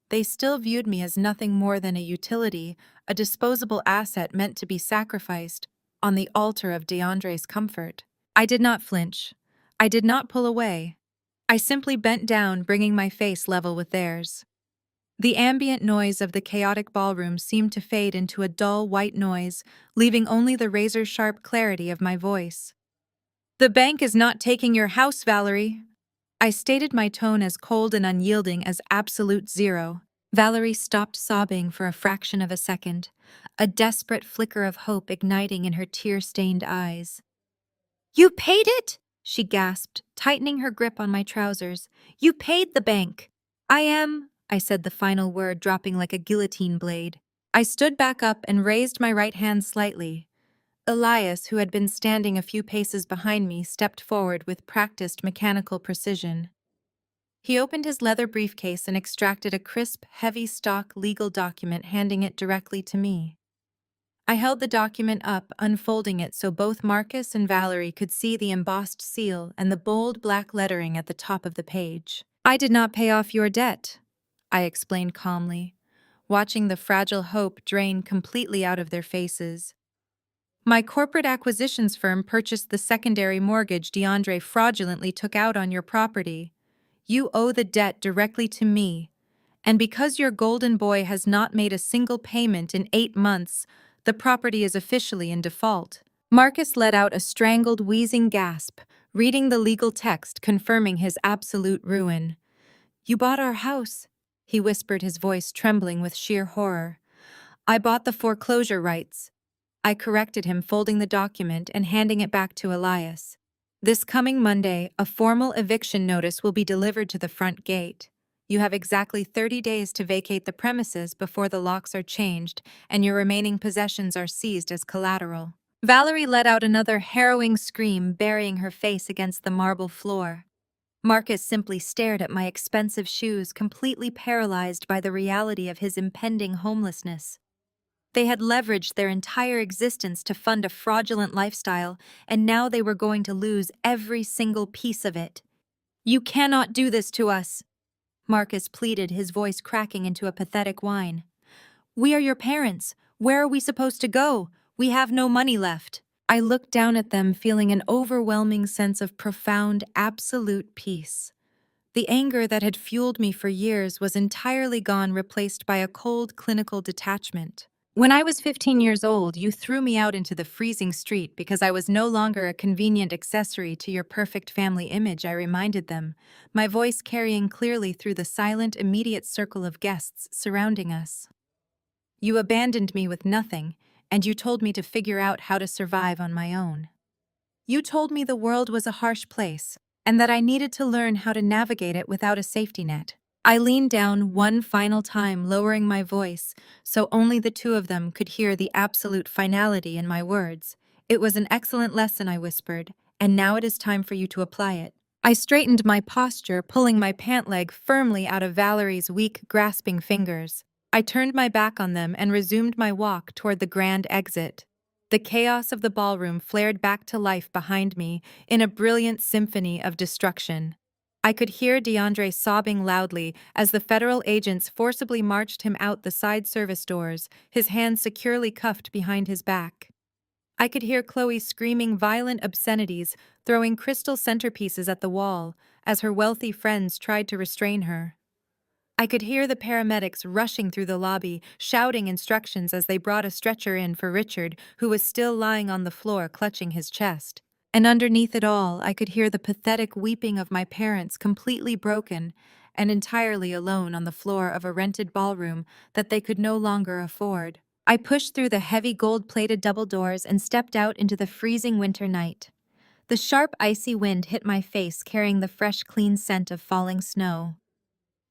They still viewed me as nothing more than a utility, a disposable asset meant to be sacrificed on the altar of DeAndre's comfort. I did not flinch. I did not pull away. I simply bent down, bringing my face level with theirs. The ambient noise of the chaotic ballroom seemed to fade into a dull white noise, leaving only the razor-sharp clarity of my voice. "The bank is not taking your house, Valerie." I stated, my tone as cold and unyielding as absolute zero. Valerie stopped sobbing for a fraction of a second, a desperate flicker of hope igniting in her tear-stained eyes. "You paid it?" she gasped, tightening her grip on my trousers. "You paid the bank." I said the final word, dropping like a guillotine blade. I stood back up and raised my right hand slightly. Elias, who had been standing a few paces behind me, stepped forward with practiced mechanical precision. He opened his leather briefcase and extracted a crisp, heavy-stock legal document, handing it directly to me. I held the document up, unfolding it so both Marcus and Valerie could see the embossed seal and the bold black lettering at the top of the page. "I did not pay off your debt," I explained calmly, watching the fragile hope drain completely out of their faces. "My corporate acquisitions firm purchased the secondary mortgage DeAndre fraudulently took out on your property. You owe the debt directly to me, and because your golden boy has not made a single payment in 8 months, the property is officially in default." Marcus let out a strangled, wheezing gasp, reading the legal text confirming his absolute ruin. "You bought our house," he whispered, his voice trembling with sheer horror. "I bought the foreclosure rights." I corrected him, folding the document and handing it back to Elias. "This coming Monday, a formal eviction notice will be delivered to the front gate. You have exactly 30 days to vacate the premises before the locks are changed and your remaining possessions are seized as collateral." Valerie let out another harrowing scream, burying her face against the marble floor. Marcus simply stared at my expensive shoes, completely paralyzed by the reality of his impending homelessness. They had leveraged their entire existence to fund a fraudulent lifestyle, and now they were going to lose every single piece of it. "You cannot do this to us," Marcus pleaded, his voice cracking into a pathetic whine. "We are your parents. Where are we supposed to go? We have no money left." I looked down at them, feeling an overwhelming sense of profound, absolute peace. The anger that had fueled me for years was entirely gone, replaced by a cold, clinical detachment. "When I was 15 years old, you threw me out into the freezing street because I was no longer a convenient accessory to your perfect family image," I reminded them, my voice carrying clearly through the silent, immediate circle of guests surrounding us. "You abandoned me with nothing, and you told me to figure out how to survive on my own. You told me the world was a harsh place, and that I needed to learn how to navigate it without a safety net." I leaned down one final time, lowering my voice, so only the two of them could hear the absolute finality in my words. "It was an excellent lesson," I whispered, "and now it is time for you to apply it." I straightened my posture, pulling my pant leg firmly out of Valerie's weak, grasping fingers. I turned my back on them and resumed my walk toward the grand exit. The chaos of the ballroom flared back to life behind me in a brilliant symphony of destruction. I could hear DeAndre sobbing loudly as the federal agents forcibly marched him out the side service doors, his hands securely cuffed behind his back. I could hear Chloe screaming violent obscenities, throwing crystal centerpieces at the wall as her wealthy friends tried to restrain her. I could hear the paramedics rushing through the lobby, shouting instructions as they brought a stretcher in for Richard, who was still lying on the floor clutching his chest. And underneath it all, I could hear the pathetic weeping of my parents, completely broken and entirely alone on the floor of a rented ballroom that they could no longer afford. I pushed through the heavy gold-plated double doors and stepped out into the freezing winter night. The sharp, icy wind hit my face, carrying the fresh, clean scent of falling snow.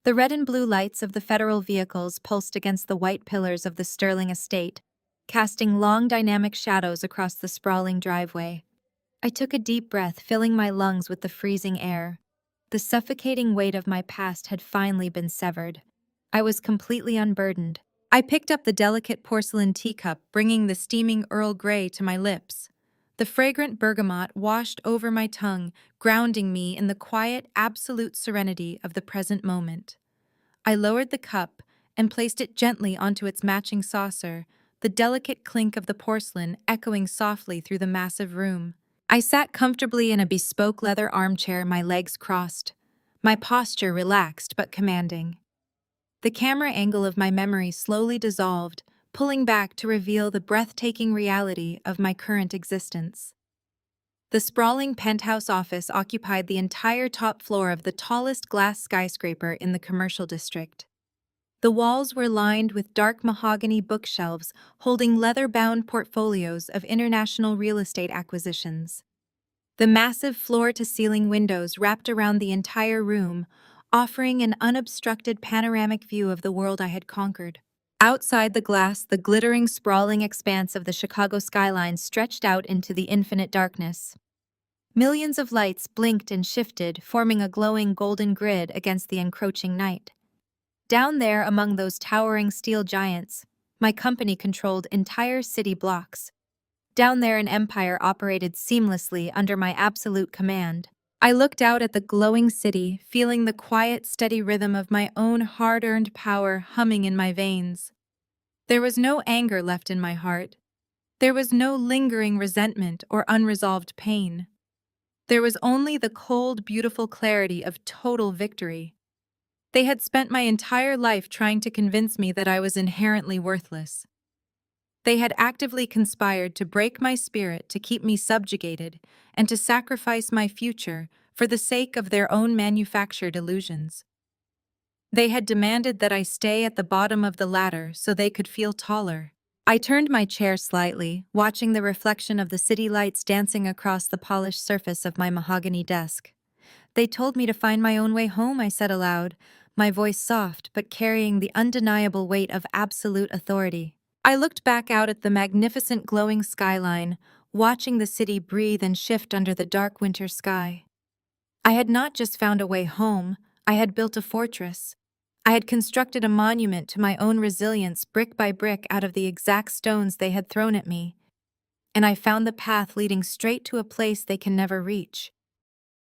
The red and blue lights of the federal vehicles pulsed against the white pillars of the Sterling estate, casting long, dynamic shadows across the sprawling driveway. I took a deep breath, filling my lungs with the freezing air. The suffocating weight of my past had finally been severed. I was completely unburdened. I picked up the delicate porcelain teacup, bringing the steaming Earl Grey to my lips. The fragrant bergamot washed over my tongue, grounding me in the quiet, absolute serenity of the present moment. I lowered the cup and placed it gently onto its matching saucer, the delicate clink of the porcelain echoing softly through the massive room. I sat comfortably in a bespoke leather armchair, my legs crossed, my posture relaxed but commanding. The camera angle of my memory slowly dissolved, pulling back to reveal the breathtaking reality of my current existence. The sprawling penthouse office occupied the entire top floor of the tallest glass skyscraper in the commercial district. The walls were lined with dark mahogany bookshelves holding leather-bound portfolios of international real estate acquisitions. The massive floor-to-ceiling windows wrapped around the entire room, offering an unobstructed panoramic view of the world I had conquered. Outside the glass, the glittering, sprawling expanse of the Chicago skyline stretched out into the infinite darkness. Millions of lights blinked and shifted, forming a glowing golden grid against the encroaching night. Down there, among those towering steel giants, my company controlled entire city blocks. Down there, an empire operated seamlessly under my absolute command. I looked out at the glowing city, feeling the quiet, steady rhythm of my own hard-earned power humming in my veins. There was no anger left in my heart. There was no lingering resentment or unresolved pain. There was only the cold, beautiful clarity of total victory. They had spent my entire life trying to convince me that I was inherently worthless. They had actively conspired to break my spirit, to keep me subjugated, and to sacrifice my future for the sake of their own manufactured illusions. They had demanded that I stay at the bottom of the ladder so they could feel taller. I turned my chair slightly, watching the reflection of the city lights dancing across the polished surface of my mahogany desk. They told me to find my own way home, I said aloud, my voice soft but carrying the undeniable weight of absolute authority. I looked back out at the magnificent glowing skyline, watching the city breathe and shift under the dark winter sky. I had not just found a way home, I had built a fortress. I had constructed a monument to my own resilience brick by brick out of the exact stones they had thrown at me. And I found the path leading straight to a place they can never reach.